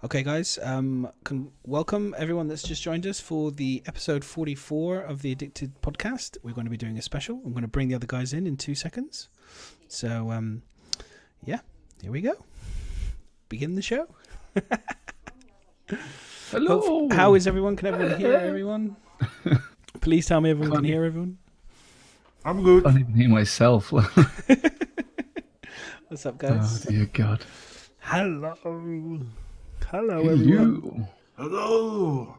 Okay, guys. Welcome everyone that's just joined us for the episode 44 of the Addicted podcast. We're going to be doing a special. I'm going to bring the other guys in 2 seconds. So, yeah, here we go. Begin the show. Hello. How is everyone? Can everyone hear everyone? Please tell me everyone can hear everyone. I'm good. I can't even hear myself. What's up, guys? Oh, dear God. Hello. Hello, everyone. Hello.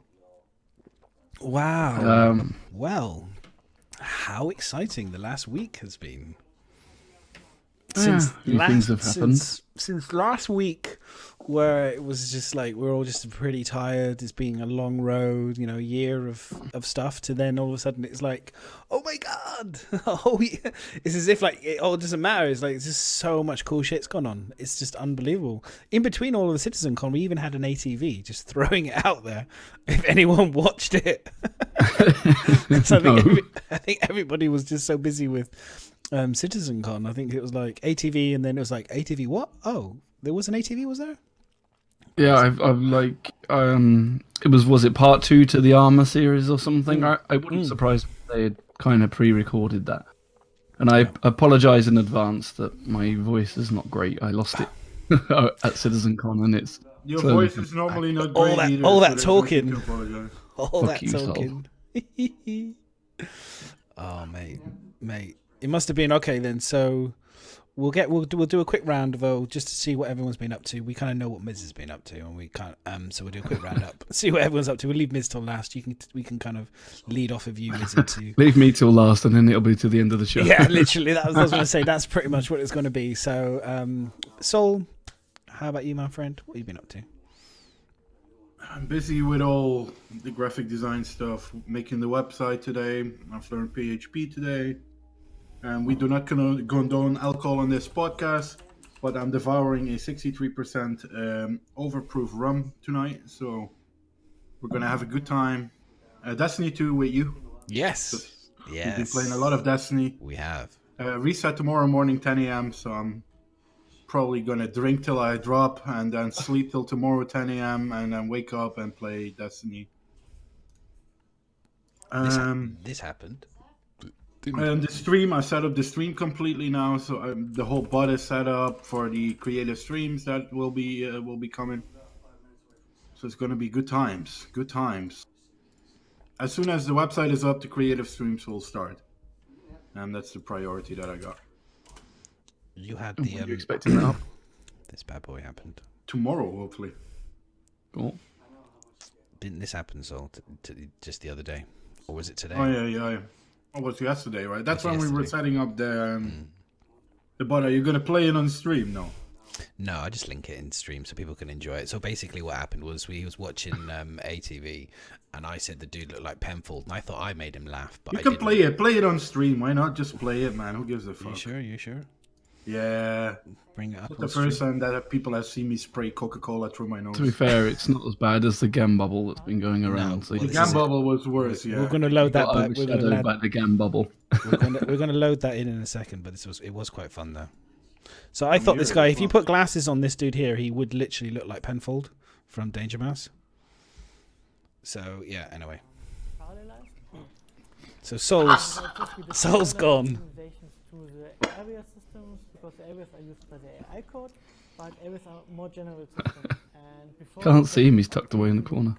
Wow. Well, how exciting the last week has been. Things have happened. Since last week, where it was just like we're all just pretty tired. It's been a long road, a year of stuff. To then all of a sudden it's like, oh my god, oh yeah. It's as if like it all doesn't matter. It's like it's just so much cool shit's gone on. It's just unbelievable. In between all of the CitizenCon, we even had an ATV, just throwing it out there. If anyone watched it, so I think everybody was just so busy with CitizenCon. I think it was like ATV, and then it was like ATV what? Oh, there was an ATV, was there? Yeah, I've like was it part 2 to the Armor series or something? I wouldn't surprise me if they had kind of pre-recorded that. And I apologize in advance that my voice is not great. I lost it at CitizenCon, and it's your voice is normally not great either. All that talking. Oh, mate. It must have been okay then. So we'll do a quick round of just to see what everyone's been up to. We kind of know what Miz has been up to, and we can't. So we'll do a quick round up, see what everyone's up to. We'll leave Miz till last. We can kind of lead off of you, Miz, into leave me till last, and then it'll be to the end of the show. Yeah, literally. I was going to say that's pretty much what it's going to be. So, Sol, how about you, my friend? What have you been up to? I'm busy with all the graphic design stuff, making the website today. I've learned PHP today. And we do not condone alcohol on this podcast, but I'm devouring a 63% overproof rum tonight, so we're going to have a good time. Destiny 2 with you. Yes. We've been playing a lot of Destiny. We have. Reset tomorrow morning, 10 a.m., so I'm probably going to drink till I drop and then sleep till tomorrow, 10 a.m., and then wake up and play Destiny. This happened. And the stream, I set up the stream completely now, so the whole bot is set up for the creative streams that will be coming. So it's going to be good times. As soon as the website is up, the creative streams will start, and that's the priority that I got. You had When are you expecting that up? This bad boy happened Tomorrow, hopefully. Cool. Didn't this happen, Sol, just the other day, or was it today? Oh yeah. Oh, it was yesterday, right? That's when we were setting up the bot. Are you going to play it on stream? No, I just link it in stream so people can enjoy it. So basically what happened was we was watching ATV, and I said the dude looked like Penfold, and I thought I made him laugh. But you can play it on stream. Why not just play it, man? Who gives a fuck? You sure? Yeah. Bring it up. It's the first time that people have seen me spray Coca-Cola through my nose. To be fair, it's not as bad as the GAM bubble that's been going around. The GAM bubble was worse, yeah. We're going to load that back. We're going to load back the GAM bubble. We're going to load that in a second, but it was quite fun, though. So I thought this guy, if you put glasses on this dude here, he would literally look like Penfold from Danger Mouse. So, yeah, anyway. So Sol's gone. Because the areas are used by the AI code, but areas are more general systems. And before Can't see him, he's tucked away in the corner.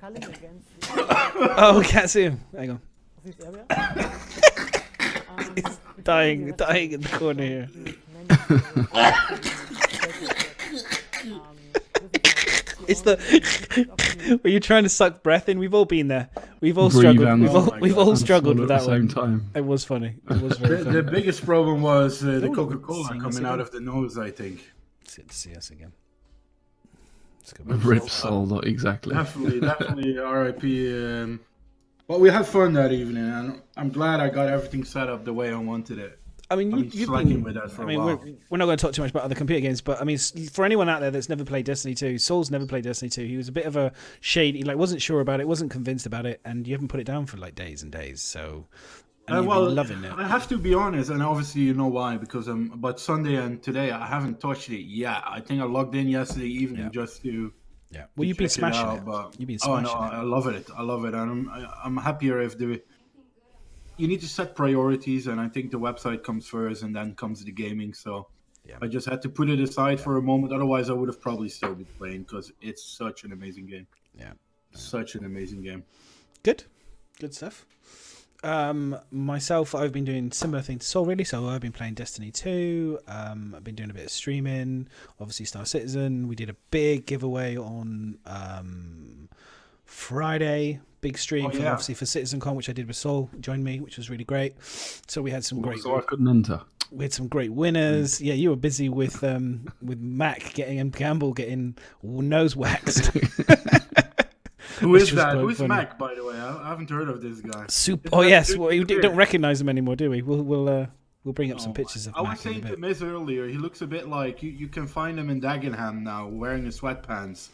Oh, can't see him. Hang on. This area. He's dying in the corner here. It's the were you trying to suck breath in? We've all been there. We've all struggled. We've all struggled with that one. Time. It was funny. It was very funny. The biggest problem was the Coca-Cola coming out of the nose, I think. It's good to see us again. Rip Sol, not exactly. Definitely RIP. But we had fun that evening, and I'm glad I got everything set up the way I wanted it. I mean, you've been with that for a while. We're not going to talk too much about other computer games, but I mean, for anyone out there that's never played Destiny 2, Saul's never played Destiny 2. He was a bit of a shady, wasn't sure about it, wasn't convinced about it, and you haven't put it down for days and days. So, and you've been loving it. I have to be honest, and obviously you know why, because but Sunday and today I haven't touched it yet. I think I logged in yesterday evening just to Yeah. Well, you've been check it smashing out, it. but You've been oh smashing no, it. I love it. I love it, and I'm happier if you need to set priorities, and I think the website comes first, and then comes the gaming. So Yeah. I just had to put it aside for a moment. Otherwise, I would have probably still been playing because it's such an amazing game. Yeah. Such an amazing game. Good stuff. Myself, I've been doing similar things to Soul, really. So I've been playing Destiny 2. I've been doing a bit of streaming. Obviously, Star Citizen. We did a big giveaway on Friday. Big stream obviously for CitizenCon, which I did with Soul. Joined me, which was really great. So we had some great. So I couldn't enter. We had some great winners. Yeah, you were busy with Mac and Campbell getting nose waxed. Who is that? Who's Mac, by the way? I haven't heard of this guy. Yes. Well, you don't recognize him anymore, do we? We'll bring up some pictures of Mac. I was saying to Miz earlier, he looks a bit like you can find him in Dagenham now, wearing his sweatpants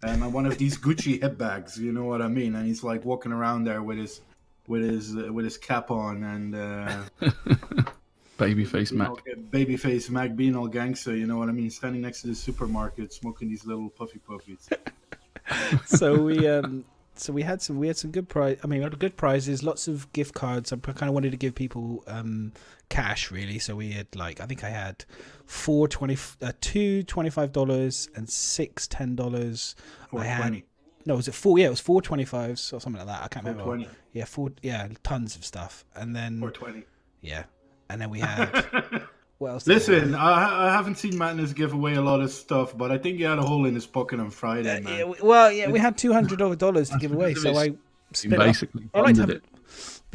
and one of these Gucci hip bags. You know what I mean? And he's like walking around there with his cap on and babyface Mac. Babyface Mac being all gangster. You know what I mean? Standing next to the supermarket, smoking these little puffy puffies. So we had some good prize. I mean, we had good prizes, lots of gift cards. I kind of wanted to give people cash, really. So we had I think I had two $25 and six $10. Was it four? Yeah, it was 4 25s or something like that. I can't remember. Yeah, tons of stuff, and then 420. Yeah, and then we had. What else? Listen, I haven't seen Madness give away a lot of stuff, but I think he had a hole in his pocket on Friday, man. We had $200 to give away, so I split basically I like to have,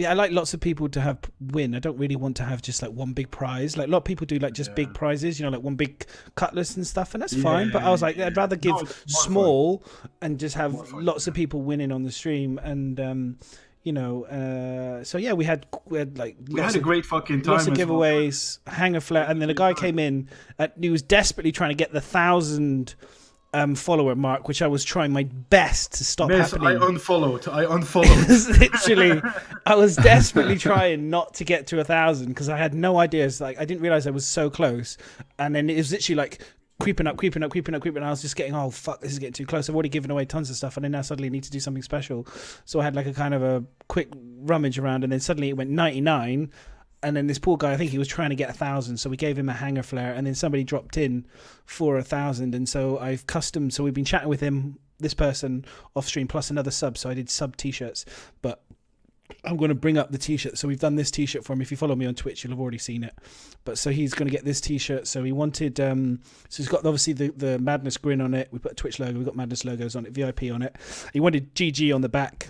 I like lots of people to have win. I don't really want to have just one big prize. Like a lot of people do, just big prizes, like one big cutlass and stuff, and that's fine. But I was like, I'd rather give small and just have lots of people winning on the stream, and so yeah, we had a great fucking time. Lots of giveaways, hanger flare, and then a guy came in. He was desperately trying to get the 1,000 follower mark, which I was trying my best to stop happening. I unfollowed. Literally, I was desperately trying not to get to 1,000 because I had no idea. I didn't realize I was so close, and then it was literally creeping up. And I was just getting, oh fuck, this is getting too close. I've already given away tons of stuff, and then now suddenly need to do something special. So I had a kind of a quick rummage around, and then suddenly it went 99. And then this poor guy, I think he was trying to get 1,000, so we gave him a hanger flare, and then somebody dropped in for 1,000, and so I've custom. So we've been chatting with him, this person off stream, plus another sub. So I did sub t-shirts, but I'm going to bring up the t-shirt. So we've done this t-shirt for him. If you follow me on Twitch, you'll have already seen it. But so he's going to get this t-shirt. So he wanted, so he's got obviously the Madness grin on it. We put a Twitch logo. We've got Madness logos on it, VIP on it. He wanted GG on the back.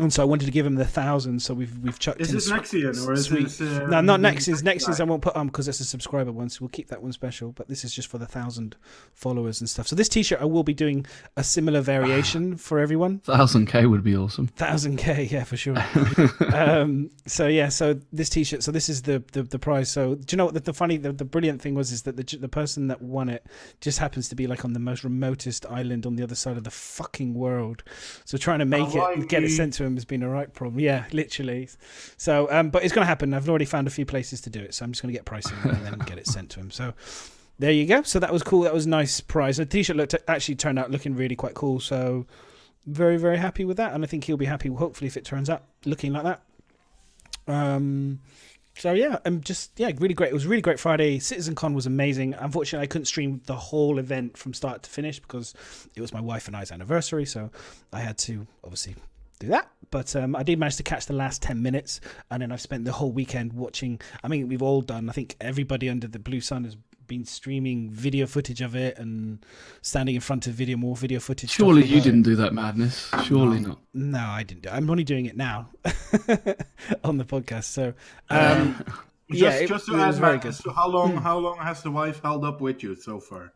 And so I wanted to give him the 1,000, so we've chucked in. Is this Nexian or is this? No, not Nexus. Nexus I won't put on because it's a subscriber one, so we'll keep that one special. But this is just for the 1,000 followers and stuff. So this T-shirt I will be doing a similar variation for everyone. 1,000K would be awesome. 1,000K, yeah, for sure. So yeah, so this T-shirt. So this is the prize. So do you know what the brilliant thing was? Is that the person that won it just happens to be on the most remotest island on the other side of the fucking world. So trying to make it, get it sent to him has been a right problem. Yeah, literally. So but it's going to happen. I've already found a few places to do it, so I'm just going to get pricing and then get it sent to him. So there you go. So that was cool. That was a nice prize. The t-shirt actually turned out looking really quite cool, so very, very happy with that, and I think he'll be happy hopefully if it turns out looking like that. So yeah, really great. It was a really great Friday. CitizenCon was amazing. Unfortunately, I couldn't stream the whole event from start to finish because it was my wife and I's anniversary, so I had to obviously do that. But I did manage to catch the last 10 minutes, and then I've spent the whole weekend watching. I mean, we've all done. I think everybody under the blue sun has been streaming video footage of it and standing in front of more video footage. Surely you didn't do that, Madness. Surely not. No, I didn't. I'm only doing it now on the podcast. So just to add, very good. So how long has the wife held up with you so far?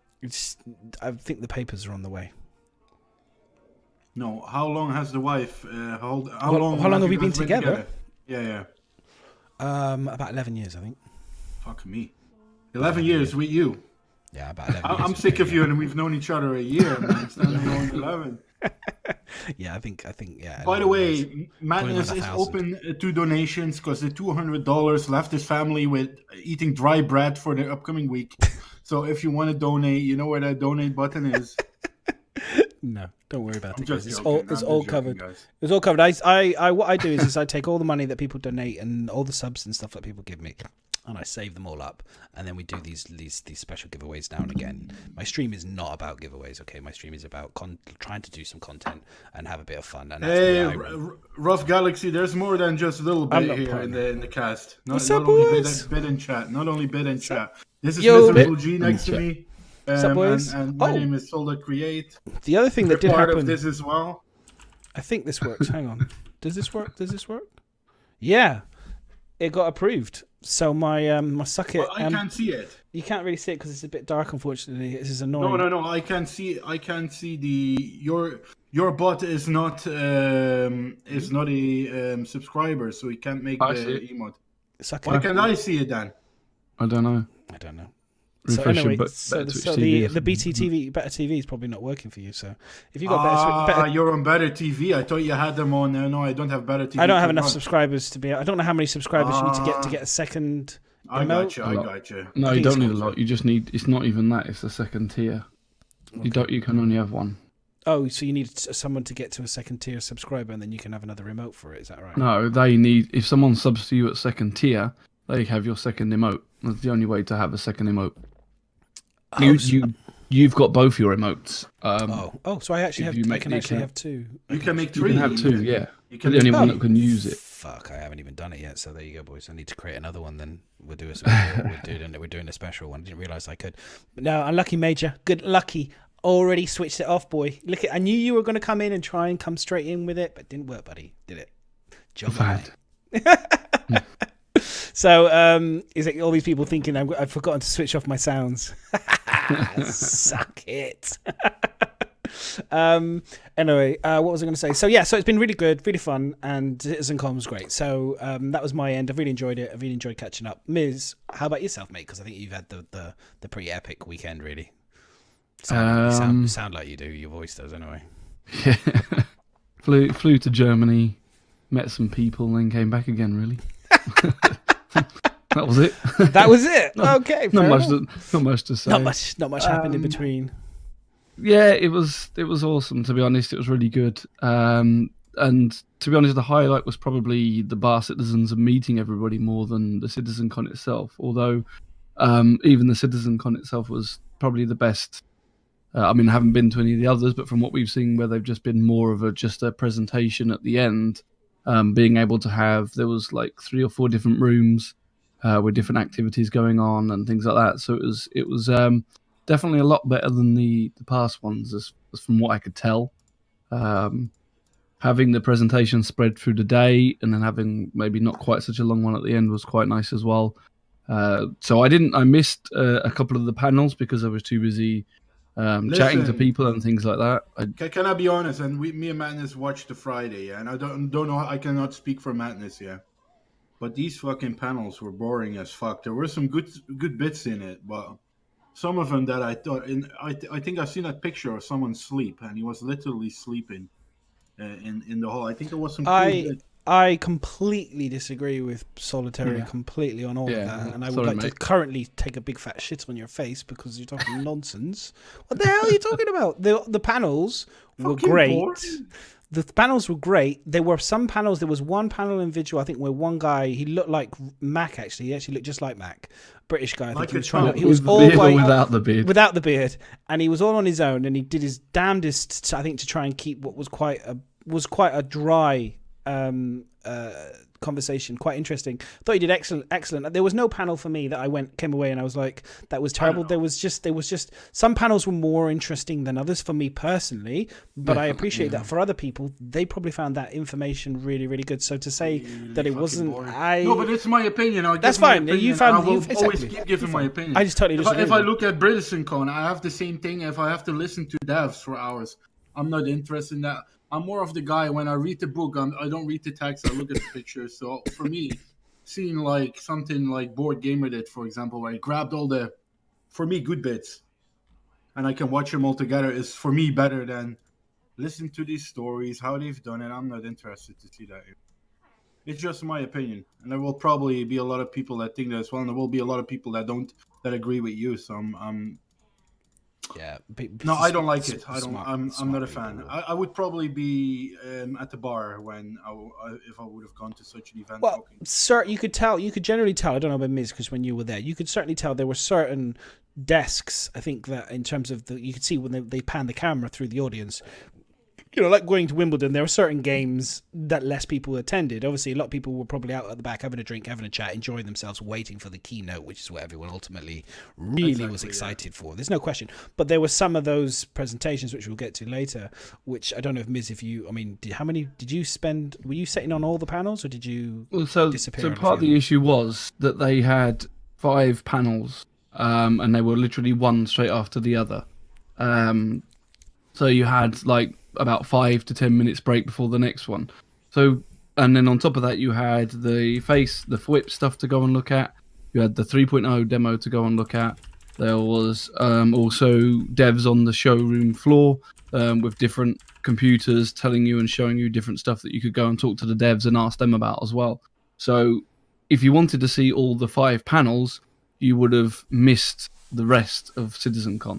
I think the papers are on the way. No, how long has the wife held? How long have we been together? Yeah. About 11 years, I think. Fuck me. 11 years with you. Yeah, about 11 years. I'm sick of you, and we've known each other a year, man. It's not going 11. Yeah, I think, yeah. By the way, Madness is open to donations because the $200 left his family with eating dry bread for the upcoming week. So if you want to donate, you know where that donate button is. No, don't worry about I'm it. just Guys. joking. It's I'm all just joking, covered. guys. It's all covered. I what I do is I take all the money that people donate and all the subs and stuff that people give me, and I save them all up, and then we do these special giveaways now and again. My stream is not about giveaways, okay? My stream is about trying to do some content and have a bit of fun. And that's Hey, what I run. Rough Galaxy, there's more than just Little I'm Bit not here part in of it. the cast. Not, What's not up, only boys? bit in chat. Not only bit in chat. This is Yo, Miserable Bit G in next to chat. me. What's up, boys? And my Oh. name is Solda Create. The other thing that They're did part happen. of this as well. I think this works. Hang on. Does this work? Does this work? Yeah, it got approved. So my my socket. Well, I can't see it. You can't really see it because it's a bit dark. Unfortunately, this is annoying. No. I can't see. I can't see your bot is not a subscriber, so he can't make I the see it. emote. Socket. Why can't I see it then? I don't know. I don't know. Refresh So anyway, your so, Better Twitch so TV the or something. BT Better TV is probably not working for you. So if you got better, You're on Better TV. I thought you had them on. No, I don't have Better TV. I don't have to enough run. subscribers to be. I don't know how many subscribers you need to get a second. I emote. got you. No, I you think don't it's need a called- lot. You just need. It's not even that. It's a second tier. You don't. You can only have one. Oh, so you need someone to get to a second tier subscriber, and then you can have another remote for it. Is that right? No, they need. If someone subs to you at second tier, they have your second emote. That's the only way to have a second emote. You've got both your emotes. So I actually if have. you I make can the actually account. have two. You can make You three. can have two. Yeah. You You're can the only make one three. that can use it. Fuck, I haven't even done it yet. So there you go, boys. I need to create another one. Then we'll do we're doing a special one. I didn't realize I could. But no, unlucky Major. Good lucky. Already switched it off, boy. Look at. I knew you were going to come in and try and come straight in with it, but didn't work, buddy. Did it? Job Bad. So, is it all these people thinking I've forgotten to switch off my sounds? Suck it. Anyway, what was I going to say? So yeah, so it's been really good, really fun, and CitizenCon was great. So that was my end. I really enjoyed it. I really enjoyed catching up. Miz, how about yourself, mate? Because I think you've had the pretty epic weekend, really. Sound like you do. Your voice does, anyway. Yeah. Flew to Germany, met some people, and then came back again. Really. That was it. That was it. Okay, Not fair much to say. Not much happened in between. Yeah, it was awesome, to be honest. It was really good. And to be honest, the highlight was probably the bar citizens and meeting everybody more than the CitizenCon itself. Although even the CitizenCon itself was probably the best. I mean, I haven't been to any of the others, but from what we've seen, where they've just been more of just a presentation at the end, being able to have, there was like 3 or 4 different rooms with different activities going on and things like that. So it was definitely a lot better than the past ones, as from what I could tell. Having the presentation spread through the day and then having maybe not quite such a long one at the end was quite nice as well. So I missed a couple of the panels because I was too busy chatting to people and things like that. Can I be honest? And me and Madness watched the Friday, and I don't know. I cannot speak for Madness, yeah. But these fucking panels were boring as fuck. There were some good bits in it, but some of them that I thought. I think I've seen a picture of someone sleep, and he was literally sleeping in the hall. I think there was some. I completely disagree with Solitary, Yeah. completely on all of that, and I would Sorry, like to mate. currently take a big fat shit on your face because you're talking nonsense. What the hell are you talking about? The panels were Fucking great. boring. The panels were great. There were some panels. There was one panel individual, I think, where one guy, he looked like Mac. Actually, he actually looked just like Mac, British guy. I think Like he was a trying. Trump. He was With all the beard or white without the beard. without the beard, and he was all on his own, and he did his damnedest, I think, to try and keep what was quite a dry conversation. Quite interesting. Thought he did excellent. There was no panel for me that came away and I was like, that was terrible. There was just some panels were more interesting than others for me personally, but I appreciate that for other people, they probably found that information really, really good. So to say that it wasn't, No, but it's my opinion. That's fine. You found- I will you've- always exactly. keep giving my opinion. I just totally disagree. If I look at CitizenCon, I have the same thing. If I have to listen to devs for hours, I'm not interested in that. I'm more of the guy, when I read the book, I don't read the text, I look at the pictures. So for me, seeing like something like Board Gamer did, for example, where he grabbed all the, for me, good bits, and I can watch them all together, is for me better than listening to these stories, how they've done it. I'm not interested to see that. It's just my opinion, and there will probably be a lot of people that think that as well, and there will be a lot of people that don't, that agree with you. So Yeah. No, I don't like it. Smart, I'm smart not a people fan. will. I would probably be at the bar when if I would have gone to such an event. Well, Talking. you could tell. You could generally tell. I don't know about Miz because when you were there, you could certainly tell there were certain desks. I think that in terms of you could see when they pan the camera through the audience. You know, like going to Wimbledon, there were certain games that less people attended. Obviously, a lot of people were probably out at the back having a drink, having a chat, enjoying themselves, waiting for the keynote, which is what everyone ultimately really was excited for. There's no question. But there were some of those presentations, which we'll get to later, which I don't know if Miz, how many did you spend? Were you sitting on all the panels or did you disappear? So part of the issue was that they had 5 panels, and they were literally one straight after the other. So you had like about 5 to 10 minutes break before the next one. So, and then on top of that, you had the whip stuff to go and look at. You had the 3.0 demo to go and look at. There was also devs on the showroom floor with different computers telling you and showing you different stuff that you could go and talk to the devs and ask them about as well. So if you wanted to see all the 5 panels, you would have missed the rest of CitizenCon.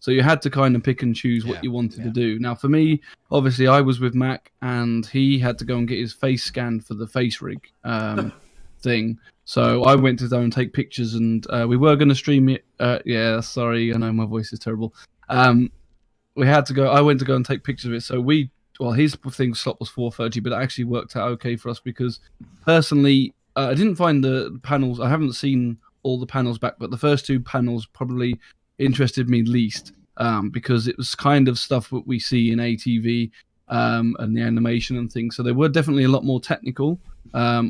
So you had to kind of pick and choose what you wanted to do. Now, for me, obviously, I was with Mac, and he had to go and get his face scanned for the face rig thing. So I went to go and take pictures, and we were going to stream it. Sorry, I know my voice is terrible. We had to go. I went to go and take pictures of it. So his thing slot was 4:30, but it actually worked out okay for us because, personally, I didn't find the panels. I haven't seen all the panels back, but the first 2 panels probably interested me least because it was kind of stuff that we see in ATV and the animation and things. So they were definitely a lot more technical. I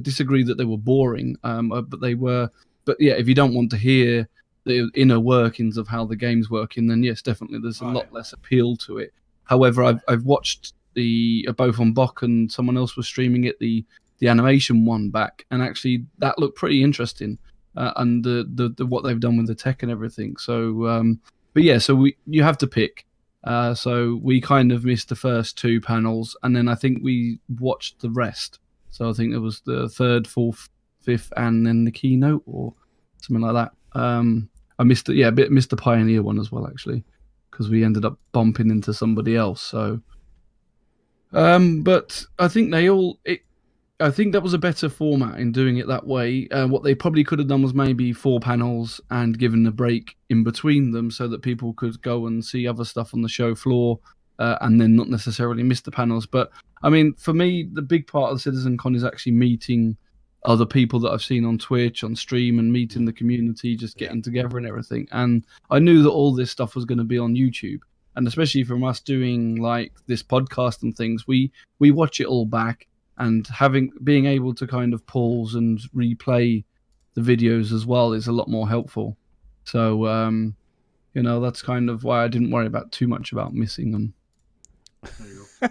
disagree that they were boring, but they were. But yeah, if you don't want to hear the inner workings of how the game's working, then yes, definitely there's a lot less appeal to it. However, I've watched both on Bok and someone else was streaming it the animation one back, and actually that looked pretty interesting. And the what they've done with the tech and everything. So, but yeah, so you have to pick. So we kind of missed the first 2 panels, and then I think we watched the rest. So I think there was the 3rd, 4th, 5th, and then the keynote or something like that. I missed it. Yeah, missed the Pioneer one as well actually, because we ended up bumping into somebody else. So, but I think I think that was a better format in doing it that way. What they probably could have done was maybe 4 panels and given a break in between them so that people could go and see other stuff on the show floor and then not necessarily miss the panels. But, I mean, for me, the big part of CitizenCon is actually meeting other people that I've seen on Twitch, on stream, and meeting the community, just getting together and everything. And I knew that all this stuff was going to be on YouTube. And especially from us doing, like, this podcast and things, we watch it all back. And being able to kind of pause and replay the videos as well is a lot more helpful. So, that's kind of why I didn't worry too much about missing them. There you go.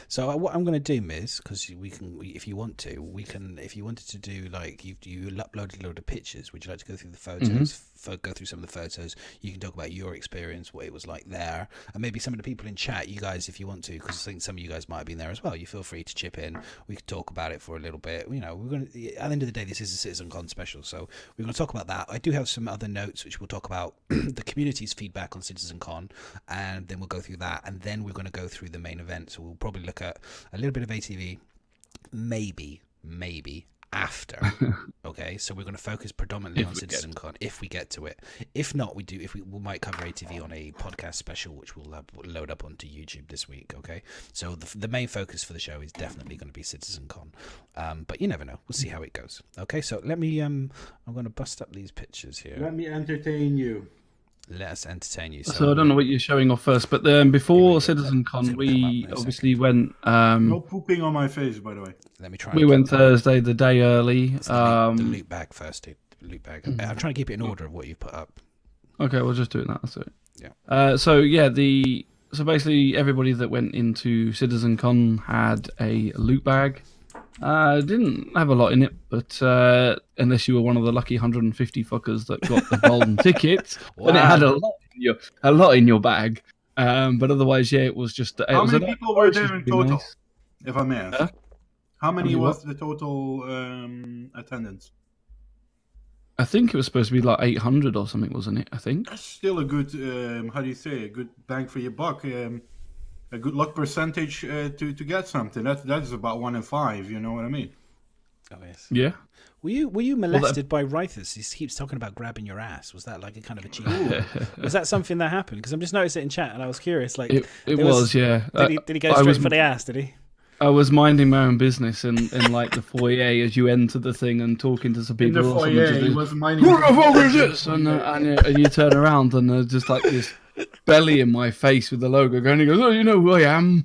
So what I'm going to do, Miz, because if you wanted to do like you uploaded a load of pictures. Would you like to go through the photos? Go through some of the photos. You can talk about your experience, what it was like there, and maybe some of the people in chat. You guys, if you want to, because I think some of you guys might have been there as well. You feel free to chip in. We could talk about it for a little bit. We're going to. At the end of the day, this is a CitizenCon special, so we're going to talk about that. I do have some other notes which we'll talk about the community's feedback on CitizenCon, and then we'll go through that, and then we're going to go through the main event. So we'll probably look at a little bit of ATV, maybe after. Okay, so we're going to focus predominantly on CitizenCon if we get to it. If not, we might cover ATV on a podcast special, which we'll load up onto YouTube this week. Okay, so the main focus for the show is definitely going to be CitizenCon, but you never know. We'll see how it goes. Okay, so let me I'm going to bust up these pictures here. Let me entertain you. Let us entertain you. So I don't know what you're showing off first, but before CitizenCon, we obviously went. No pooping on my face, by the way. Let me try. We went Thursday, the day early. The loot bag first, dude. The loot bag. I'm trying to keep it in order of what you've put up. Okay, we'll just do it now. That's it. Yeah. So basically, everybody that went into CitizenCon had a loot bag. Didn't have a lot in it, but unless you were one of the lucky 150 fuckers that got the golden ticket, then it had a lot in your bag. But otherwise, yeah, it was just. How many people were there in total, if I may ask? How many was the total attendance? I think it was supposed to be like 800 or something, wasn't it? I think. That's still a good, how do you say, a good bang for your buck. A good luck percentage to get something. That's about 1 in 5. You know what I mean? Oh yes. Yeah. Were you molested by Rythus? He keeps talking about grabbing your ass. Was that like a kind of achievement? Was that something that happened? Because I'm just noticing it in chat, and I was curious. Like, it was, yeah. Did he go straight for the ass? Did he? I was minding my own business in like the foyer as you enter the thing and talking to some people. In the foyer, he was minding. Who the fuck is this? And you turn around and there's just like this belly in my face with the logo going. He goes, "Oh, you know who I am."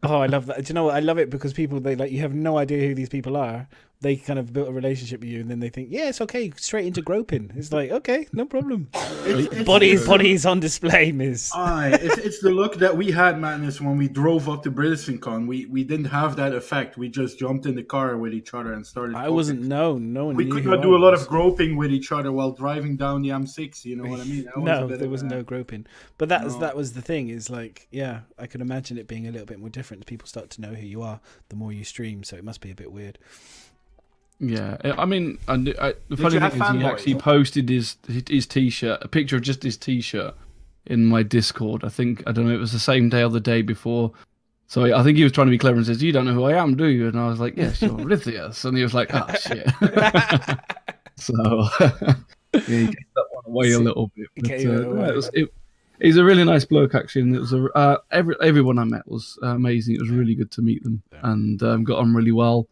Oh, I love that. Do you know what? I love it because people, they like, you have no idea who these people are. They kind of built a relationship with you, and then they think, yeah, it's okay, straight into groping. It's like, okay, no problem. Bodies on display, miss. It's the look that we had, Madness, when we drove up to CitizenCon. We didn't have that effect. We just jumped in the car with each other and started. I wasn't. No one. We knew could who not I do a lot was. of groping with each other while driving down the M6. You know what I mean? No, there was no groping. But that was the thing. Is like, yeah, I could imagine it being a little bit more different. People start to know who you are the more you stream, so it must be a bit weird. Yeah, I mean, the funny thing is he actually posted his T-shirt, a picture of just his T-shirt in my Discord. I don't know, it was the same day or the day before. So I think he was trying to be clever and says, "You don't know who I am, do you?" And I was like, "Yes, you're Rythius." And he was like, "Oh, shit." So he gave that one away a little bit. But, he's a really nice bloke, actually. And it was everyone I met was amazing. It was really good to meet them and got on really well.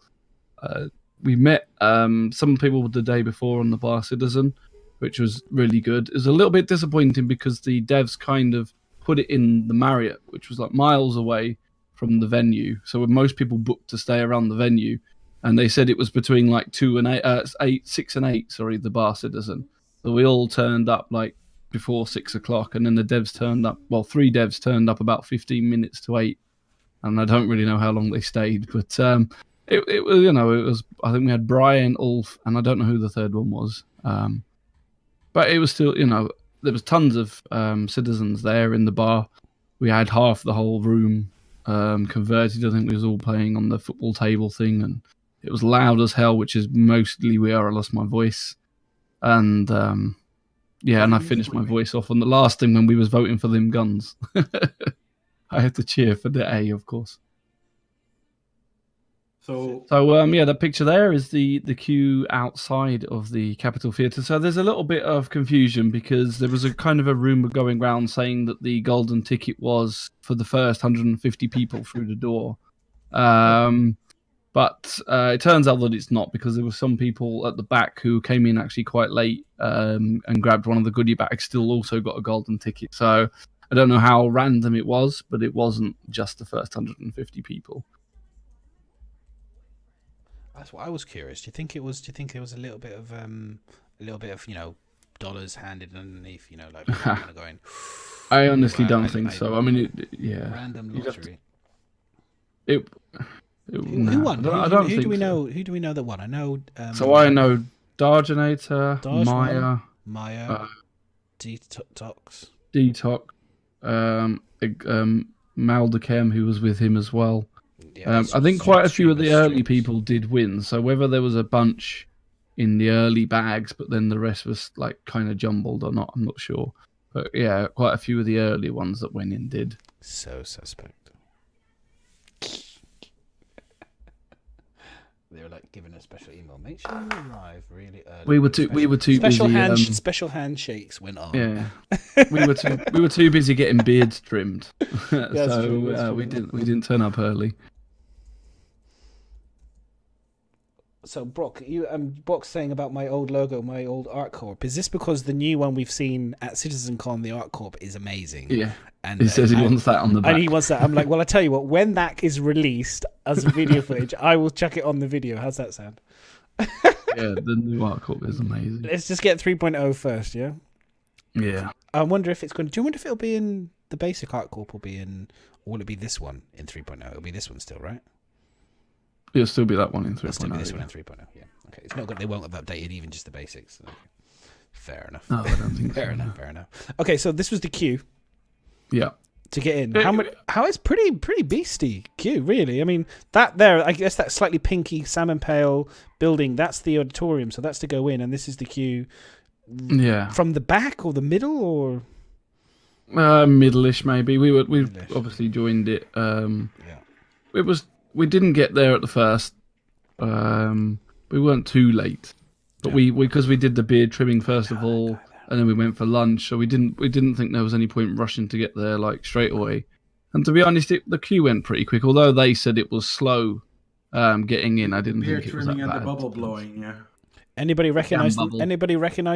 We met some people the day before on the Bar Citizen, which was really good. It was a little bit disappointing because the devs kind of put it in the Marriott, which was like miles away from the venue. So most people booked to stay around the venue, and they said it was between like 6 and 8. Sorry, the Bar Citizen. So we all turned up like before 6 o'clock, and then the devs turned up. Well, 3 devs turned up about 15 minutes to 8, and I don't really know how long they stayed, but. It was, it was. I think we had Brian, Ulf, and I don't know who the third one was. But it was still, there was tons of citizens there in the bar. We had half the whole room converted. I think we was all playing on the football table thing, and it was loud as hell, which is mostly where I lost my voice. And and I finished my voice off on the last thing when we was voting for them guns. I had to cheer for the A, of course. So the picture there is the queue outside of the Capitol Theatre. So there's a little bit of confusion because there was a kind of a rumor going around saying that the golden ticket was for the first 150 people through the door. But it turns out that it's not, because there were some people at the back who came in actually quite late and grabbed one of the goodie bags, still also got a golden ticket. So I don't know how random it was, but it wasn't just the first 150 people. That's what I was curious. Do you think there was a little bit of dollars handed underneath, like kind of going? I honestly don't think so. I mean, random lottery. Who won? Who do we know that won? I know. So I know Dargenator, Maya, Detox, Maldekem, who was with him as well. Yeah, I think quite a few of the early people did win. So whether there was a bunch in the early bags, but then the rest was like kind of jumbled or not, I'm not sure. But yeah, quite a few of the early ones that went in did. So suspect. They were like given a special email. Make sure you arrive really early. We were too busy. Special handshakes went on. Yeah, we were too busy getting beards trimmed, so we didn't turn up early. So Brock, Brock's saying about my old logo, my old Art Corp. Is this because the new one we've seen at CitizenCon, the Art Corp, is amazing? Yeah. And he says he wants that on the back. And he wants that. I'm like, well, I tell you what, when that is released as video footage, I will chuck it on the video. How's that sound? Yeah, the new Art Corp is amazing. Let's just get 3.0 first, yeah? Yeah. I wonder if it's going to... Do you wonder if it'll be in... The basic Art Corp will be in... Or will it be this one in 3.0? It'll be this one still, right? It'll still be that one in 3.0. It'll still be this one in 3.0, yeah. Okay, it's not good. They won't have updated even just the basics. Okay. Fair enough. No, I don't think Fair enough. Okay, so this was the queue. Yeah. to get in. How it's pretty beastie queue, really. I mean, that there, I guess that slightly pinky salmon pale building, that's the auditorium, so that's to go in, and this is the queue. Yeah. From the back or the middle or middle-ish maybe. We obviously joined it. We didn't get there at the first. We weren't too late, but because we did the beard trimming first of all. And then we went for lunch, so we didn't think there was any point rushing to get there like straight away. And to be honest, the queue went pretty quick. Although they said it was slow getting in, I didn't think it was that bad. And the bubble blowing, yeah. Anybody recognize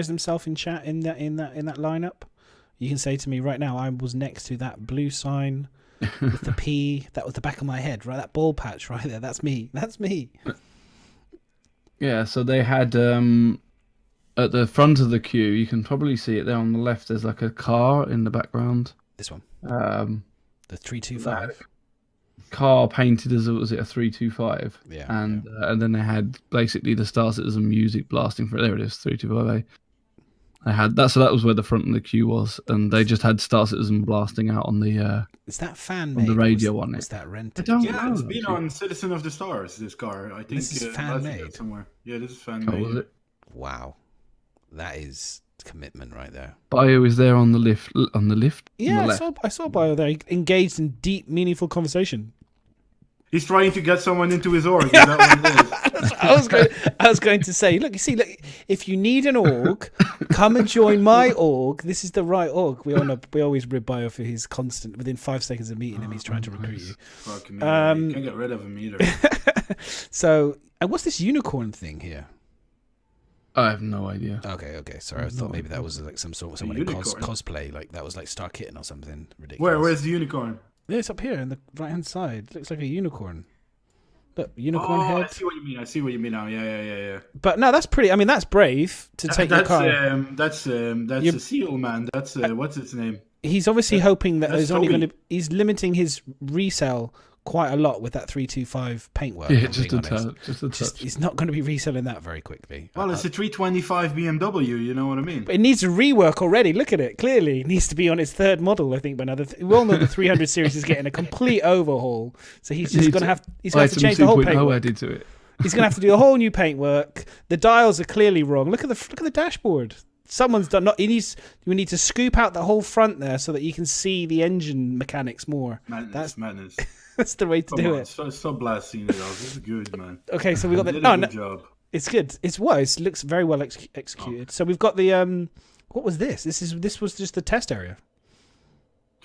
themselves in chat in that lineup? You can say to me right now, I was next to that blue sign with the P. That was the back of my head, right? That ball patch right there. That's me. That's me. Yeah. So they had. At the front of the queue, you can probably see it there on the left. There's like a car in the background. This one. The 325. Car painted as a 325. Yeah. And then they had basically the Star Citizen music blasting for it. There it is, 325A. They had that, so that was where the front of the queue was, and they just had Star Citizen blasting out on the. Is that fan on the radio on it? Was that rented? Yeah, it's been on Citizen of the Stars. This car, I think. This is fan made somewhere. Yeah, this is fan made. Was it? Wow. That is commitment right there. Bio is there on the lift. Yeah, I saw Bio there, engaged in deep, meaningful conversation. He's trying to get someone into his org. Is that what it is? I was going to say, look, if you need an org, come and join my org. This is the right org. We always rib Bio for his constant. Within 5 seconds of meeting him, he's trying to recruit you. Fuck me. You can't get rid of him either. So, and what's this unicorn thing here? I have no idea. Okay. Sorry, I thought maybe that was like someone in cosplay, like that was like Star Kitten or something ridiculous. Where's the unicorn? Yeah, it's up here on the right hand side. Looks like a unicorn. Look, unicorn head. I see what you mean now. Yeah. But no, that's pretty. I mean, that's brave to take your car. That's a seal, man. That's what's its name? He's obviously hoping that he's limiting his resale quite a lot with that 325 paintwork. Yeah, just a touch. He's not going to be reselling that very quickly. Well, it's a 325 BMW, you know what I mean? But it needs a rework already. Look at it. Clearly, it needs to be on its third model, I think. But now we all know the 300 series is getting a complete overhaul. So he's just going to have to change the whole paintwork. Added to it. He's going to have to do a whole new paintwork. The dials are clearly wrong. Look at the dashboard. Someone's done not. We need to scoop out the whole front there so that you can see the engine mechanics more. Madness. That's the way to do it. So blasting it off. This is good, man. Okay, so we got the good job. It's good. It looks very well executed. So we've got the what was this? This was just the test area.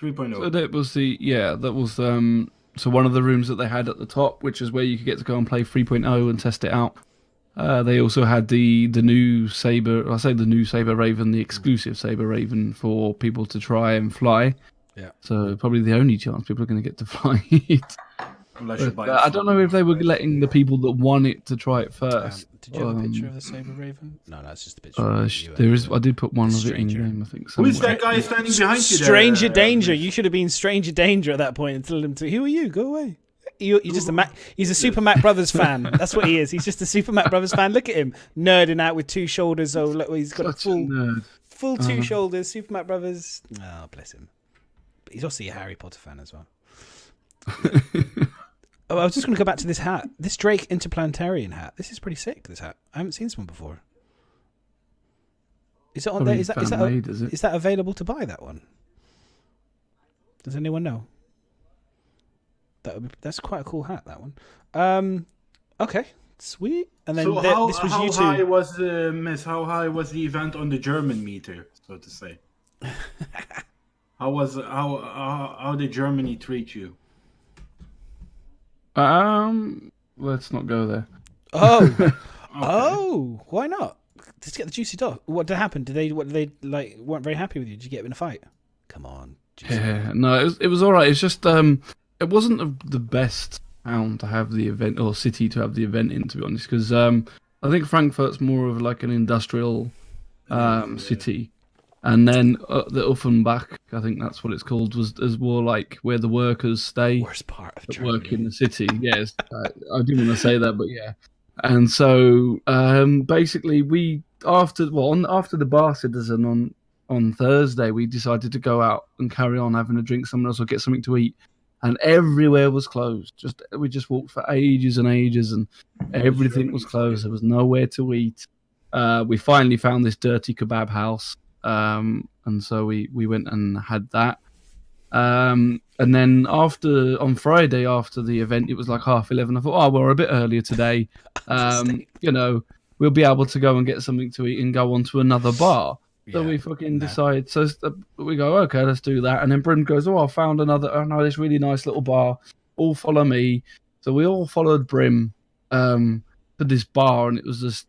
3.0. So that was so one of the rooms that they had at the top, which is where you could get to go and play 3.0 and test it out. They also had the new Sabre. I say the new Sabre Raven, the exclusive Sabre Raven for people to try and fly. Yeah. So probably the only chance people are going to get to fly it. I don't know if they were letting the people that want it to try it first. Did you have a picture of the Sabre Raven? No, it's just a picture. There is. I did put one of it in game, I think. Who is that guy standing behind you? Stranger Danger. You should have been Stranger Danger at that point and told him to. Who are you? Go away. You're just he's a Super Mac Brothers fan. That's what he is. He's just a Super Mac Brothers fan. Look at him, nerding out with two shoulders. Oh, look, he's got full two shoulders. Super Mac Brothers. Oh, bless him. But he's also a Harry Potter fan as well. I was just going to go back to this hat. This Drake Interplanetarian hat. This is pretty sick. This hat. I haven't seen this one before. Is it on there? Is that available to buy? That one? Does anyone know? That's quite a cool hat. That one. Okay, sweet. And then this was YouTube. How high was the event on the German meter, so to say? How did Germany treat you? Let's not go there. Oh, okay. Oh, why not? Just get the juicy dog. What happened? Did they weren't very happy with you? Did you get in a fight? Come on. Yeah, no, it was all right. It's just it wasn't the best town to have the event or city to have the event in, to be honest, because I think Frankfurt's more of like an industrial city, and then the Offenbach, I think that's what it's called, was more like where the workers stay. Worst part of Germany. Work in the city. Yes, I didn't want to say that, but yeah. And so basically, after the Bar Citizen on Thursday, we decided to go out and carry on having a drink somewhere else or get something to eat, and everywhere was closed. We just walked for ages and ages, and everything was closed. There was nowhere to eat. We finally found this dirty kebab house, and so we went and had that. And then on Friday after the event, it was like 11:30. I thought, we're a bit earlier today. We'll be able to go and get something to eat and go on to another bar. So we fucking decide. So we go, okay, let's do that. And then Brim goes, I found this really nice little bar. All follow me. So we all followed Brim to this bar, and it was just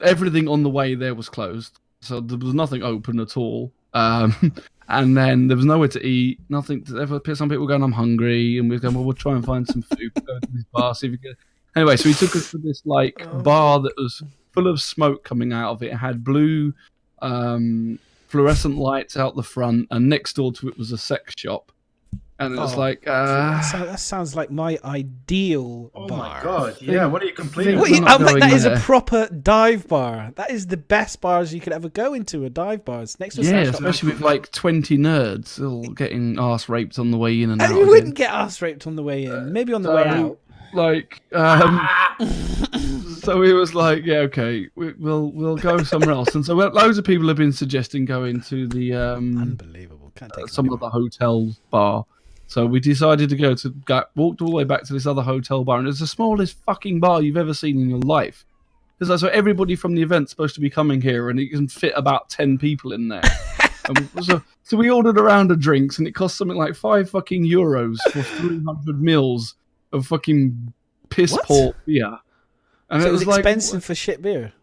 everything on the way there was closed. So there was nothing open at all. And then there was nowhere to eat, nothing to ever. Some people were going, I'm hungry, and we were going, we'll try and find some food. Go to this bar, see if we can. Anyway, so he took us to this bar that was full of smoke coming out of it. It had blue fluorescent lights out the front, and next door to it was a sex shop. And it was that sounds like my ideal bar. Oh my god! Yeah, what are you complaining about? That is a proper dive bar. That is the best bars you could ever go into. A dive bar. It's next to a sex shop. Especially with 20 nerds all getting arse raped on the way in and out. You wouldn't get arse raped on the way in. Maybe on the way out. So he was like, yeah, okay, we'll go somewhere else. And so loads of people have been suggesting going to the unbelievable. Can't take some of the hotel bar. So we decided to walked all the way back to this other hotel bar, and it's the smallest fucking bar you've ever seen in your life. Because so everybody from the event's supposed to be coming here, and it can fit about 10 people in there. So we ordered a round of drinks, and it cost something like €5 for 300 mils of fucking piss poor beer. And so it was expensive for shit beer.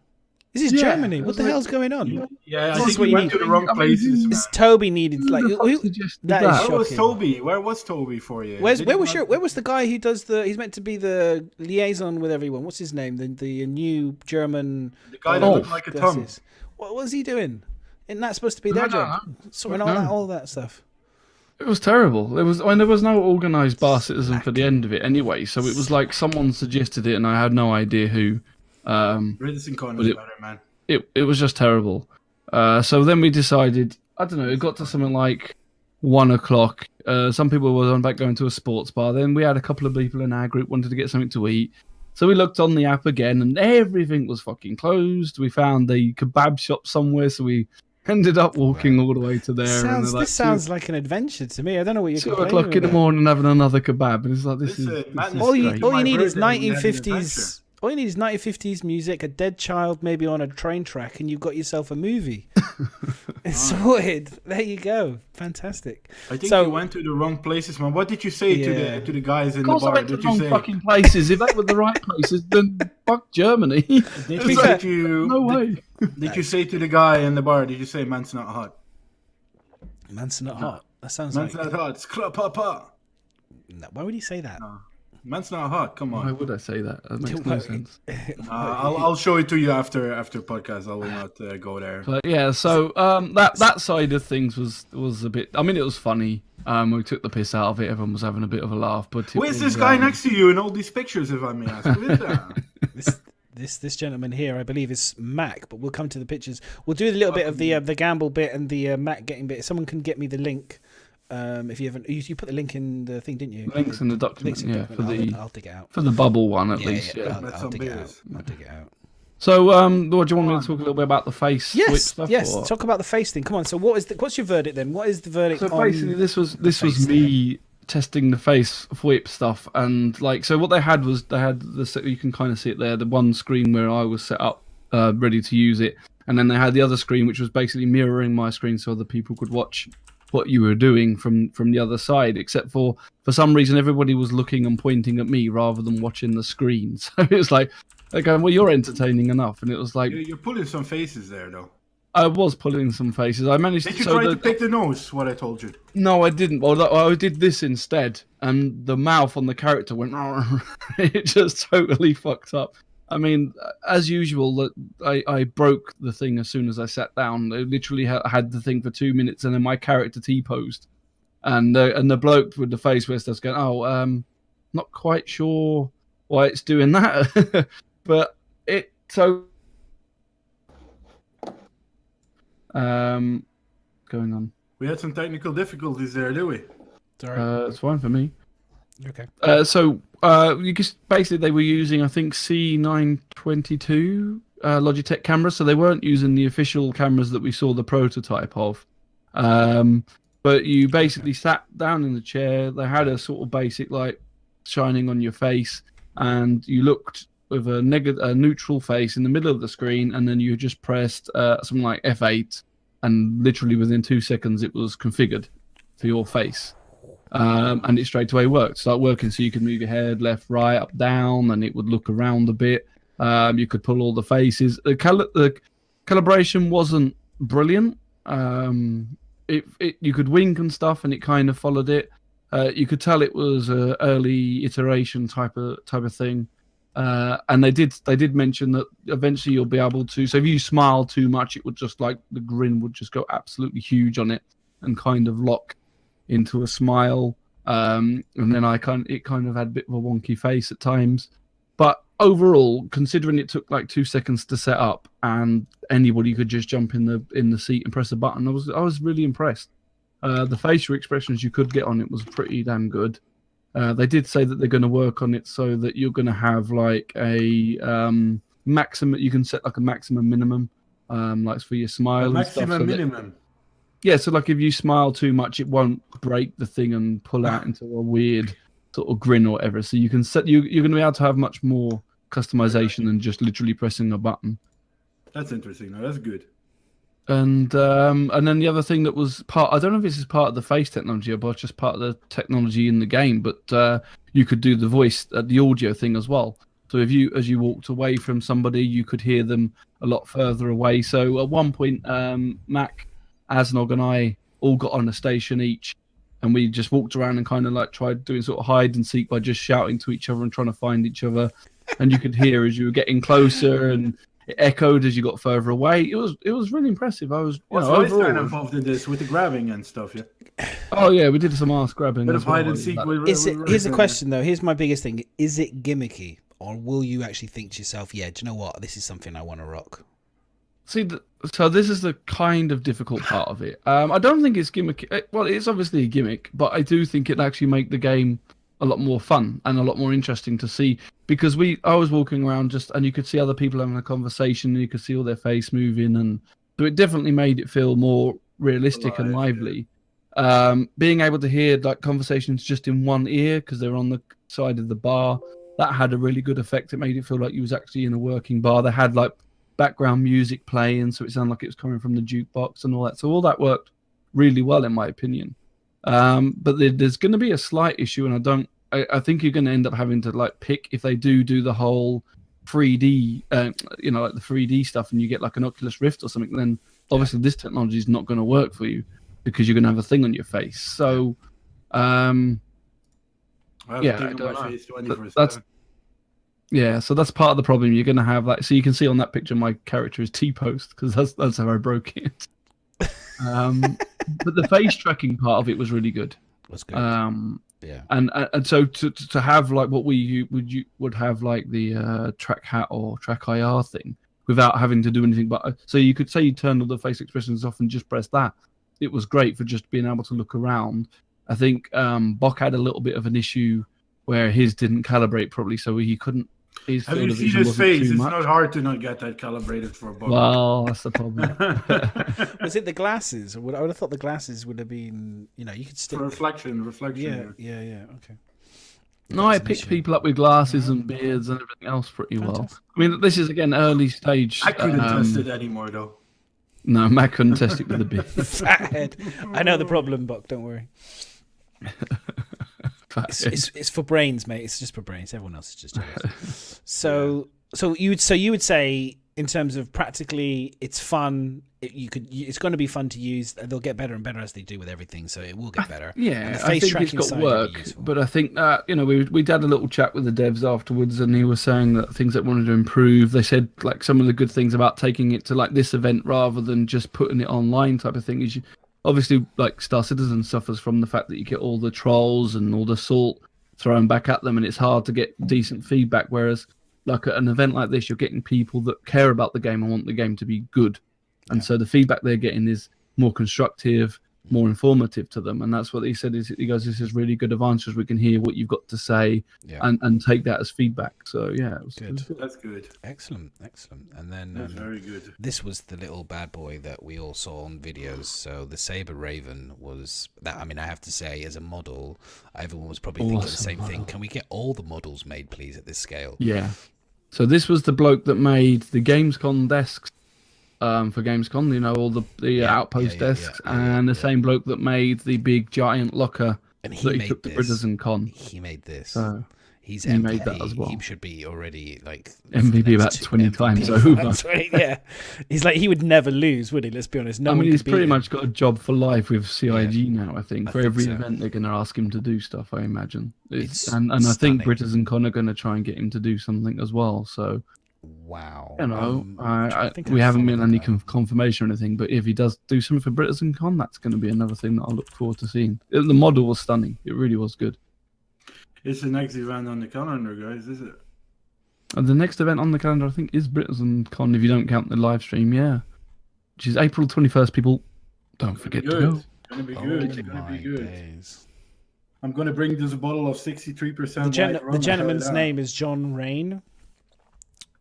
This is Germany. What the hell's going on? Yeah, I think we went to the wrong places. This Toby needed that is shocking. Where was Toby? Where was Toby for you? Where was the guy who does he's meant to be the liaison with everyone? What's his name? The new German. The guy that looked like a thumb. What was he doing? Isn't that supposed to be their job? Sorting all that stuff. It was terrible. There was no organised bar citizen for the end of it anyway. So it was like someone suggested it, and I had no idea who. CitizenCon was better, man. It was just terrible. So then we decided, I don't know, it got to something like 1 o'clock. Some people were on back going to a sports bar. Then we had a couple of people in our group wanted to get something to eat. So we looked on the app again, and everything was fucking closed. We found a kebab shop somewhere, so we ended up walking all the way to there. This sounds like an adventure to me. I don't know what you're 2 o'clock in the morning having another kebab, and it's like this is all you need is 1950s. All you need is 1950s music, a dead child maybe on a train track, and you've got yourself a movie. It's sorted. There you go. Fantastic. I think you went to the wrong places, man. What did you say to the guys in the bar? Of course I went to the wrong fucking places. If they were the right places, then fuck Germany. No way. Did you say to the guy in the bar, did you say, man's not hot? Man's not hot? That sounds man's not hot. It's papa. No, why would he say that? No. Man's not hot. Come on. Why would I say that? That makes no sense. I'll show it to you after podcast. I will not go there. But yeah, so that side of things was a bit. I mean, it was funny. We took the piss out of it. Everyone was having a bit of a laugh. But who is this guy next to you in all these pictures? If I may ask, who is that? This gentleman here, I believe, is Mac. But we'll come to the pictures. We'll do a little bit of the gamble bit and the Mac getting bit. Someone can get me the link. If you haven't, you put the link in the thing, didn't you? Links in the document, I'll dig it out for the bubble one at least. Yeah. I'll dig it out. So, what do you want me to talk a little bit about the face? Yes, stuff, or? Talk about the face thing. Come on. So, what's your verdict then? What is the verdict? So basically, this was me testing the face VoIP stuff, and so what they had the you can kind of see it there, the one screen where I was set up, ready to use it, and then they had the other screen which was basically mirroring my screen so other people could watch what you were doing from the other side, except for some reason everybody was looking and pointing at me rather than watching the screen. So it was like they're going, well, you're entertaining enough, and it was like you're pulling some faces there though. I was pulling some faces. I managed. Did you try to pick the nose? What I told you. No, I didn't. Well, I did this instead, and the mouth on the character went. It just totally fucked up. I mean, as usual, I broke the thing as soon as I sat down. I literally had the thing for 2 minutes, and then my character T-posed, and the bloke with the face where starts going, not quite sure why it's doing that, but it so. going on. We had some technical difficulties there, did we? Sorry. It's fine for me. Okay. So you just basically they were using I think C922 Logitech cameras, so they weren't using the official cameras that we saw the prototype of. But you basically sat down in the chair. They had a sort of basic light shining on your face, and you looked with a neutral face in the middle of the screen, and then you just pressed something like F8, and literally within 2 seconds it was configured for your face. And it straight away worked. Start working, so you could move your head left, right, up, down, and it would look around a bit. You could pull all the faces. The calibration wasn't brilliant. You could wink and stuff, and it kind of followed it. You could tell it was an early iteration type of thing. And they did mention that eventually you'll be able to. So if you smile too much, it would just like the grin would just go absolutely huge on it and kind of lock into a smile. And then it kind of had a bit of a wonky face at times. But overall, considering it took like 2 seconds to set up and anybody could just jump in the seat and press a button, I was really impressed. The facial expressions you could get on it was pretty damn good. They did say that they're going to work on it so that you're going to have like a maximum. You can set like a maximum minimum, like for your smile. Maximum minimum. Yeah, so like if you smile too much, it won't break the thing and pull out into a weird sort of grin or whatever. So you can set you're going to be able to have much more customization than just literally pressing a button. That's interesting. No, that's good. And then the other thing that was I don't know if this is part of the face technology or just part of the technology in the game, but you could do the voice, the audio thing as well. So as you walked away from somebody, you could hear them a lot further away. So at one point, Mac, Asnog, and I all got on a station each, and we just walked around and kind of like tried doing sort of hide and seek by just shouting to each other and trying to find each other. And you could hear as you were getting closer, and it echoed as you got further away. It was really impressive. I was overall involved in this with the grabbing and stuff. Yeah. Oh yeah, we did some ass grabbing. Bit of hide and seek. Here's the question though. Here's my biggest thing: is it gimmicky, or will you actually think to yourself, "Yeah, do you know what? This is something I want to rock." See, so this is the kind of difficult part of it. I don't think it's gimmicky. Well, it's obviously a gimmick, but I do think it actually make the game a lot more fun and a lot more interesting to see, because I was walking around and you could see other people having a conversation and you could see all their face moving, and so it definitely made it feel more realistic and lively. Yeah. Being able to hear like conversations just in one ear because they're on the side of the bar, that had a really good effect. It made it feel like you was actually in a working bar. They had like background music playing, so it sounded like it was coming from the jukebox and all that. So all that worked really well in my opinion. But there's going to be a slight issue, and I think you're going to end up having to like pick if they do the whole 3D, like the 3D stuff, and you get like an Oculus Rift or something. Then obviously this technology is not going to work for you because you're going to have a thing on your face. So, so that's part of the problem. You're going to have that. So you can see on that picture, my character is T-post because that's how I broke it. But the face tracking part of it was really good. Was good. Yeah. And so to have like what would have like the track hat or track IR thing without having to do anything, but so you could say you turned all the face expressions off and just press that. It was great for just being able to look around. I think Bok had a little bit of an issue where his didn't calibrate properly, so he couldn't. Have you seen his face? It's not hard to not get that calibrated for a Bok. Well, that's the problem. Was it the glasses? I would have thought the glasses would have been, you could stick... For reflection. Yeah, okay. No, I picked people up with glasses and beards and everything else pretty well. I mean, this is, again, early stage. I couldn't test it anymore, though. No, Matt couldn't test it with a beard. Fathead. I know the problem, Bok, don't worry. It's for brains, mate. It's just for brains. Everyone else is just jealous. So you would say, in terms of practically, it's fun. It's going to be fun to use. They'll get better and better as they do with everything. So it will get better. Yeah, I think it's got work. But I think we had a little chat with the devs afterwards, and he was saying that things that wanted to improve. They said like some of the good things about taking it to like this event rather than just putting it online type of thing is. Obviously, like Star Citizen suffers from the fact that you get all the trolls and all the salt thrown back at them, and it's hard to get decent feedback. Whereas, like at an event like this, you're getting people that care about the game and want the game to be good, and so the feedback they're getting is more constructive, more informative to them. And that's what he said. He goes, "This is really good advantage. We can hear what you've got to say, and take that as feedback." So yeah, it was good. That's good. Excellent. And then That's very good. this was the little bad boy that we all saw on videos. So the Sabre Raven was that. I mean, I have to say, as a model, everyone was probably thinking the same thing. Can we get all the models made, please, at this scale? Yeah. So this was the bloke that made the Gamescom desks. For Gamescom, you know, all the outpost desks, and the same bloke that made the big giant locker and that he took to CitizenCon. He made this. So he made that as well. He should be already like MVP about 20 times over. 20, yeah, he's like he would never lose, would he? Let's be honest. I mean, he's pretty much got a job for life with CIG now. I think for every event they're going to ask him to do stuff. I imagine, and I think CitizenCon are going to try and get him to do something as well. So. Wow. You know, we haven't been any confirmation or anything, but if he does do something for CitizenCon, that's going to be another thing that I'll look forward to seeing. The model was stunning. It really was good. It's the next event on the calendar, guys, is it? And the next event on the calendar, I think, is CitizenCon, if you don't count the live stream, which is April 21st, people. Don't forget to go. It's going to be good. It's going to be good. Days. I'm going to bring this bottle of 63%. The gentleman's name is John Rain.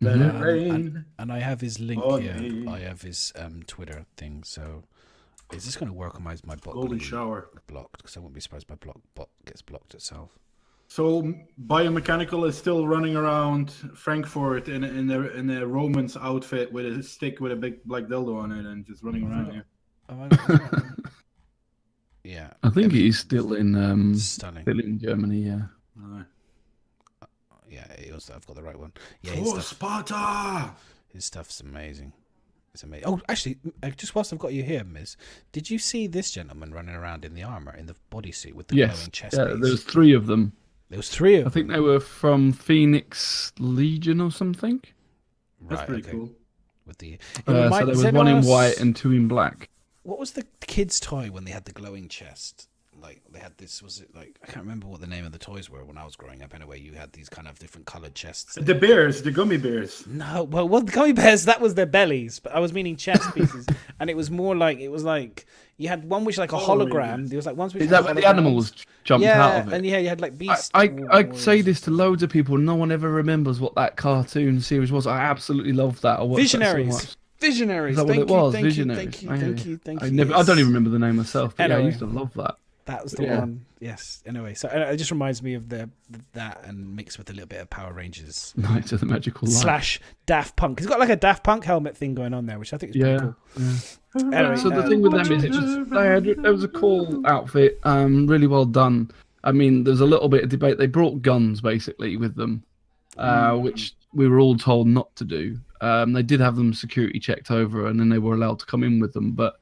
And I have his link here. I have his Twitter thing. So is this going to work on my bot? Golden shower blocked, because I wouldn't be surprised my bot gets blocked itself. So biomechanical is still running around Frankfurt in a Roman's outfit with a stick with a big black dildo on it and just running around here. Yeah, I think he's still in stunning. Still in Germany. Yeah. Yeah, I've got the right one. Yeah, Sparta! His stuff's amazing. It's amazing. Oh, actually, just whilst I've got you here, Miz, did you see this gentleman running around in the armor, in the bodysuit with the glowing chest piece? There's 3 of them. There was 3 of them. I think they were from Phoenix Legion or something. That's pretty cool. With the so there was 1 in white and 2 in black. What was the kid's toy when they had the glowing chest? Like they had this, was it like, I can't remember what the name of the toys were when I was growing up. Anyway, you had these kind of different colored chests. The bears, the gummy bears. No, well, the gummy bears, that was their bellies, but I was meaning chest pieces, and it was more like, it was like you had one which like a hologram. There was like one which is that where the animals jumped out of it? And you had like beasts. I say this to loads of people. No one ever remembers what that cartoon series was. I absolutely loved that. Visionaries. Visionaries. Is that what it was? Visionaries. Thank you. I don't even remember the name myself. But anyway, I used to love that. That was the one. Yes. Anyway, so it just reminds me of that and mixed with a little bit of Power Rangers. Knights of the Magical Light. / Daft Punk. It's got like a Daft Punk helmet thing going on there, which I think is pretty cool. Yeah. Anyway, so the thing with them is there was a cool outfit, really well done. I mean, there's a little bit of debate. They brought guns basically with them, which we were all told not to do. They did have them security checked over, and then they were allowed to come in with them. But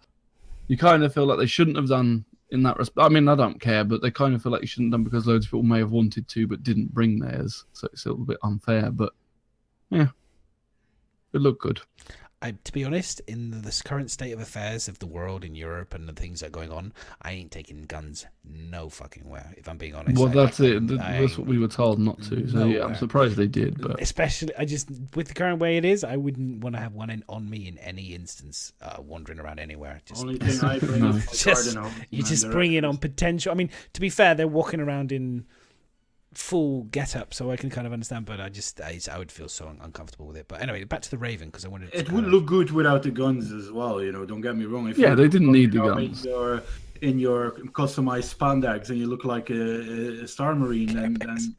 you kind of feel like they shouldn't have done. In that respect, I mean, I don't care, but they kind of feel like you shouldn't have done because loads of people may have wanted to but didn't bring theirs, so it's a little bit unfair. But yeah, it looked good. To be honest, in this current state of affairs of the world in Europe and the things that are going on, I ain't taking guns no fucking where, if I'm being honest. Well, that's what we were told not to. So yeah, I'm surprised they did. But especially, with the current way it is, I wouldn't want to have one on me in any instance, wandering around anywhere. Only thing I bring is my garden home. You just bring it on potential. I mean, to be fair, they're walking around in full get up, so I can kind of understand, but I would feel so uncomfortable with it. But anyway, back to the Raven, because I wanted to. It would look good without the guns as well, don't get me wrong. If they didn't need the guns. In your customized spandex and you look like a Star Marine, then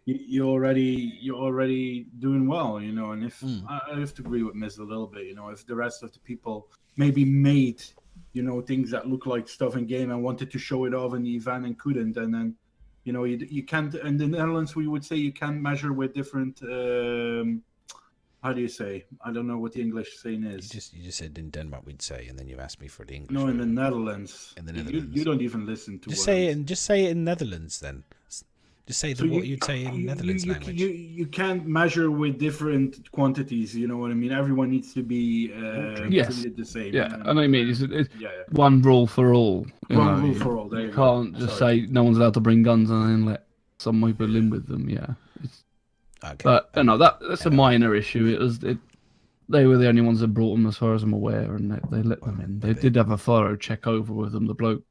you're already doing well, and if I have to agree with Miz a little bit, if the rest of the people maybe made, things that look like stuff in game and wanted to show it off in the event and couldn't, and then you can't. In the Netherlands, we would say you can measure with different. How do you say? I don't know what the English saying is. You just said in Denmark we'd say, and then you asked me for the English. No, in the Netherlands. In the Netherlands, you don't even listen to. Just say it in Netherlands then. Just say what you'd say in Netherlands language. You can't measure with different quantities. You know what I mean? Everyone needs to be treated the same. Yeah, and I mean, it's one rule for all. One rule for all. There you can't just say no one's allowed to bring guns and then let some people in with them. Yeah. Okay. But that's a minor issue. they were the only ones that brought them, as far as I'm aware, and they let them in. They did have a thorough check over with them. The bloke,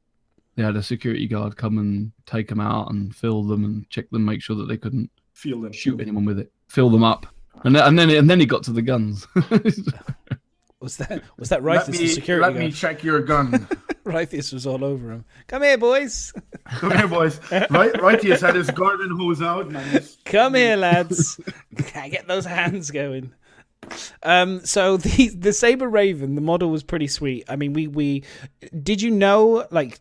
they had a security guard come and take them out and fill them and check them, make sure that they couldn't shoot anyone with it, fill them up, and then he got to the guns. Was that Rythus, the security guard? Let me check your gun. Rythus was all over him. Come here, boys. Come here, boys. Rythus had his garden hose out. Nice. Come here, lads. Get those hands going. So the Sabre Raven, the model was pretty sweet. I mean, we did you know, like,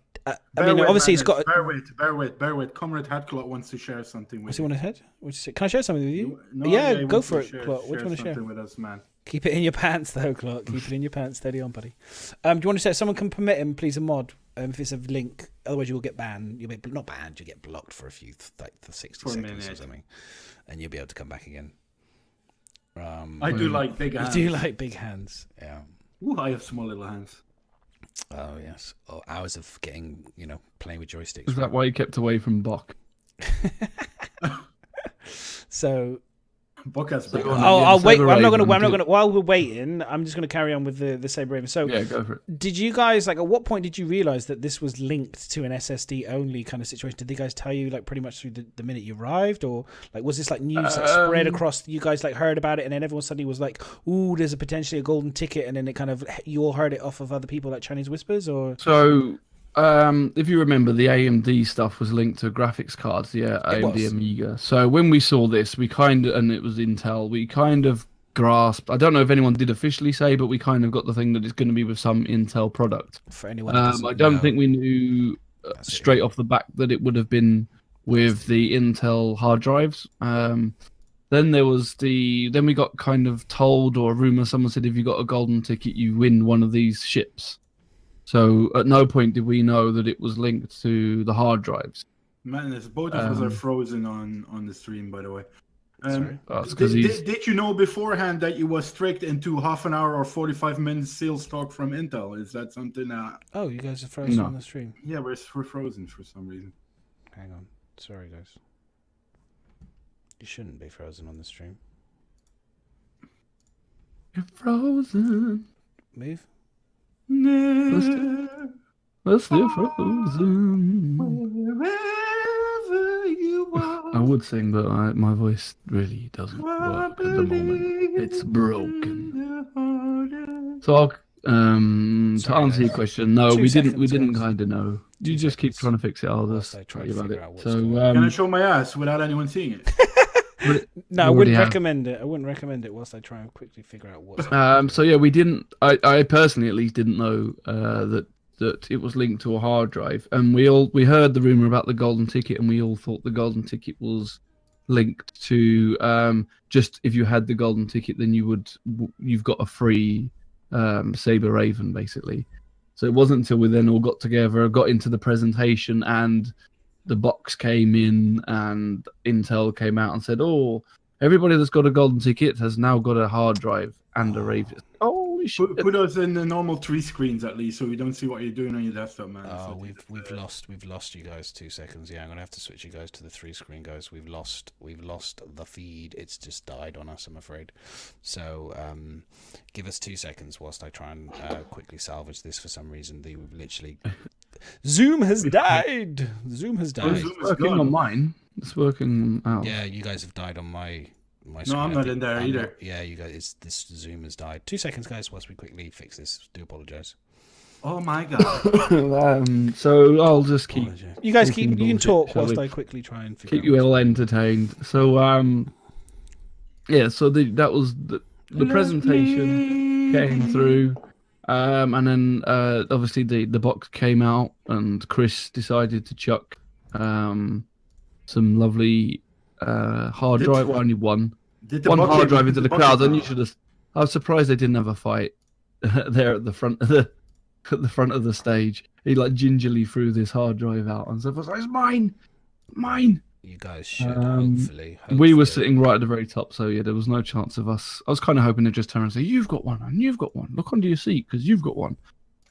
obviously it's got. Bear with. Comrade Headcloth wants to share something with you. Want to head? Can I share something with you? No, yeah, go for it, Clot. What do you want to share? With us, man. Keep it in your pants, though, Clot. Keep it in your pants. Steady on, buddy. Do you want to say someone can permit him, please, a mod? If it's a link, otherwise you will get banned. You'll be not banned. You get blocked for a few, like for 60 seconds or something, and you'll be able to come back again. I do like big hands. You do like big hands, yeah. Ooh, I have small little hands. Oh yes, hours of getting, playing with joysticks. Is that why you kept away from Bok? So. I'll wait. I'm not gonna. While we're waiting, I'm just gonna carry on with the Sabre Raven. So yeah, go for it. Did you guys at what point did you realize that this was linked to an SSD only kind of situation? Did they guys tell you pretty much through the minute you arrived, or was this news spread across? You guys heard about it, and then everyone suddenly was like, "Ooh, there's potentially a golden ticket," and then it kind of you all heard it off of other people like Chinese whispers, or so. If you remember, the AMD stuff was linked to graphics cards, AMD Amiga. So when we saw this, and it was Intel, we kind of grasped. I don't know if anyone did officially say, but we kind of got the thing that it's going to be with some Intel product. For anyone, I don't think we knew straight off the back that it would have been with the Intel hard drives. Then we got kind of told, or a rumor, someone said if you got a golden ticket, you win one of these ships. So at no point did we know that it was linked to the hard drives. Man, both of us are frozen on the stream, by the way. Sorry. Did you know beforehand that you were strict into half an hour or 45 minutes sales talk from Intel? Is that something that... Oh, you guys are frozen on the stream? Yeah, we're frozen for some reason. Hang on. Sorry, guys. You shouldn't be frozen on the stream. You're frozen. Move. Let's stay frozen. Wherever you are. I would sing, but my voice really doesn't work at the moment. It's broken. So I'll, to answer your question, no, we didn't kind of know. You just keep trying to fix it. I'll just tell you about it. So can I show my ass without anyone seeing it? No, I wouldn't recommend it. I wouldn't recommend it whilst I try and quickly figure out what's so yeah, we didn't. I personally, at least, didn't know that it was linked to a hard drive, and we heard the rumor about the golden ticket, and we all thought the golden ticket was linked to just if you had the golden ticket, then you've got a free Sabre Raven, basically. So it wasn't until we then all got together, got into the presentation, and the box came in and Intel came out and said, "Oh, everybody that's got a golden ticket has now got a hard drive and a Raven." Holy shit! Put us in the normal 3 screens at least, so we don't see what you're doing on your desktop, man. Oh, we've lost you guys. 2 seconds. Yeah, I'm gonna have to switch you guys to the 3 screen, guys. We've lost the feed. It's just died on us, I'm afraid. So give us 2 seconds whilst I try and quickly salvage this. For some reason, we've literally. Zoom has died. Zoom has died. It's working on mine. It's working out. Yeah, you guys have died on my No, screen. I'm not in there either. Yeah, you guys. This Zoom has died. 2 seconds, guys, whilst we quickly fix this. Do apologise. Oh my god. So I'll just keep. You guys keep. You can talk shall whilst we? I quickly try and figure Keep you all entertained. So yeah. So that was the presentation came through. And then obviously the box came out, and Chris decided to chuck some lovely hard drive. Only one hard drive into the crowd, and you should have. I was surprised they didn't have a fight there at the front of the stage. He gingerly threw this hard drive out and said, "It's mine." You guys should hopefully. We were sitting right at the very top, so yeah, there was no chance of us. I was kind of hoping to just turn and say, "You've got one, and you've got one. Look under your seat because you've got one."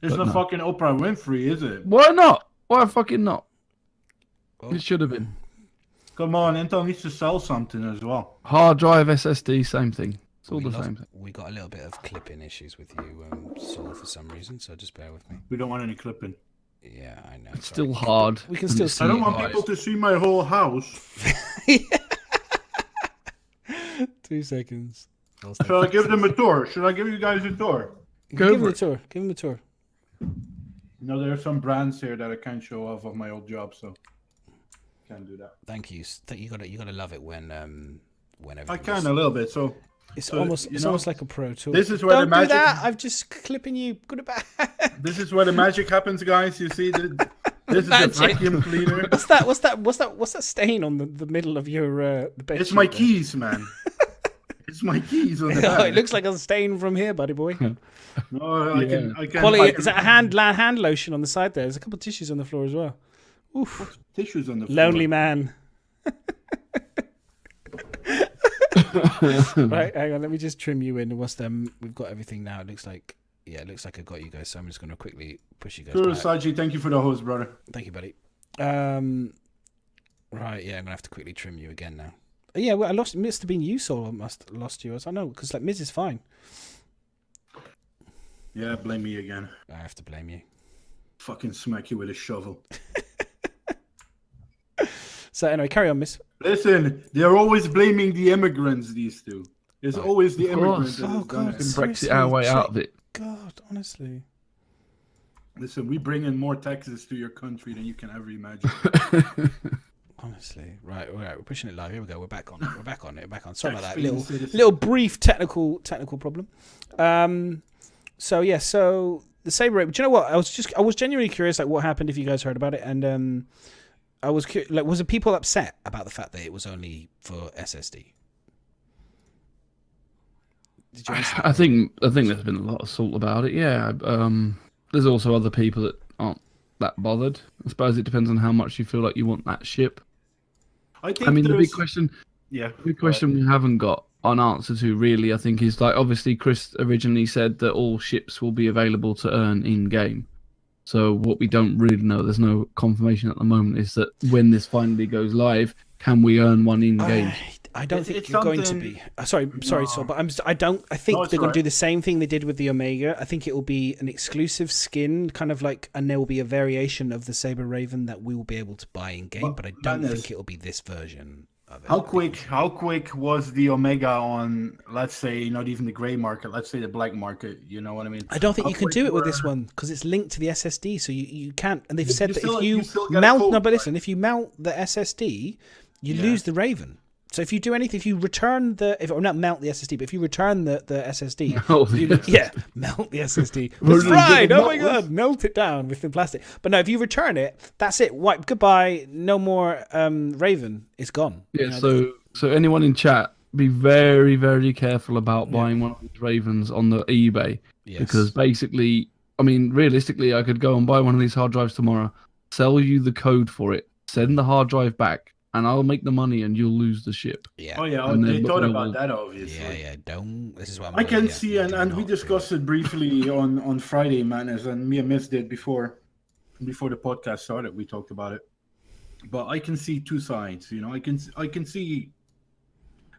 It's not fucking Oprah Winfrey, is it? Why not? Why fucking not? Well, It should have been. Come on, Intel needs to sell something as well. Hard drive, SSD, same thing. It's all the same thing. We got a little bit of clipping issues with you, Saul, for some reason. So just bear with me. We don't want any clipping. Yeah, I know. It's still hard. We can still see. I don't you want guys. people to see my whole house. 2 seconds. Shall I give them a tour? Should I give you guys a tour? Give him a tour. Give him a tour. No, there are some brands here that I can't show off of my old job, so can't do that. Thank you. You gotta love it when whenever. I can a little bit, so It's so, almost you know, almost like a pro tour. this is where Don't the magic. do that. I'm just clipping you. Good about. This is where the magic happens, guys. You see, this is a Magic. vacuum cleaner. What's that stain on the middle of your the bed? It's my keys, man. It's my keys on the Oh, back. it looks like a stain from here, buddy boy. No, I can. Quality. Is that a hand lotion on the side there? There's a couple of tissues on the floor as well. Oof. tissues on the floor. Lonely man. Right, hang on. Let me just trim you in. What's them? We've got everything now. It looks like I got you guys. So I'm just going to quickly push you guys Sure, back. Saji, thank you for the host, brother. Thank you, buddy. Right, yeah, I'm gonna have to quickly trim you again now. Yeah, well, must have been you, Saul. I must have lost you. I know, because like Miz is fine. Yeah, blame me again. I have to blame you. Fucking smack you with a shovel. So anyway, carry on, Miss. Listen, they're always blaming the immigrants, these two. It's always the Of course. immigrants. that Oh, has done God. it. Brexit Seriously, our way check- out of it. God, honestly. Listen, we bring in more taxes to your country than you can ever imagine. Honestly, right, we're pushing it live. Here we go. We're back on it. We're back on. Sorry about that. Tax-paying citizen. Little brief technical problem. So yeah, so the Sabre Raven. Do you know what? I was genuinely curious, like what happened if you guys heard about it, and I was curious, like, was it people upset about the fact that it was only for SSD? Did you understand? I think there's been a lot of salt about it. Yeah. There's also other people that aren't that bothered. I suppose it depends on how much you feel like you want that ship. I think I mean, the big there's- question Yeah. the question we haven't got an answer to really, I think, is like obviously Chris originally said that all ships will be available to earn in game. So what we don't really know, there's no confirmation at the moment, is that when this finally goes live, can we earn one in game? I don't think It's you're going to something- be. Sorry, No. Saul, but I think No, it's they're going right. to do the same thing they did with the Omega. I think it will be an exclusive skin, kind of like, and there will be a variation of the Sabre Raven that we will be able to buy in game. But I don't Madness. think it will be this version of it. How quick was the Omega on, let's say, not even the gray market, let's say the black market, you know what I mean? I don't think How you can quick do it with this were- one because it's linked to the SSD, so you can't. And they've You said that still- if you you still get a mount, code, no, but right? listen, if you mount the SSD, you Yeah. lose the Raven. So if you do anything, if you return or not mount the SSD, but if you return the SSD, Melt the you- SSD. yeah, melt the SSD. Well, It's you fried. did Oh my melt god, melt it down with the plastic. But no, if you return it, that's it. Wipe goodbye. No more Raven. It's gone. Yeah, You know, so anyone in chat, be very, very careful about buying one of these Ravens on the eBay. yes. Because basically, I mean, realistically, I could go and buy one of these hard drives tomorrow, sell you the code for it, send the hard drive back, and I'll make the money and you'll lose the ship. yeah, Oh, yeah, And they then thought look about at that, obviously. yeah. Don't. This is what I'm I can yeah, see, and we do not discussed it briefly on Friday, Madness, and me and Miss did before the podcast started. We talked about it, but I can see two sides. You know, I can see.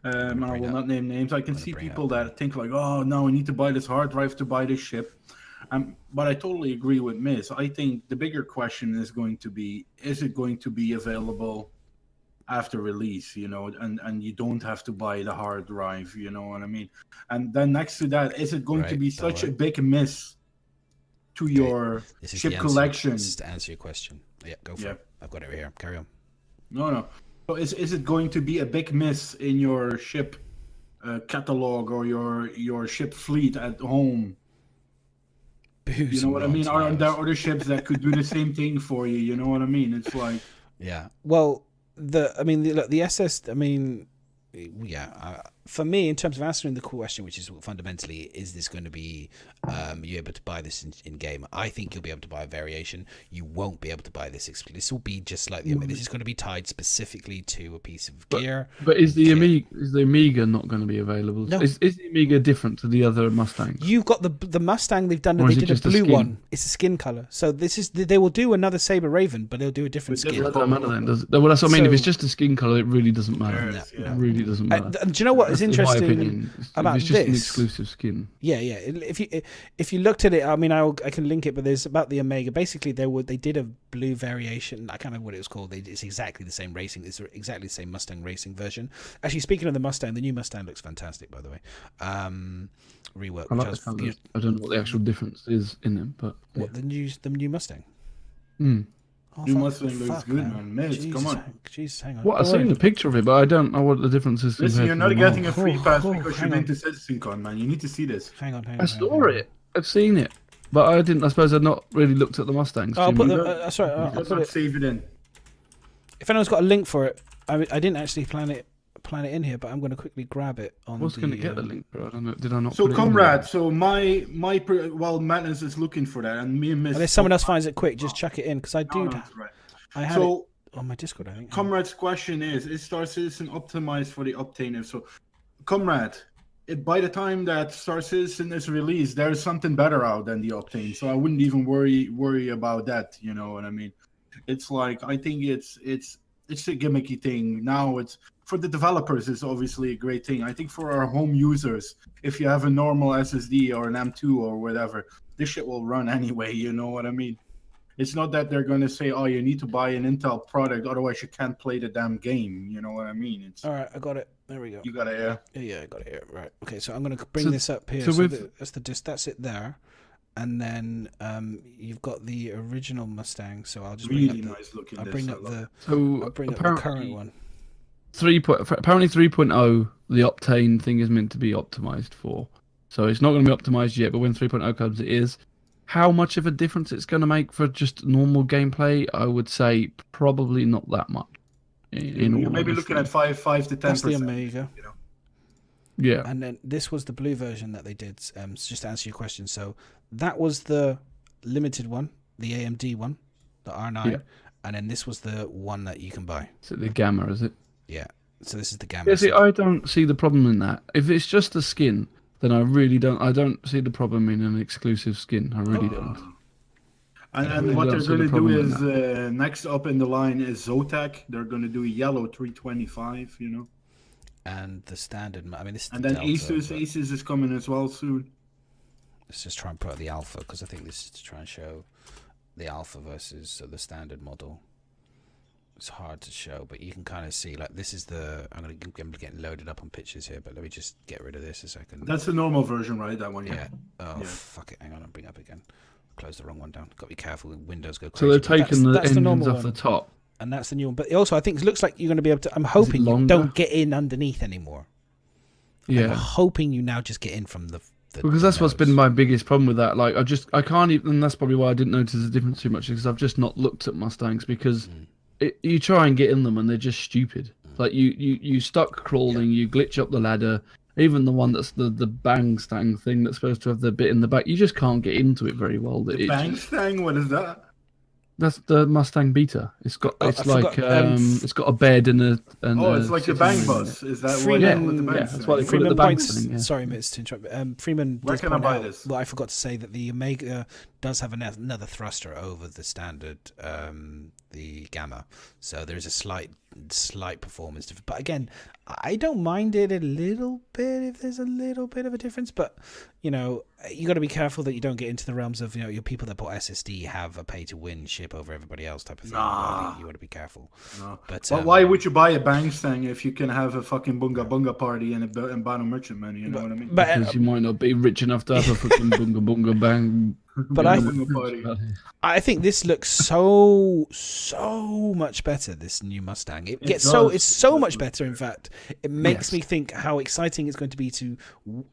And I will not name names. I can see people that think like, "Oh, no, I need to buy this hard drive to buy this ship." But I totally agree with Miss. I think the bigger question is going to be: is it going to be available after release, you know, and you don't have to buy the hard drive, you know what I mean? And then next to that, is it going to Right, be such a alright. big miss to your This is ship the answer. collection? This is to answer your question. Yeah, go for Yeah. it. I've got it right here. Carry on. No. So is it going to be a big miss in your ship catalog or your ship fleet at home? You know what I mean? Are there other ships that could do the same thing for you? You know what I mean? It's like, Yeah. Well, the SS. I mean, yeah. For me, in terms of answering the question, which is fundamentally, is this going to be you able to buy this in game? I think you'll be able to buy a variation. You won't be able to buy this exclusively. This will be just like the Omega. This is going to be tied specifically to a piece of gear. But is the kit. Amiga not going to be available? No. Is the Amiga different to the other Mustangs? You've got the Mustang. They've done. Or They is it did a just a blue skin? one. It's a skin color. So this is. They will do another Sabre Raven, but they'll do a different With skin. That doesn't matter then, does it? Well, that's what I mean. If So- it's just a skin color, it really doesn't matter. Yes, It yeah. really doesn't matter. And do you know what? is in my interesting opinion, about it's just an this. exclusive skin. Yeah. If you looked at it, I mean, I can link it, but there's about the Omega. Basically, they did a blue variation. I can't remember what it was called. It's exactly the same racing. It's exactly the same Mustang racing version. Actually, speaking of the Mustang, the new Mustang looks fantastic, by the way. Rework. I like the colours. I don't know what the actual difference is in them, but yeah. What the new Mustang? Hmm. Oh, New Mustang looks good, man. Miz, come on. Jesus, hang on. What I've seen the picture of it, but I don't know what the difference is. Listen, you're not compared to getting the a free pass because hang you've on. been to CitizenCon, man. You need to see this. Hang on. I saw it. I've seen it, but I didn't. I suppose I've not really looked at the Mustangs. I'll too put much. the. Sorry, I'll Let's put not it. save it in. If anyone's got a link for it, I didn't actually plan it in here, but I'm going to quickly grab it on. I was going to get the link, but I don't know. Did I not? So, put it in comrade, there? so while Madness is looking for that, and me and Miss. And if someone else finds it quick, just chuck it in because I do. No, that's right. I had So, it on my Discord, I think. Comrade's question is Star Citizen optimized for the Obtainer? So, Comrade, by the time that Star Citizen is released, there's something better out than the Obtain. So I wouldn't even worry about that. You know what I mean? It's like, I think it's a gimmicky thing. Now it's for the developers, it's obviously a great thing. I think for our home users, if you have a normal SSD or an M2 or whatever, this shit will run anyway. You know what I mean? It's not that they're going to say, oh, you need to buy an Intel product, otherwise you can't play the damn game. You know what I mean? It's All right, I got it. There we go. you gotta Yeah, I got it here. Right. Okay, so I'm going to bring this up here. so That's it there. And then you've got the original Mustang. So I'll just really bring up nice looking. I'll this, bring I up love the it. So I'll bring up the apparently, current one. apparently 3.0, the Optane thing is meant to be optimized for. So it's not going to be optimized yet, but when 3.0 comes, it is. How much of a difference it's going to make for just normal gameplay? I would say probably not that much. You're maybe looking at 5 to 10%. That's the Omega. You know? Yeah. And then this was the blue version that they did. So just to answer your question, so that was the limited one, the AMD one, the R9, Yeah. and then this was the one that you can buy. Is it the Gamma, is it? Yeah. So this is the Gamma. Yeah, see, I don't see the problem in that. If it's just a skin, then I really don't. I don't see the problem in an exclusive skin. I really don't. And what they're going to do is next up in the line is Zotac. They're going to do a yellow 325, you know. And the standard. I mean, this is And the then Delta, Asus but is coming as well soon. let's just try and put out the Alpha because I think this is to try and show the Alpha versus the standard model. It's hard to show, but you can kind of see, like, this is the. I'm getting loaded up on pictures here, but let me just get rid of this a second. That's the normal version, right? That one, Yeah. Oh, Yeah. fuck it. Hang on, I'll bring it up again. Close the wrong one down. Got to be careful when Windows go crazy. So they've But taken the that's engines normal off the one, top. and that's the new one. But also, I think it looks like you're going to be able to. I'm hoping you longer? don't get in underneath anymore. I'm Yeah. hoping you now just get in from the Because that's what's been nose. my biggest problem with that. Like, I can't even, and that's probably why I didn't notice the difference too much, because I've just not looked at Mustangs, because you try and get in them and they're just stupid. Like, you stuck crawling, you glitch up the ladder, even the one that's the bang stang thing that's supposed to have the bit in the back, you just can't get into it very well. The Bang Stang, what is that? That's the Mustang Beta. It's got Oh, it's I like forgot, it's got a bed and a It's like the Bang Bus. Is that what Freeman- with the Bang yeah, Stang? that's what they call it, Freeman the bang points. thing, yeah. Sorry, Mitz, to interrupt. Freeman Where does can I point buy out- this? Well, I forgot to say that the Omega does have another thruster over the standard, the Gamma. So there is a slight performance difference. But again, I don't mind it a little bit if there's a little bit of a difference. But you know, you got to be careful that you don't get into the realms of, you know, your people that bought SSD have a pay-to-win ship over everybody else type of thing. Nah. I think you got to be careful. No. But Why would you buy a Bang Stang if you can have a fucking bunga bunga party and Bano Merchantman? You know what I mean? But Because you might not be rich enough to have a fucking bunga bunga bang. But I- Bunga party. I think this looks so much better. This new Mustang, it's does. so much better. In fact, it makes Yes. me think how exciting it's going to be to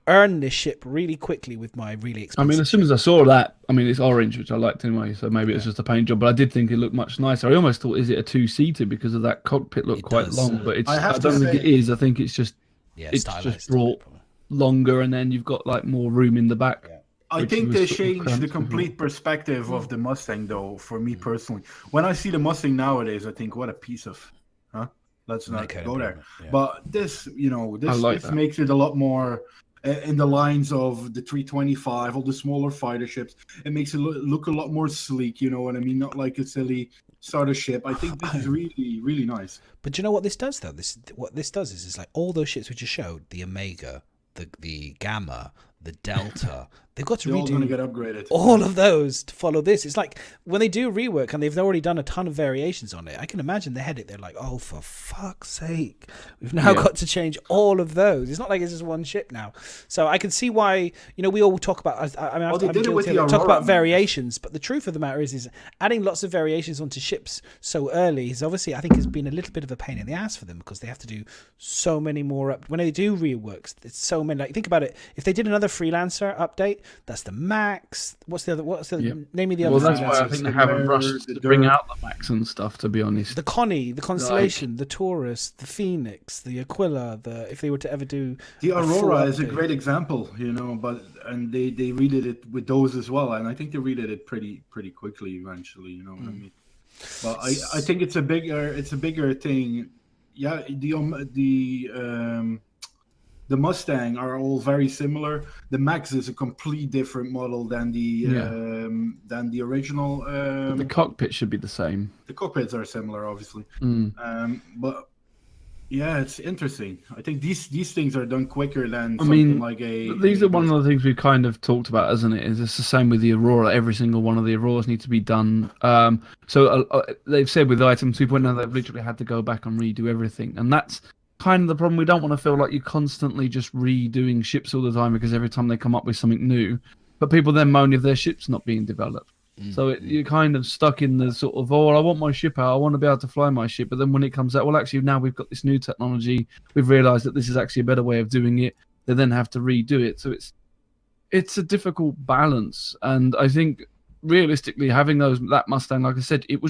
earn this ship really quickly with my really I expensive. mean, as soon as I saw that, I mean, it's orange, which I liked anyway, so maybe it's just a paint job, but I did think it looked much nicer. I almost thought, is it a two-seater because of that cockpit looked It quite does. long, but I have I to don't think say- it is. I think it's just yeah, it's stylized just a bit, brought probably. longer, and then you've got like more room in the back. I which think was they sort of changed cramped the as well. complete perspective of the Mustang, though, for me personally. When I see the Mustang nowadays, I think, what a piece of... Huh? Let's not Naked go there. improvement, yeah. But this, you know, this, like this that. makes it a lot more in the lines of the 325, all the smaller fighter ships. It makes it look a lot more sleek, you know what I mean? Not like a silly starter ship. I think this is really, really nice. But do you know what this does though? What this does is like all those ships which you showed, the Omega, the Gamma, the Delta, they've got to They're all going to redo get upgraded. all of those to follow this. It's like when they do rework and they've already done a ton of variations on it, I can imagine they had it, they're like, oh, for fuck's sake, we've now got to change all of those. It's not like it's just one ship now. So I can see why, we all talk about, I'm guilty of it, talk about variations, but the truth of the matter is adding lots of variations onto ships so early is obviously, I think, has been a little bit of a pain in the ass for them, because they have to do so many more when they do reworks. It's so many. Like, think about it, if they did another freelancer update, that's the Max. What's the other? Name me the other. Well, that's why I think they haven't rushed to bring out the Max and stuff. To be honest, the Connie, the Constellation, the Taurus, the Phoenix, the Aquila. If they were to ever do the Aurora is a great example, and they redid it with those as well, and I think they redid it pretty quickly eventually. You know what I mean? But I think it's a bigger thing. Yeah, the Mustang are all very similar. The Max is a complete different model than the original. But the cockpit should be the same. The cockpits are similar, obviously. But yeah, it's interesting. I think these things are done quicker than like a. These are one of the things we've kind of talked about, isn't it? Is it's the same with the Aurora. Every single one of the Auroras need to be done. So they've said with Item 2.0 they've literally had to go back and redo everything, and that's kind of the problem. We don't want to feel like you're constantly just redoing ships all the time, because every time they come up with something new, but people then moan if their ship's not being developed. So you're kind of stuck in the sort of, I want my ship out, I want to be able to fly my ship, but then when it comes out, well, actually now we've got this new technology, we've realized that this is actually a better way of doing it, they then have to redo it. So it's a difficult balance, and I think realistically having that Mustang, like I said, it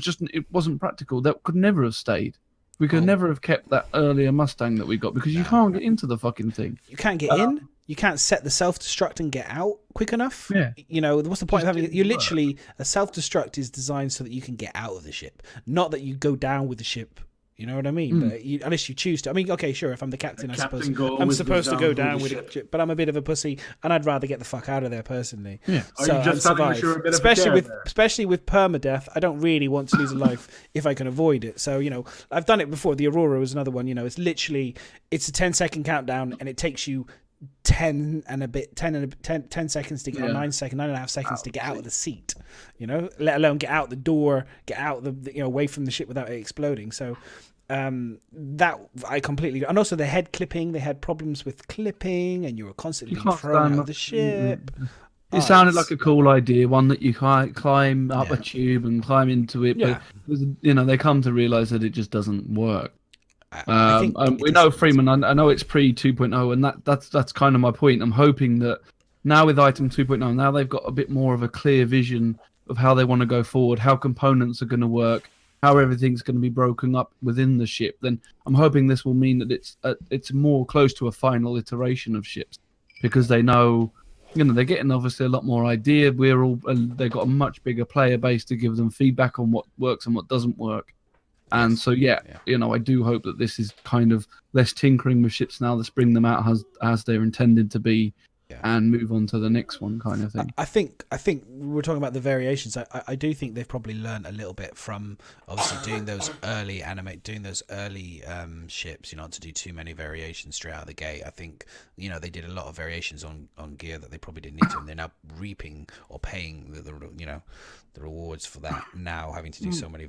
wasn't practical. That could never have stayed. We could never have kept that earlier Mustang that we got, because you can't get into the fucking thing. You can't get in. You can't set the self-destruct and get out quick enough. Yeah. What's the point of having it? You're literally, a self-destruct is designed so that you can get out of the ship, not that you go down with the ship. You know what I mean? But unless you choose to. I mean, okay, sure, if I'm the captain, I'm supposed to go down with the ship, but I'm a bit of a pussy, and I'd rather get the fuck out of there personally. Yeah. So you just survive. Especially with permadeath, I don't really want to lose a life if I can avoid it. So, I've done it before. The Aurora was another one. It's literally, it's a 10-second countdown, and it takes you 10 seconds to get, or 9 seconds, 9.5 seconds to get out of the seat, let alone get out the door, get out the away from the ship without it exploding. So that I completely, and also the head clipping, they had problems with clipping, and you were constantly being thrown out of the ship. It sounded like a cool idea, one that you climb up a tube and climb into it, but they come to realize that it just doesn't work. We know Freeman. I know it's pre 2.0, and that's kind of my point. I'm hoping that now with Item 2.0, now they've got a bit more of a clear vision of how they want to go forward, how components are going to work, how everything's going to be broken up within the ship. Then I'm hoping this will mean that it's more close to a final iteration of ships, because they know, they're getting obviously a lot more idea. They've got a much bigger player base to give them feedback on what works and what doesn't work. And so, I do hope that this is kind of less tinkering with ships now. Let's bring them out as they're intended to be, and move on to the next one, kind of thing. I think we're talking about the variations. I do think they've probably learned a little bit from obviously doing those early ships, not to do too many variations straight out of the gate. I think they did a lot of variations on gear that they probably didn't need to, and they're now reaping or paying the rewards for that now, having to do so many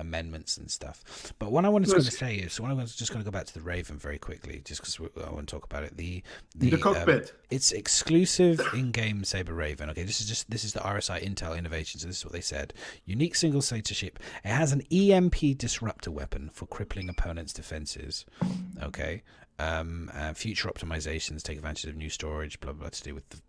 amendments and stuff. But what I wanted to say is, I was just going to go back to the Raven very quickly, just because I want to talk about it. The cockpit. It's exclusive in-game Sabre Raven. Okay, this is the RSI Intel innovation. So this is what they said: unique single-stator ship. It has an EMP disruptor weapon for crippling opponents' defenses. Okay, future optimizations take advantage of new storage. Blah blah, blah to do with the,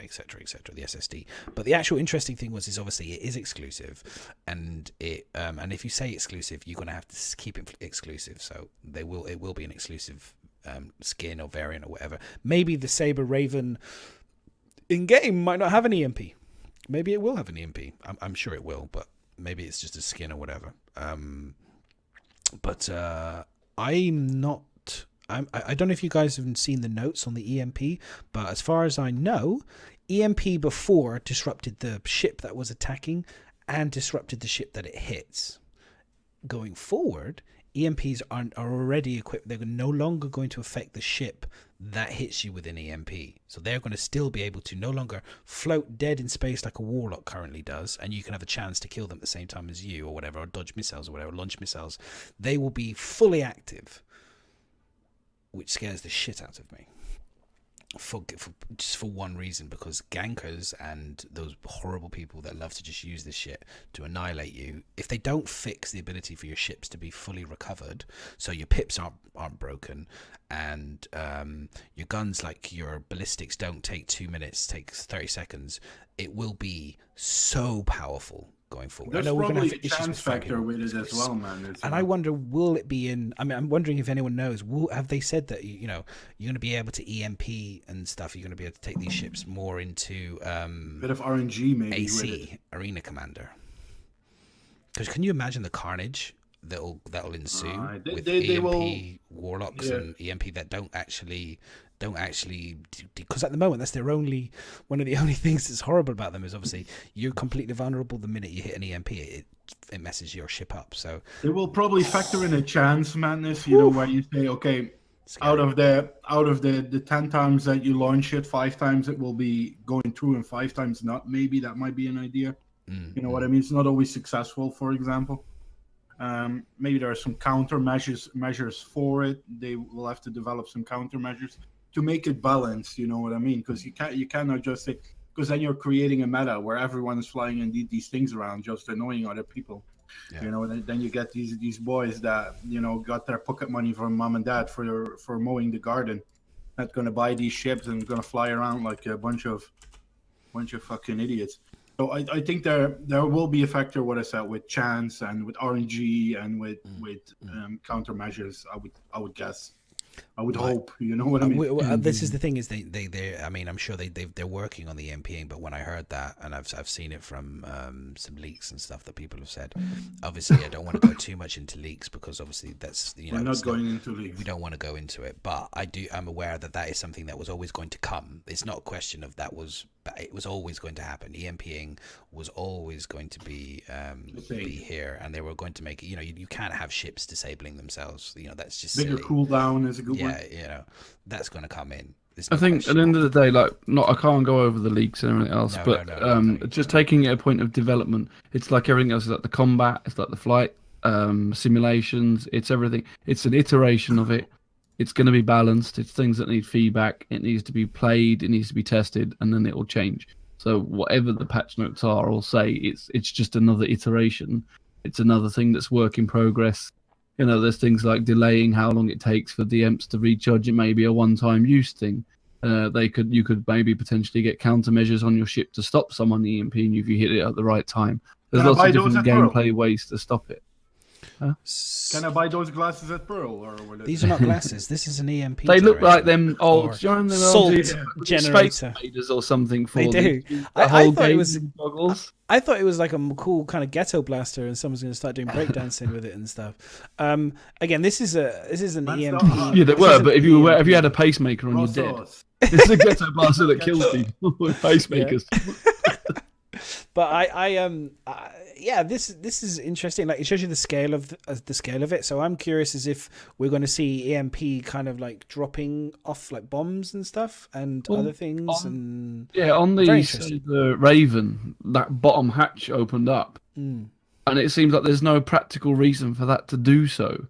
etc., the SSD. But the actual interesting thing is obviously it is exclusive, and and if you say exclusive, you're going to have to keep it exclusive. So it will be an exclusive skin or variant or whatever. Maybe the Sabre Raven in game might not have an EMP. Maybe it will have an EMP. I'm sure it will, but maybe it's just a skin or whatever. But I'm not. I don't know if you guys have seen the notes on the EMP, but as far as I know, EMP before disrupted the ship that was attacking and disrupted the ship that it hits. Going forward, EMPs are already equipped. They're no longer going to affect the ship that hits you with an EMP. So they're going to still be able to no longer float dead in space like a warlock currently does, and you can have a chance to kill them at the same time as you or whatever, or dodge missiles or whatever, launch missiles. They will be fully active, which scares the shit out of me. Just for one reason, because gankers and those horrible people that love to just use this shit to annihilate you, if they don't fix the ability for your ships to be fully recovered, so your pips aren't broken, and your guns, like your ballistics, don't take 2 minutes, takes 30 seconds, it will be so powerful going forward. There's I know we're probably going to a chance factor with it as well, man. And I wonder, will it be in? I mean, I'm wondering if anyone knows. Have they said that you're going to be able to EMP and stuff? You're going to be able to take these ships more into bit of RNG maybe AC with it. Arena Commander. Because can you imagine the carnage that'll ensue with EMP warlocks and EMP that don't actually because at the moment that's one of the only things that's horrible about them is obviously you're completely vulnerable the minute you hit an EMP. It messes your ship up. So they will probably factor in a chance madness, where you say, okay, out of the 10 times that you launch it, 5 times it will be going through and 5 times not. Maybe that might be an idea. You know what I mean? It's not always successful, for example. Maybe there are some measures for it. They will have to develop some countermeasures to make it balanced, you know what I mean? Because you cannot just say, because then you're creating a meta where everyone is flying in these things around, just annoying other people. Yeah. Then you get these boys that got their pocket money from mom and dad for mowing the garden, not going to buy these ships and going to fly around like a bunch of fucking idiots. So I think there will be a factor, what I said, with chance and with RNG and with countermeasures. I would guess. I would hope, you know what I mean. This is the thing: is they I mean, I'm sure they're working on the EMPing, but when I heard that, and I've seen it from some leaks and stuff that people have said. Obviously, I don't want to go too much into leaks because obviously that's we're not going into leaks. We don't want to go into it, but I'm aware that is something that was always going to come. It's not a question of that was. It was always going to happen. EMPing was always going to be here, and they were going to make it. You can't have ships disabling themselves. That's just bigger silly. cooldown is a good one. Yeah, that's going to come in. I think at the end of the day, I can't go over the leaks and everything else, but just taking it a point of development, it's like everything else. It's like the combat, it's like the flight simulations, it's everything. It's an iteration of it. It's going to be balanced. It's things that need feedback. It needs to be played. It needs to be tested, and then it will change. So whatever the patch notes are, or say it's just another iteration. It's another thing that's work in progress. There's things like delaying how long it takes for the EMPs to recharge. It may be a one-time use thing. You could maybe potentially get countermeasures on your ship to stop someone EMPing you if you hit it at the right time. There's lots of different gameplay ways to stop it. Huh? Can I buy those glasses at Pearl? Or these are not glasses. This is an EMP. They look like them old salt generator space invaders or something. They do. I thought it was. I thought it was like a cool kind of ghetto blaster, and someone's going to start doing breakdancing with it and stuff. Again, this is an EMP. Yeah, they were. But if you had a pacemaker on, you're dead. It's a ghetto blaster that kills people with pacemakers. But this is interesting. Like, it shows you the scale of it. So I'm curious as if we're going to see EMP kind of like dropping off like bombs and stuff and other things. On the Raven, that bottom hatch opened up, and it seems like there's no practical reason for that to do so.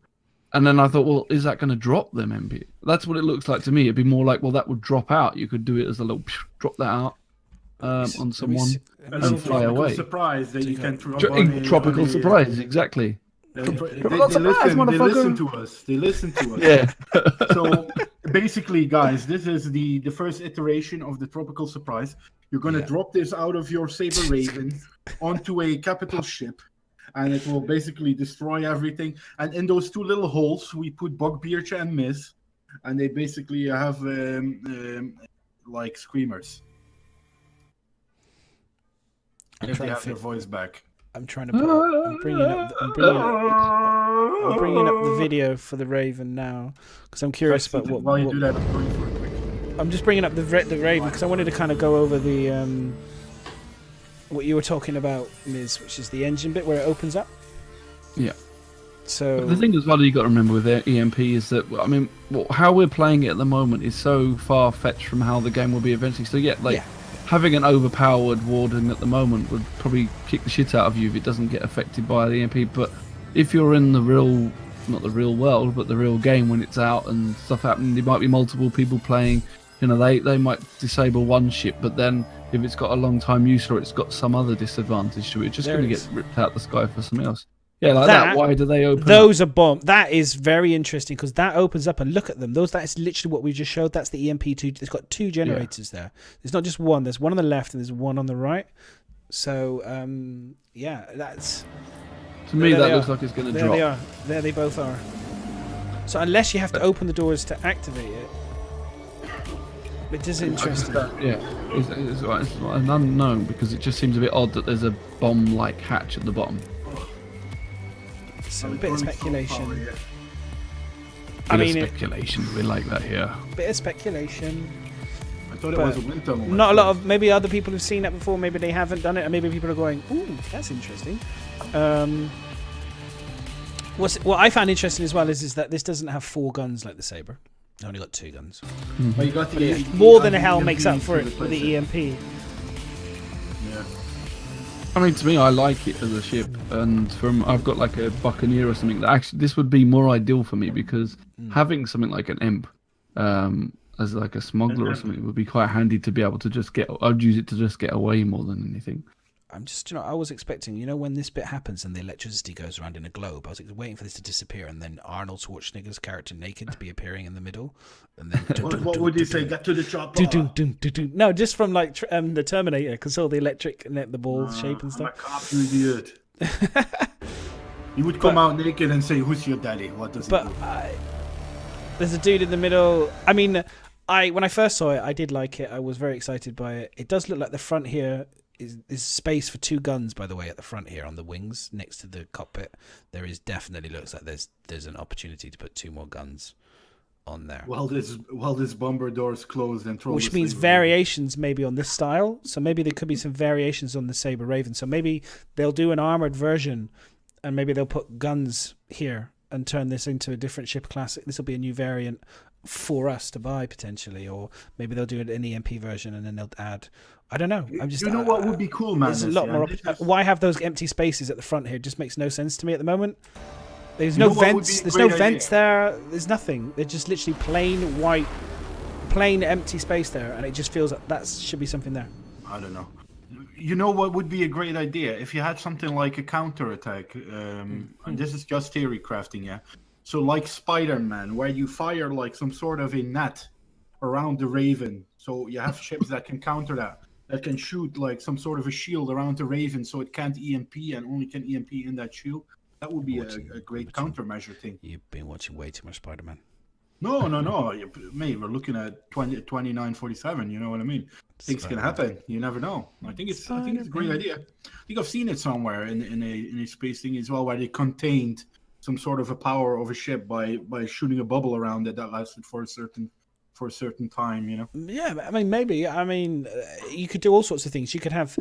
And then I thought, well, is that going to drop them EMP? That's what it looks like to me. It'd be more like, well, that would drop out. You could do it as a little drop that out. On someone and fly away. Surprise that you can tropical surprise, exactly. They listen to us. Yeah. So basically, guys, this is the first iteration of the tropical surprise. You're going to drop this out of your Sabre Raven onto a capital ship, and it will basically destroy everything. And in those 2 little holes, we put Bugbearcha and Miss, and they basically have like screamers. If they have their voice back. I'm trying to I'm bringing up the video for the Raven now because I'm curious about what. While you do that, I'm going for it quick. I'm just bringing up the Raven because I wanted to kind of go over the what you were talking about, Miz, which is the engine bit where it opens up. Yeah. So But the thing as well you got to remember with EMP is that, I mean, how we're playing it at the moment is so far-fetched from how the game will be eventually. So having an overpowered warden at the moment would probably kick the shit out of you if it doesn't get affected by the EMP. But if you're in the real, not the real world, but the real game when it's out and stuff happening, there might be multiple people playing. You know, they might disable one ship, but then if it's got a long time use or it's got some other disadvantage to it, it's just going to get ripped out the sky for something else. Yeah, like that. Why do they open? Those are bomb. That is very interesting because that opens up and look at them. That is literally what we just showed. That's the EMP2. It's got 2 generators there. There's not just one. There's one on the left and there's one on the right. So that's. To me, that looks like it's going to drop. There they are. There they both are. So unless you have to open the doors to activate it, it is interesting. It's an unknown because it just seems a bit odd that there's a bomb-like hatch at the bottom. So a bit of speculation. Speculation. We like that here. Bit of speculation. I thought it was a wind tunnel. Not a lot of. Maybe other people have seen that before. Maybe they haven't done it, and maybe people are going, "Ooh, that's interesting." What I found interesting as well is that this doesn't have 4 guns like the Sabre. It's only got 2 guns. But you got the More than hell makes up for it with the EMP. Yeah. I mean, to me, I like it as a ship, and I've got like a Buccaneer or something. That actually, this would be more ideal for me because having something like an Imp as like a smuggler or something would be quite handy to be able to just get. I'd use it to just get away more than anything. I'm just, I was expecting, when this bit happens and the electricity goes around in a globe, I was waiting for this to disappear and then Arnold Schwarzenegger's character naked to be appearing in the middle. And then what would you say? Get to the chopper. No, just from like the Terminator, because all the electric and the ball shape and stuff. I'm a cop, you idiot. He would come out naked and say, "Who's your daddy?" What does he do? There's a dude in the middle. I mean, when I first saw it, I did like it. I was very excited by it. It does look like the front here is space for 2 guns, by the way, at the front here on the wings next to the cockpit. There is definitely looks like there's an opportunity to put 2 more guns on there. Well, this bomber door's closed and throw. Which means variations maybe on this style. So maybe there could be some variations on the Sabre Raven. So maybe they'll do an armored version, and maybe they'll put guns here and turn this into a different ship class. This will be a new variant for us to buy potentially, or maybe they'll do an EMP version and then they'll add. I don't know. I'm just. You know what would be cool, man? There's a lot more. Why have those empty spaces at the front here? It just makes no sense to me at the moment. There's no vents. There's no vents there. There's nothing. They're just literally plain white, plain empty space there, and it just feels like that should be something there. I don't know. You know what would be a great idea if you had something like a counterattack, and this is just theory crafting, yeah. So like Spider-Man, where you fire like some sort of a net around the Raven, so you have ships that can counter that can shoot like some sort of a shield around the Raven, so it can't EMP and only can EMP in that shield. That would be a great countermeasure thing. You've been watching way too much Spider-Man. No. Mate, we're looking at 2947. You know what I mean? Things can happen. You never know. I think it's a great idea. I think I've seen it somewhere in a space thing as well, where they contained some sort of a power of a ship by shooting a bubble around it that lasted for a certain time, Yeah, I mean, maybe. I mean, you could do all sorts of things. You could have,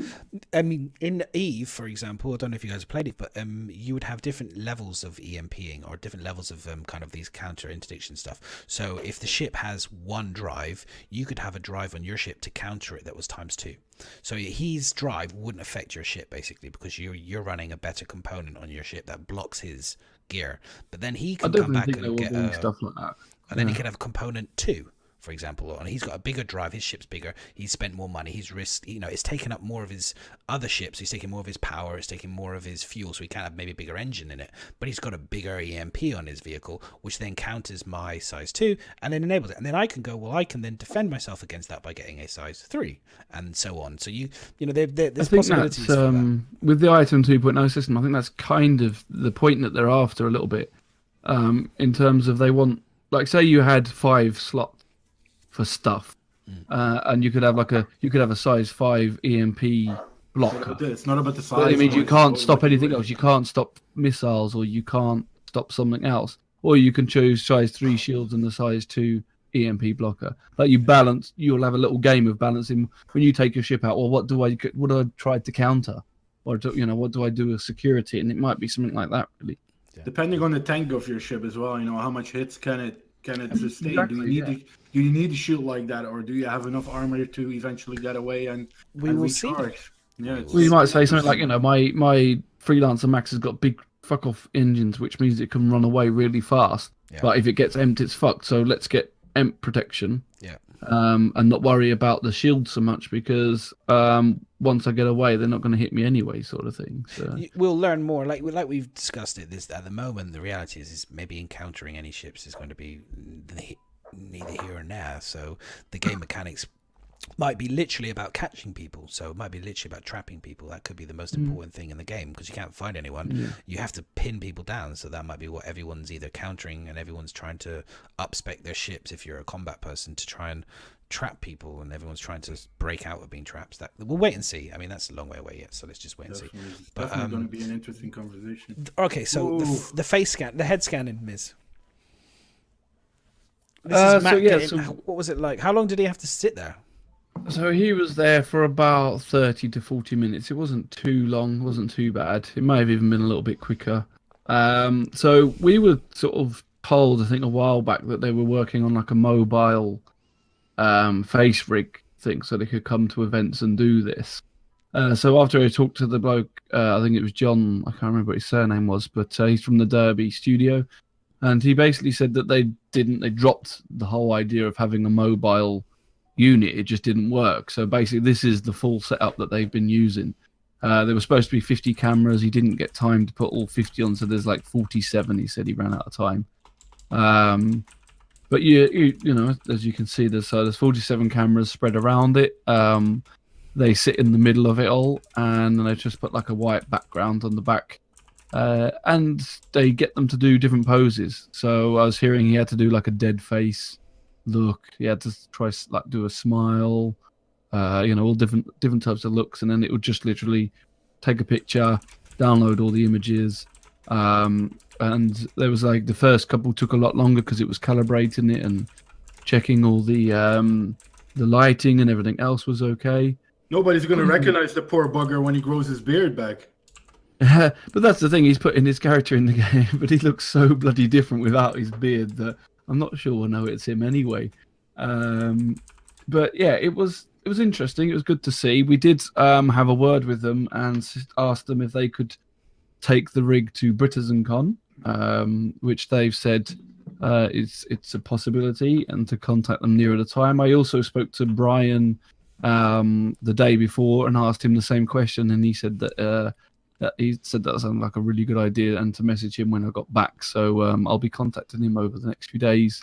in Eve, for example, I don't know if you guys have played it, but you would have different levels of EMPing or different levels of kind of these counter interdiction stuff. So if the ship has 1 drive, you could have a drive on your ship to counter it that was ×2. So his drive wouldn't affect your ship, basically, because you're running a better component on your ship that blocks his gear. But then he can come back and get stuff like that. And then he could have component 2. For example, and he's got a bigger drive, his ship's bigger, he's spent more money, he's risked, it's taken up more of his other ships, he's taking more of his power, it's taking more of his fuel, so he can have maybe a bigger engine in it, but he's got a bigger EMP on his vehicle, which then counters my size 2, and then enables it, and then I can go, I can then defend myself against that by getting a size 3, and so on. So there's possibilities for that. With the item 2.0 system, I think that's kind of the point that they're after a little bit, in terms of they want, like, say you had 5 slots for stuff, and you could have a size 5 EMP block. It's not about the size. But it means you can't stop anything else. You can't stop missiles, or you can't stop something else. Or you can choose size 3 shields and the size 2 EMP blocker. Like you'll have a little game of balancing when you take your ship out. Well, what do I try to counter, or what do I do with security? And it might be something like that, really. Yeah. Depending on the tank of your ship as well, how much hits can it sustain? Exactly, Do you need to shoot like that, or do you have enough armor to eventually get away and We will see. recharge? Yeah, Well, you might say something like, my Freelancer Max has got big fuck off engines, which means it can run away really fast. Yeah. But if it gets empty, it's fucked. So let's get emp protection. Yeah. And not worry about the shield so much, because once I get away, they're not going to hit me anyway, sort of thing. So We'll learn more. Like we've discussed it. At the moment, the reality is maybe encountering any ships is going to be neither here or there. So the game mechanics might be literally about catching people. So it might be literally about trapping people. That could be the most important thing in the game, because you can't find anyone. Yeah. You have to pin people down. So that might be what everyone's either countering, and everyone's trying to up-spec their ships if you're a combat person to try and trap people, and everyone's trying to break out of being traps. That we'll wait and see. I mean, that's a long way away yet, so let's just wait and see. But, Definitely going to be an interesting conversation. Okay, so the face scan, the head scanning, Ms. What was it like? How long did he have to sit there? So he was there for about 30 to 40 minutes. It wasn't too long, wasn't too bad. It might have even been a little bit quicker. So we were sort of told, I think, a while back that they were working on like a mobile face rig thing, so they could come to events and do this. So after I talked to the bloke, I think it was John, I can't remember what his surname was, but he's from the Derby studio. And he basically said that they dropped the whole idea of having a mobile unit. It just didn't work. So basically this is the full setup that they've been using. There were supposed to be 50 cameras. He didn't get time to put all 50 on, so there's like 47. He said he ran out of time. But you know, as you can see, there's 47 cameras spread around it. They sit in the middle of it all, and they just put like a white background on the back. And they get them to do different poses. So I was hearing he had to do like a dead face look. He had to try like do a smile. All different types of looks, and then it would just literally take a picture, download all the images. And there was like the first couple took a lot longer because it was calibrating it and checking all the lighting and everything else was okay. Nobody's going to recognize the poor bugger when he grows his beard back. But that's the thing, he's putting his character in the game, but he looks so bloody different without his beard that I'm not sure we'll know it's him anyway. But yeah, it was interesting. It was good to see. We did have a word with them and asked them if they could take the rig to CitizenCon, which they've said it's a possibility, and to contact them nearer the time. I also spoke to Brian the day before and asked him the same question, and he said that sounded like a really good idea, and to message him when I got back. So I'll be contacting him over the next few days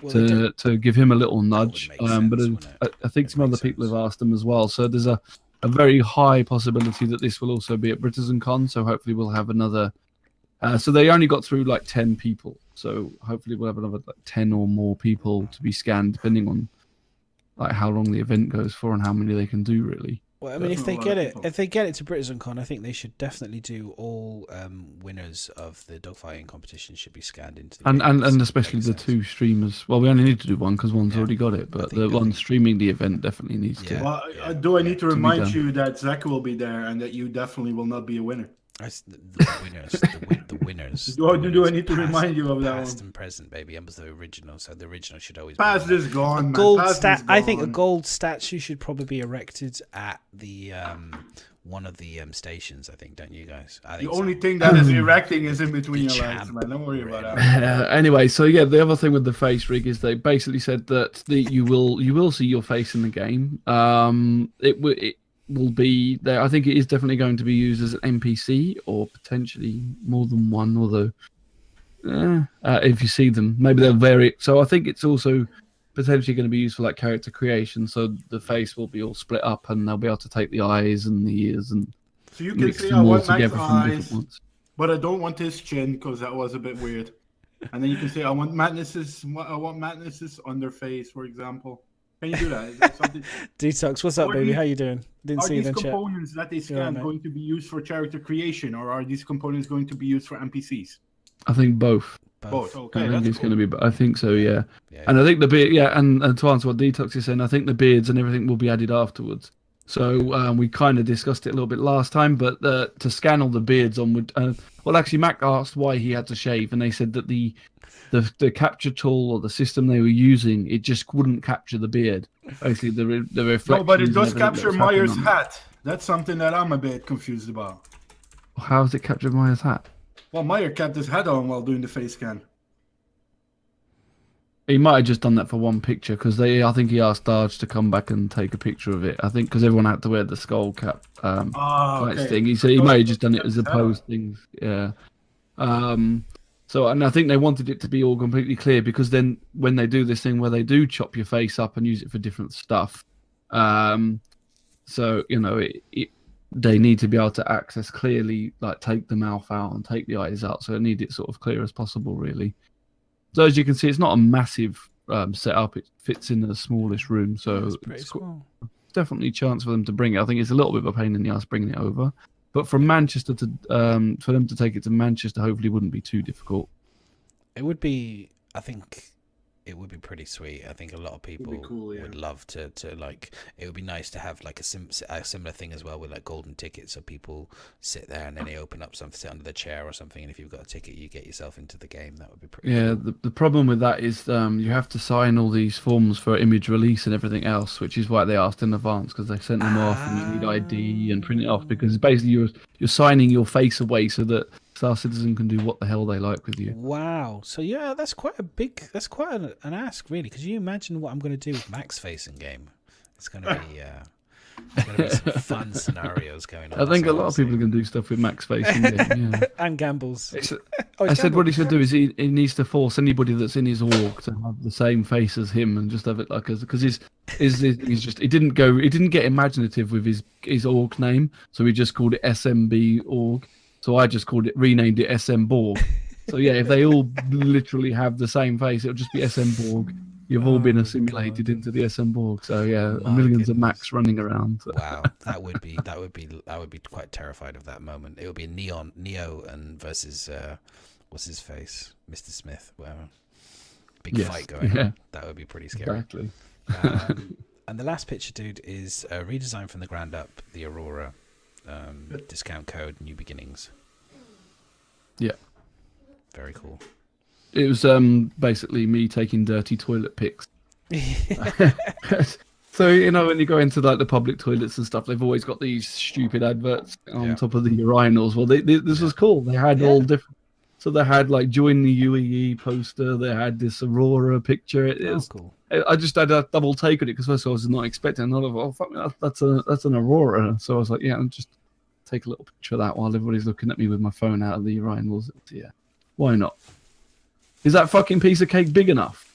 to give him a little nudge. But I think some other people have asked him as well. So there's a very high possibility that this will also be at CitizenCon. So hopefully we'll have another. So they only got through like 10 people. So hopefully we'll have another 10 or more people to be scanned, depending on like how long the event goes for and how many they can do, really. Well, I mean, if they get it to CitizenCon, I think they should definitely do all winners of the dogfighting competition should be scanned into the and especially the two streamers. Well, we only need to do one because one's already got it, but the one streaming the event definitely needs to. Well, do I need to remind you that Zach will be there and that you definitely will not be a winner? The winners, the winners. Do I need to remind you of that one? Past and present, baby. I'm the original, so the original should always past be is gone. Man. Gold past stat. is I think a gone. gold statue should probably be erected at the one of the stations. I think, don't you guys? I think the only thing that is erecting is in between your legs, man. Don't worry about that. Anyway, so yeah, the other thing with the face rig is they basically said that you will see your face in the game. It will be there. I think it is definitely going to be used as an NPC or potentially more than one, although if you see them, maybe they'll vary it. So I think it's also potentially going to be used for like character creation, so the face will be all split up and they'll be able to take the eyes and the ears and so you can mix say them I all want together Max from different eyes, ones. but I don't want his chin because that was a bit weird. And then you can say I want Madness's on their face, for example. Can you do that? Is that something? Detox, what's up, Or baby? these- How you doing? Didn't Are see you these then, chat. components that they scan mate. going to be used for character creation, or are these components going to be used for NPCs? I think both. Both. Okay, I think that's it's cool. going to be. I think so. Yeah. Yeah. And I think the beard. Yeah, and to answer what Detox is saying, I think the beards and everything will be added afterwards. So we kind of discussed it a little bit last time, but to scan all the beards on would. Well, actually, Mac asked why he had to shave, and they said that the capture tool or the system they were using, it just wouldn't capture the beard. Basically, the reflections. No, but it and does everything that capture was happening Myers' on it. hat. That's something that I'm a bit confused about. How has it captured Maya's hat? Well, Meyer kept his hat on while doing the face scan. He might have just done that for one picture because I think he asked Darge to come back and take a picture of it. I think because everyone had to wear the skull cap Okay. thing. He might have just done it as opposed things. Yeah. So, and I think they wanted it to be all completely clear because then when they do this thing where they do chop your face up and use it for different stuff, so they need to be able to access clearly, like take the mouth out and take the eyes out. So they need it sort of clear as possible, really. So as you can see, it's not a massive setup. It fits in the smallest room, so It's pretty small. definitely a chance for them to bring it. I think it's a little bit of a pain in the ass bringing it over, but from Manchester to for them to take it to Manchester, hopefully wouldn't be too difficult. It would be. I think it would be pretty sweet. I think a lot of people cool, yeah. would love to like. It would be nice to have like a similar thing as well with like golden tickets, so people sit there and then they open up something, sit under the chair or something, and if you've got a ticket, you get yourself into the game. That would be pretty. Yeah, cool. the problem with that is you have to sign all these forms for image release and everything else, which is why they asked in advance because they sent them off and you need ID and print it off because basically you're signing your face away so that Star Citizen can do what the hell they like with you. Wow. So yeah, that's quite an ask, really. Because you imagine what I'm going to do with Mac's face in game. It's going to be some fun scenarios going on. I think That's a lot of people can do stuff with Max face in game. Yeah. and gambles. I said what he should do is he needs to force anybody that's in his org to have the same face as him and just have it like because he's just he didn't get imaginative with his org name, so he just called it SMB org. So I just renamed it SM Borg. So yeah, if they all literally have the same face, it'll just be SM Borg. You've all been assimilated into the SM Borg. So yeah, millions of Macs running around. So. Wow, that would be quite terrified of that moment. It would be Neo and versus what's his face, Mr. Smith, whatever. Big fight going on. That would be pretty scary. Exactly. And the last picture, dude, is a redesign from the ground up, the Aurora. Discount code New Beginnings. Yeah, very cool. It was basically me taking dirty toilet pics. So when you go into like the public toilets and stuff, they've always got these stupid adverts on top of the urinals. Well, this was cool. They had all different. So they had like join the UEE poster. They had this Aurora picture. It was cool. I just had a double take on it because first I was not expecting. And I was oh fuck, that's an Aurora. So I was like, yeah, I'll just take a little picture of that while everybody's looking at me with my phone out of the urinals. Yeah, why not? Is that fucking piece of cake big enough?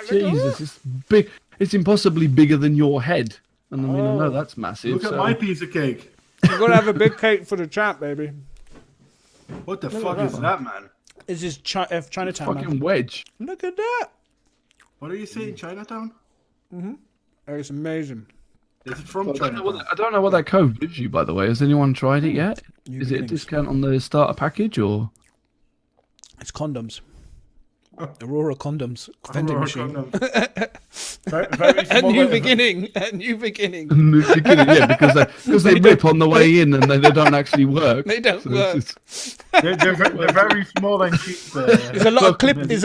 Jesus, it's big. It's impossibly bigger than your head. And I mean, I know that's massive. Look at my piece of cake. You're gonna have a big cake for the chat, baby. What the fuck is that, man? It's just Chinatown. Fucking wedge. Look at that. What are you saying, Chinatown? It's amazing. Is it from Chinatown? I don't know what that code gives you, by the way. Has anyone tried it yet? Is it a discount on the starter package or? It's condoms. Aurora condoms. Vending machine. Very A small. new beginning. A new beginning. Yeah, because they rip on the way in and they don't actually work. They don't work. They're very small and cheap. There's a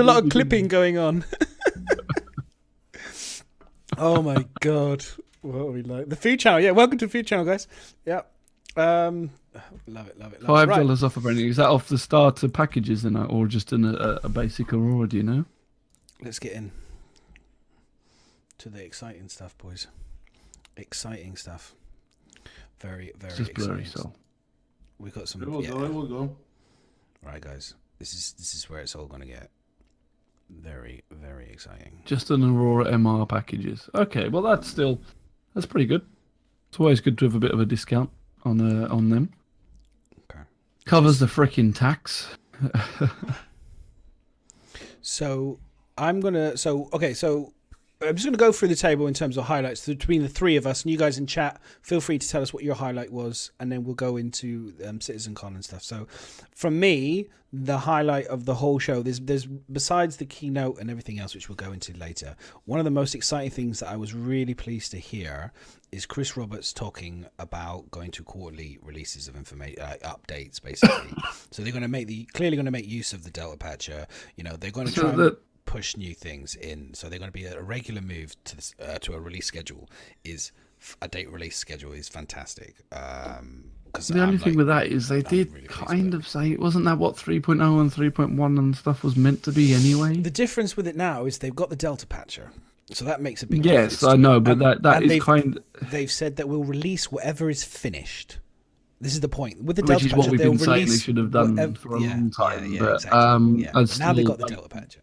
lot of clipping going on. Oh my god. What are we like? The food channel. Yeah, welcome to the food channel, guys. Yeah. Love it. $5 off of anything. Is that off the starter packages then, or just in a basic Aurora? Do you know? Let's get in to the exciting stuff, boys. Exciting stuff. Very, very Just exciting. blurry, so. We've got some. It will go. Right, guys. This is where it's all gonna get very, very exciting. Just an Aurora MR packages. Okay, well that's pretty good. It's always good to have a bit of a discount on them. Okay. Covers the frickin' tax. So I'm gonna. So I'm just going to go through the table in terms of highlights between the three of us, and you guys in chat, feel free to tell us what your highlight was, and then we'll go into CitizenCon and stuff. So, from me, the highlight of the whole show, there's besides the keynote and everything else, which we'll go into later, one of the most exciting things that I was really pleased to hear is Chris Roberts talking about going to quarterly releases of information, updates, basically. So they're going to clearly going to make use of the Delta Patcher. You know, they're going to try and push new things in, so they're going to be a regular move to this, to a release schedule. Is a date release schedule is fantastic. The only thing with that is they did really kind of say, wasn't that what 3.0 and 3.1 and stuff was meant to be anyway? The difference with it now is they've got the Delta Patcher, so that makes a big difference. Yes, I know, but that is kind of... They've said that we'll release whatever is finished. This is the point. With the Which Delta is Patcher, what we've been saying they should have done whatever, for a long time. Yeah, but exactly. Now they've got the Delta Patcher.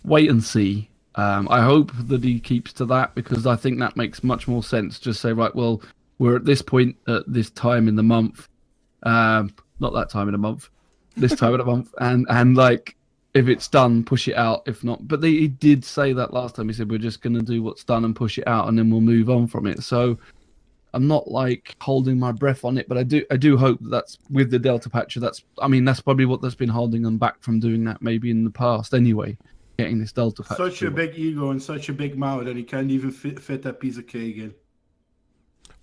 Wait and see. I hope that he keeps to that, because I think that makes much more sense. Just say, right, well, we're at this point at this time in the month. Not that time in a month. This time in a month. And like, if it's done, push it out. If not, but he did say that last time. He said, we're just going to do what's done and push it out, and then we'll move on from it. So I'm not like holding my breath on it, but I do hope that's with the Delta Patcher. That's probably what that's been holding them back from doing that maybe in the past anyway. Getting this Delta Patcher. Such a big ego and such a big mouth that he can't even fit that piece of cake in.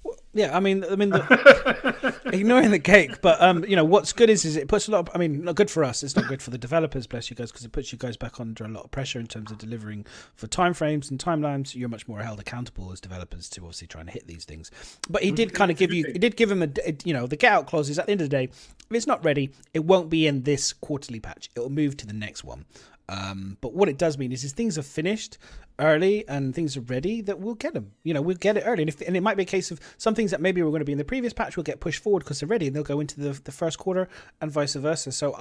Well, yeah, ignoring the cake, but what's good is it puts a lot of, not good for us. It's not good for the developers, bless you guys, because it puts you guys back under a lot of pressure in terms of delivering for timeframes and timelines. You're much more held accountable as developers to obviously trying to hit these things. But he did kind of give him the get out clauses. At the end of the day, if it's not ready, it won't be in this quarterly patch. It will move to the next one. But what it does mean is things are finished early and things are ready, that we'll get them. We'll get it early. And it might be a case of some things that maybe were going to be in the previous patch will get pushed forward because they're ready and they'll go into the first quarter and vice versa. So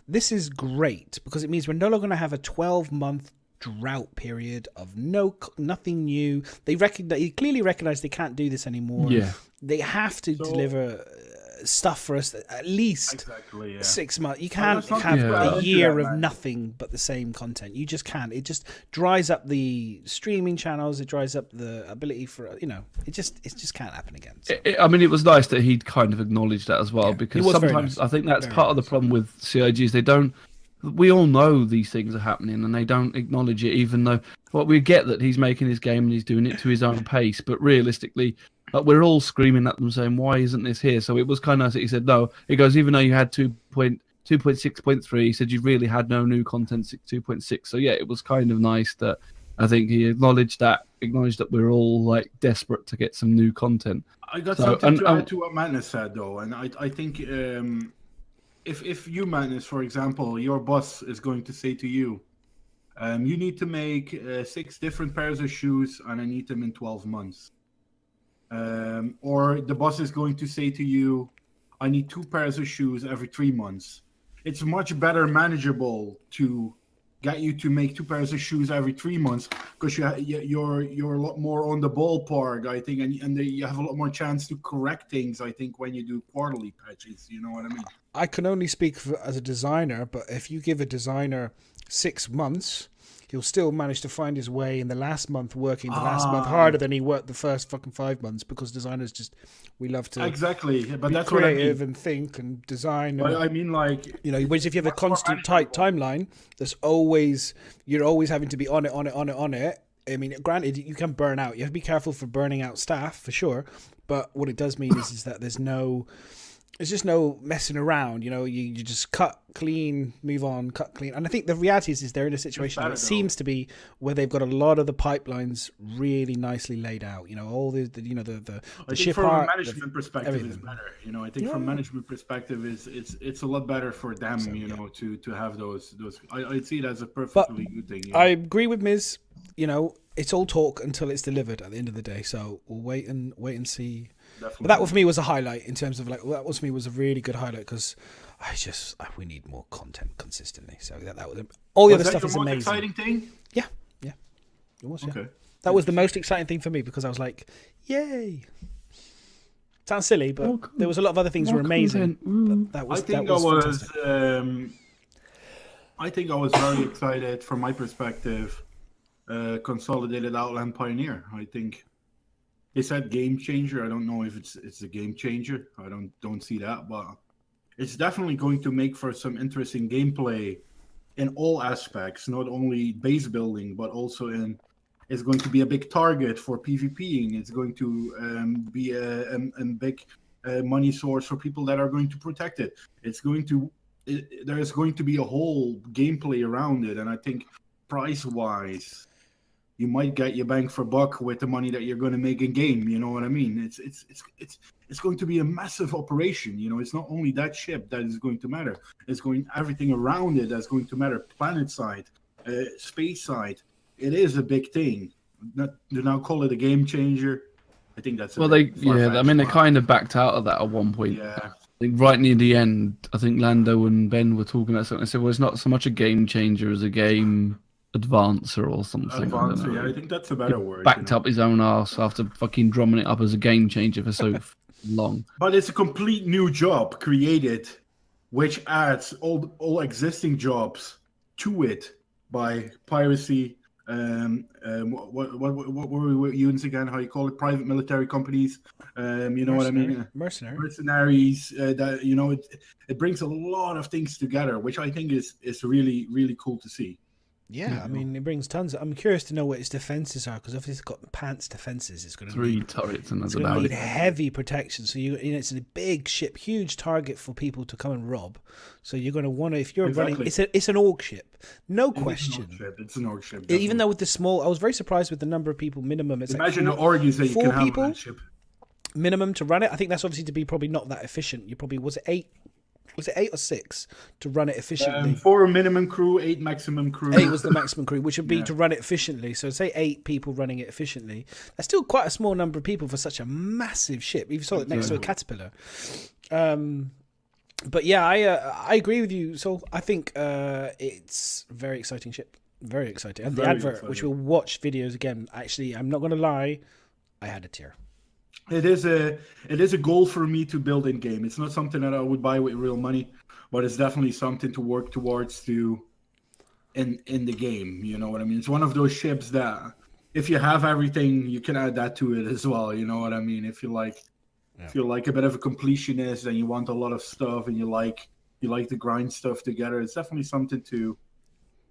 this is great because it means we're no longer going to have a 12-month drought period of nothing new. They clearly recognize they can't do this anymore. Yeah. They have to deliver stuff for us at least 6 months. You can't have a year of nothing but the same content. You just can't. It just dries up the streaming channels. It dries up the ability for it just can't happen again. So. It was nice that he'd kind of acknowledged that as well, because sometimes I think that's part of the problem with CIGs. They don't. We all know these things are happening and they don't acknowledge it, even though we get that he's making his game and he's doing it to his own pace. But realistically, we're all screaming at them saying, why isn't this here? So it was kind of nice that he said, no. He goes, even though you had 2.6.3, he said you really had no new content 2.6. So yeah, it was kind of nice that I think he acknowledged that we're all like desperate to get some new content. I got something to add to what Madness said though, and I think if you, Madness, for example, your boss is going to say to you, you need to make 6 different pairs of shoes and I need them in 12 months. Or the boss is going to say to you, I need 2 pairs of shoes every 3 months. It's much better manageable to get you to make 2 pairs of shoes every 3 months, because you're a lot more on the ballpark, I think, and you have a lot more chance to correct things, I think, when you do quarterly patches. You know what I mean? I can only speak as a designer, but if you give a designer 6 months, he'll still manage to find his way in the last month, working the last month harder than he worked the first fucking 5 months, because designers we love to but be that's creative what I mean. And think and design. But and, I mean, like, whereas if you have a constant tight timeline, you're always having to be on it. I mean, granted, you can burn out. You have to be careful for burning out staff for sure. But what it does mean is that there's just no messing around. You just cut, clean, move on, cut, clean. And I think the reality is they're in a situation that seems to be where they've got a lot of the pipelines really nicely laid out. All the ship from part, a management perspective is better. I think from a management perspective it's a lot better for them. To have those. I see it as a perfectly good thing. I agree with Miz. It's all talk until it's delivered at the end of the day. So we'll wait and see. Definitely. But that for me was a highlight in terms of that was for me was a really good highlight, because we need more content consistently. So that was all the other stuff is amazing. Exciting thing? Yeah, it was. Yeah. Okay. That was the most exciting thing for me, because I was like, yay. Sounds silly, but there was a lot of other things were amazing. But that was fantastic. I think I was very excited from my perspective. Consolidated Outland Pioneer. I think they said game changer. I don't know if it's a game changer. I don't see that, but it's definitely going to make for some interesting gameplay in all aspects, not only base building, but also it's going to be a big target for PvPing. It's going to be a big money source for people that are going to protect it. There's going to be a whole gameplay around it, and I think price-wise, you might get your bang for buck with the money that you're going to make in game. You know what I mean? It's going to be a massive operation. You know, it's not only that ship that is going to matter. It's everything around it that's going to matter. Planet side, space side. It is a big thing. Not to now call it a game changer. I think that's they kind of backed out of that at one point. Yeah. I think right near the end, I think Lando and Ben were talking about something. They said, well, it's not so much a game changer as a game advancer or something. I think that's a better word. Backed up his own ass after fucking drumming it up as a game changer for so long. But it's a complete new job created, which adds all existing jobs to it by piracy. What were we using again? How you call it? Private military companies. You know what I mean? Mercenaries. That it brings a lot of things together, which I think is really really cool to see. Yeah, I mean, it brings tons. I'm curious to know what its defenses are, because if it's got pants defenses, it's going to need 3 turrets and it's going to need heavy protection. So it's a big ship, huge target for people to come and rob. So you're going to want to, if you're running, it's an orc ship, no question. It's an orc ship. Even though with the small, I was very surprised with the number of people minimum. It's imagine like the orgies that you can have people on that ship. Minimum to run it. I think that's obviously to be probably not that efficient. You probably was it 8 or 6 to run it efficiently? 4 minimum crew, 8 maximum crew. 8 was the maximum crew, which would be to run it efficiently. So say 8 people running it efficiently. That's still quite a small number of people for such a massive ship. You saw it next to a caterpillar. But yeah, I agree with you. So I think it's a very exciting ship. Very exciting. And the advert, which we'll watch videos again. Actually, I'm not going to lie, I had a tear. It is a goal for me to build in game. It's not something that I would buy with real money, but it's definitely something to work towards in the game. You know what I mean? It's one of those ships that if you have everything, you can add that to it as well. You know what I mean? If you're like a bit of a completionist and you want a lot of stuff and you like to grind stuff together, it's definitely something to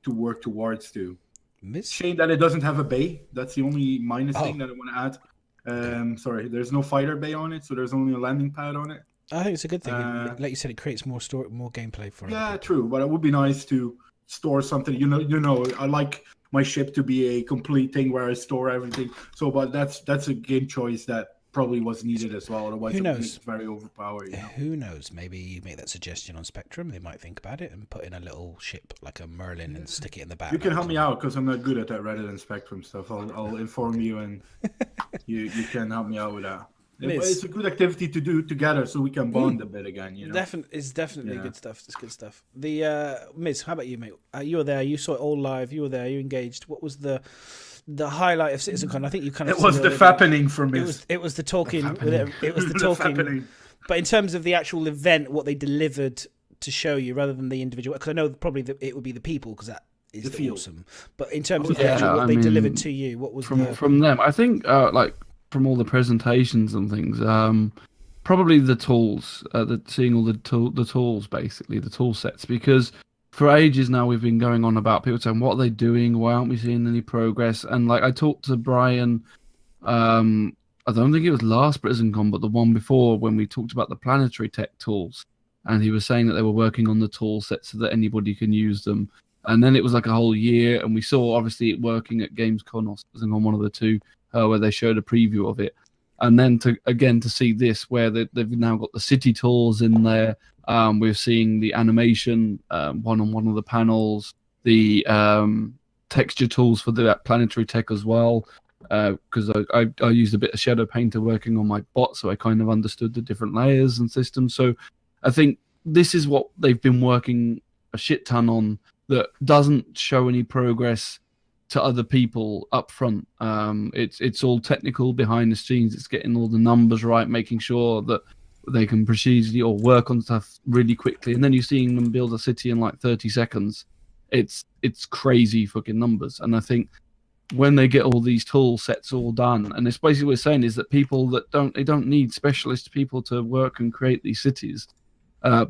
work towards too. Shame that it doesn't have a bay. That's the only minus thing that I want to add. Sorry, there's no fighter bay on it, so there's only a landing pad on it. I think it's a good thing. Like you said, it creates more gameplay for it. Yeah, true, but it would be nice to store something. You know, I like my ship to be a complete thing where I store everything. So, but that's a game choice that probably was needed as well. Otherwise, who knows? It's very overpowered. You know? Who knows? Maybe you make that suggestion on Spectrum. They might think about it and put in a little ship like a Merlin and stick it in the back. You can help me out because I'm not good at that Reddit and Spectrum stuff. I'll inform you and you can help me out with that. It's a good activity to do together so we can bond a bit again. You know, it's definitely good stuff. It's good stuff. The Miz, how about you, mate? You were there. You saw it all live. You were there. You engaged. What was the highlight of CitizenCon? I think you kind of. It was the fappening for me. It was the talking. It was the talking. But in terms of the actual event, what they delivered to show you, rather than the individual, because I know probably it would be the people, because that is awesome. But in terms of what they delivered to you, what was from them? I think from all the presentations and things, probably the tools, seeing all the tools, basically the tool sets, because for ages now we've been going on about people saying what are they doing, why aren't we seeing any progress? And like I talked to Brian, I don't think it was last CitizenCon, but the one before, when we talked about the planetary tech tools, and he was saying that they were working on the tool set so that anybody can use them. And then it was like a whole year, and we saw obviously it working at Gamescom or CitizenCon, one of the two, where they showed a preview of it. And then to see this, where they've now got the city tools in there. We're seeing the animation one on one of the panels, the texture tools for the planetary tech as well. Because I used a bit of Shadow Painter working on my bot, so I kind of understood the different layers and systems. So I think this is what they've been working a shit ton on that doesn't show any progress to other people up front. It's all technical behind the scenes. It's getting all the numbers right, making sure that they can procedurally or work on stuff really quickly, and then you're seeing them build a city in like 30 seconds. It's crazy fucking numbers, and I think when they get all these tool sets all done, and it's basically what we're saying is that people that don't need specialist people to work and create these cities,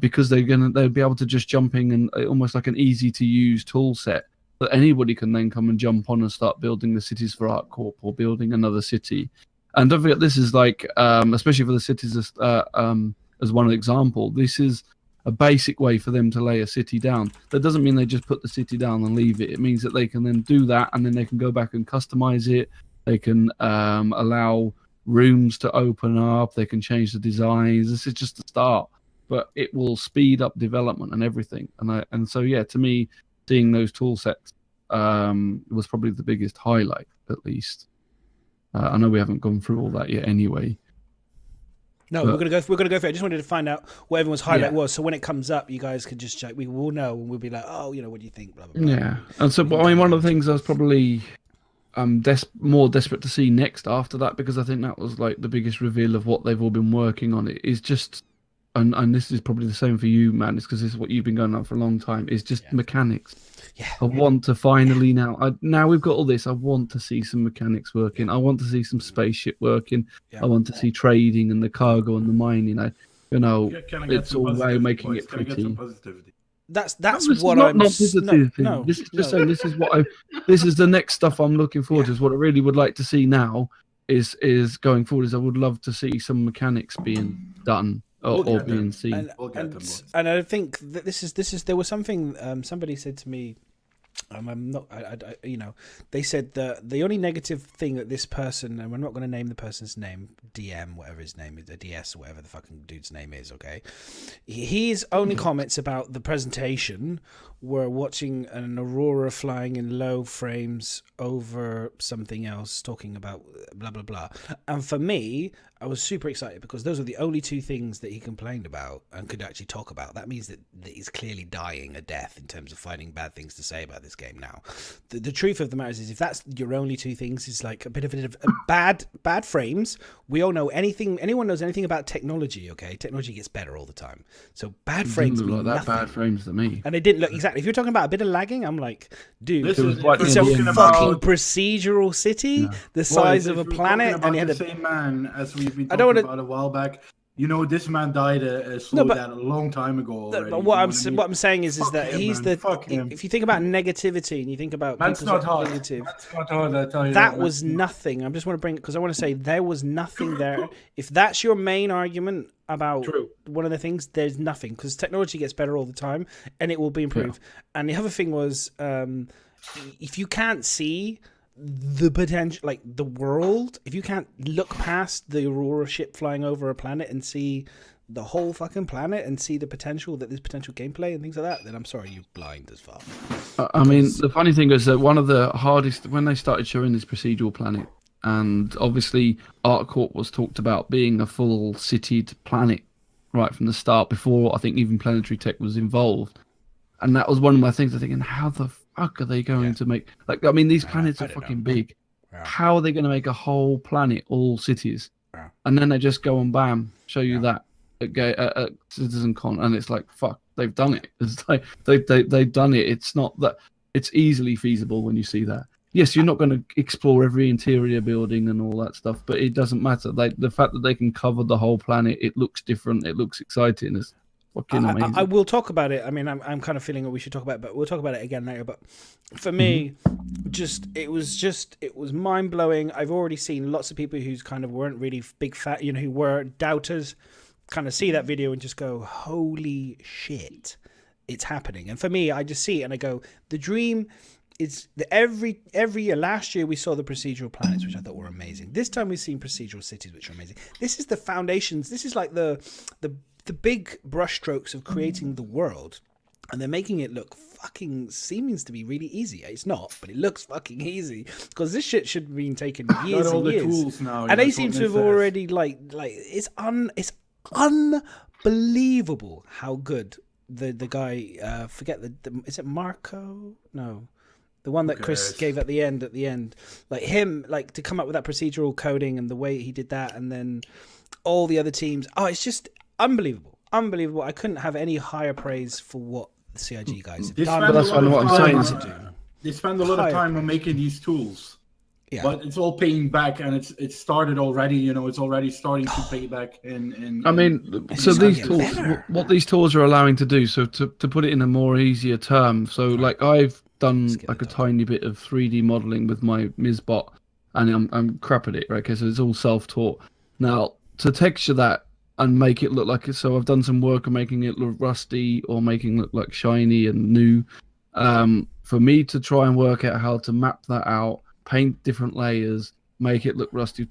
because they'll be able to just jump in and almost like an easy to use tool set that anybody can then come and jump on and start building the cities for ArcCorp or building another city. And don't forget, this is like especially for the cities as one example, this is a basic way for them to lay a city down. That doesn't mean they just put the city down and leave it. It means that they can then do that, and then they can go back and customize it. They can allow rooms to open up. They can change the designs. This is just the start, but it will speed up development and everything. And so yeah, to me, seeing those tool sets was probably the biggest highlight, at least. I know we haven't gone through all that yet anyway. No, we're gonna go through it. I just wanted to find out what everyone's highlight was, so when it comes up, you guys could just check. We will know, and we'll be like, oh, what do you think? Blah blah blah. Yeah, and so I mean, one of the things I was probably more desperate to see next after that, because I think that was like the biggest reveal of what they've all been working on. It is just, and this is probably the same for you, man. It's because this is what you've been going on for a long time. Is just mechanics. Yeah. I want to finally now we've got all this. I want to see some mechanics working. I want to see some spaceship working. I want to see trading and the cargo and the mining. It's all about making it pretty. That's what I'm. This is just saying. This is what this is the next stuff I'm looking forward to. Is what I really would like to see now. Is going forward. Is I would love to see some mechanics being done. Or being seen. And I think that this is there was something somebody said to me. I'm not. They said that the only negative thing that this person, and we're not going to name the person's name, DM, whatever his name is, the DS, whatever the fucking dude's name is. Okay, his only comments about the presentation were watching an aurora flying in low frames over something else, talking about blah blah blah. And for me, I was super excited because those are the only two things that he complained about and could actually talk about. That means that he's clearly dying a death in terms of finding bad things to say about this game now. The truth of the matter is if that's your only two things, it's like a bit of a bad frames. We all know anyone knows anything about technology, okay? Technology gets better all the time. So bad frames mean like nothing. Bad frames to me. And they didn't look exactly. If you're talking about a bit of lagging, I'm like, dude, This it's is a talking fucking about- procedural city the size of a planet, and and he had the a same man as we've been I don't talking wanna- about a while back. This man died a slow death a long time ago already. But what I'm saying is that him, he's man. Fuck him. if you think about negativity and you think about That's people's not hard. negative, That's not hard, I tell you. that was nothing. I just want to bring because I want to say there was nothing there. If that's your main argument about one of the things, there's nothing because technology gets better all the time and it will be improved. Yeah. And the other thing was, if you can't see the potential, like the world, if you can't look past the Aurora ship flying over a planet and see the whole fucking planet and see the potential that there's potential gameplay and things like that, then I'm sorry, you're blind as fuck. I mean, the funny thing is that one of the hardest when they started showing this procedural planet, and obviously ArcCorp was talked about being a full citied planet right from the start, before I think even planetary tech was involved, and that was one of my things. I'm thinking, how the fuck are they going to make? Like, I mean, these planets are fucking big. Yeah. How are they going to make a whole planet all cities? Yeah. And then they just go and bam, show you that at CitizenCon, and it's like, fuck, they've done it. It's like they've done it. It's not that it's easily feasible when you see that. Yes, you're not going to explore every interior building and all that stuff, but it doesn't matter. The fact that they can cover the whole planet, it looks different. It looks exciting. It's fucking amazing. I will talk about it. I mean, I'm kind of feeling that we should talk about it, but we'll talk about it again later. But for me, it was mind blowing. I've already seen lots of people who's kind of weren't really big fat, who were doubters, kind of see that video and just go, holy shit, it's happening. And for me, I just see it and I go, the dream is every year. Last year we saw the procedural planets, which I thought were amazing. This time we've seen procedural cities, which are amazing. This is the foundations. This is like the big brushstrokes of creating the world, and they're making it look fucking seems to be really easy. It's not, but it looks fucking easy because this shit should have been taken years got all and years. The tools now, and they seem to have already like it's unbelievable how good the guy forget the is it Marco? No. The one that Chris gave at the end, like him, like to come up with that procedural coding and the way he did that, and then all the other teams. Oh, it's just unbelievable. I couldn't have any higher praise for what the CIG guys have done. That's what I'm saying. They spend a lot of time on making these tools. Yeah. But it's all paying back, and it's started already. You know, it's already starting to pay back. I mean, It's so just gonna these get tools, better. what these tools are allowing to do, so to put it in a more easier term, so like I've done get like it a done. tiny bit of 3D modeling with my Mizbot, and I'm crap at it, right? Okay, so it's all self-taught. Now to texture that and make it look like it, so I've done some work on making it look rusty or making it look like shiny and new. For me to try and work out how to map that out, paint different layers, make it look rusty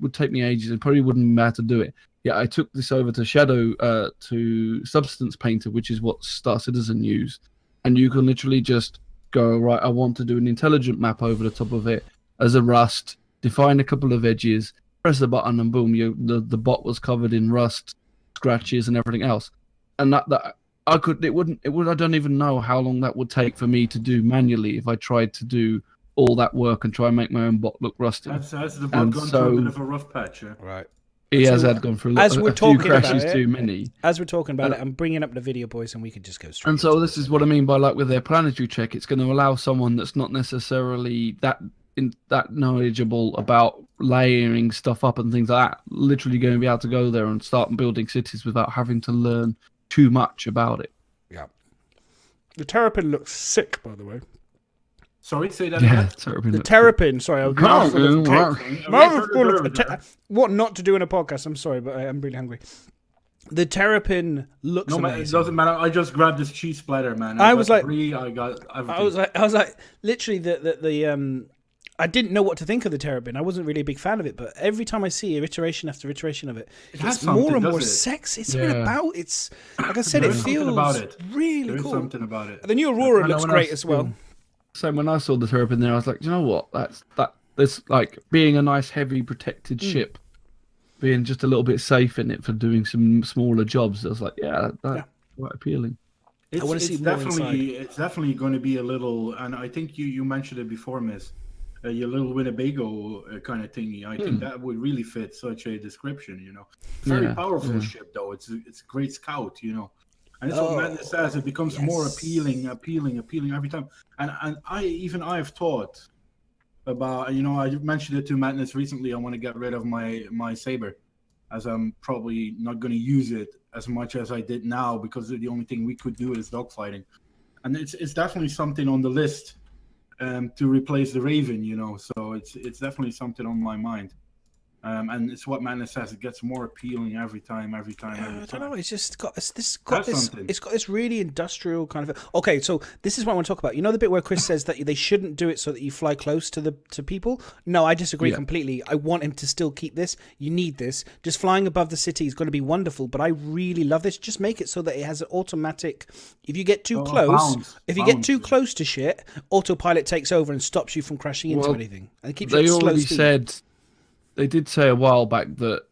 would take me ages and probably wouldn't be able to do it. Yeah, I took this over to to Substance Painter, which is what Star Citizen use, and you can literally just go, right, I want to do an intelligent map over the top of it as a rust, define a couple of edges, press the button, and boom, the bot was covered in rust, scratches, and everything else. And that I don't even know how long that would take for me to do manually if I tried to do all that work and try and make my own bot look rusty. Has the bot gone through a bit of a rough patch? Yeah? Right. He has So, had gone through as we're a few talking about crashes it, too many. As we're talking about it, I'm bringing up the video, boys, and we can just go straight. And so into this it. is what I mean by like with their planetary check. It's going to allow someone that's not necessarily that knowledgeable about layering stuff up and things like that, literally going to be able to go there and start building cities without having to learn too much about it. Yeah. The Terrapin looks sick, by the way. Sorry, say that Yeah, again. Terrapin. The Terrapin, sorry, I was mouthful of cake. Mouthful of what not to do in a podcast. I'm sorry, but I'm really hungry. The Terrapin looks No, man, amazing. it doesn't matter. I just grabbed this cheese splatter, man. I was like, I got everything. I was like, literally the I didn't know what to think of the Terrapin. I wasn't really a big fan of it, but every time I see iteration after iteration of it, has it's more something, and more doesn't it? sexy. It's something Yeah. about it's like I said, There it is something feels about it. really There is cool. something about it. The new Aurora I know looks when great I as well. So when I saw the Terrapin there, I was like, you know what? That's like being a nice, heavy, protected ship, being just a little bit safe in it for doing some smaller jobs. I was like, that's quite appealing. It's, I wanna see it's more definitely it's definitely going to be a little, and I think you mentioned it before, Miss, your little Winnebago kind of thingy. I think that would really fit such a description. You know, very powerful ship though. It's a great scout. You know, and it's what Madness says. It becomes more appealing every time. And I've thought about, you know, I mentioned it to Madness recently. I want to get rid of my Sabre, as I'm probably not going to use it as much as I did now, because the only thing we could do is dogfighting, and it's definitely something on the list to replace the Raven, you know. So it's definitely something on my mind. And it's what Madness says. It gets more appealing every time. I don't know. It's just got this. It's something. got this really industrial kind of. Okay, so this is what I want to talk about. You know the bit where Chris says that they shouldn't do it so that you fly close to people. No, I disagree completely. I want him to still keep this. You need this. Just flying above the city is going to be wonderful, but I really love this. Just make it so that it has an automatic. If you get too close, close to shit, autopilot takes over and stops you from crashing into anything, and keeps you at slow speed. They did say a while back that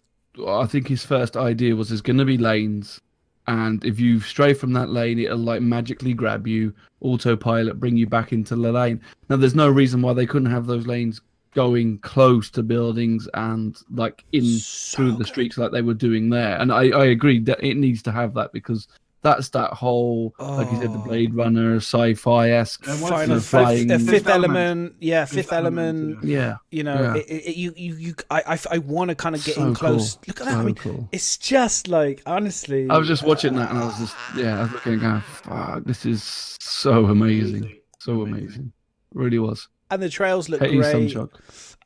I think his first idea was there's going to be lanes, and if you stray from that lane, it'll like magically grab you, autopilot, bring you back into the lane. Now, there's no reason why they couldn't have those lanes going close to buildings and like through the streets like they were doing there. And I agree that it needs to have that, because that's that whole, like you said, the Blade Runner, sci-fi-esque, Final flying. Fifth Element. Yeah, Fifth Element. Yeah. You know, I want to kind of get in close. Cool. Look at that. I mean, it's just like, honestly. I was just watching that and I was just, I was looking and going, fuck, this is so amazing. So amazing. It really was. And the trails look Hating great. Sunchuck.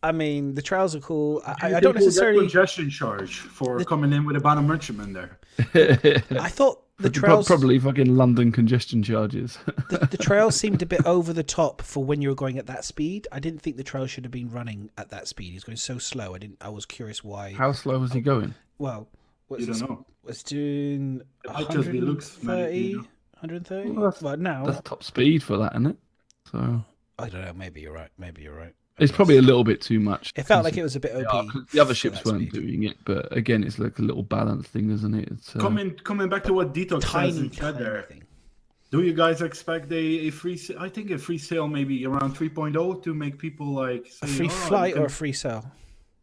I mean, the trails are cool. I don't necessarily. Congestion charge for coming in with a banner merchantman there. I thought the trails probably fucking London congestion charges. the trails seemed a bit over the top for when you were going at that speed. I didn't think the trail should have been running at that speed. He's going so slow. I was curious why. How slow was he going? Well, You don't know. was doing It might just be looks, man, you know. 130. Well, now that's top speed for that, isn't it? So I don't know. Maybe you're right. it's probably a little bit too much. It felt like it was a bit OP. The other ships weren't doing it, but again, it's like a little balance thing, isn't it? It's, coming back to what Detox says in chat tiny there. thing. Do you guys expect a free? I think a free sale maybe around 3.0 to make people like say, A free flight or a free sale?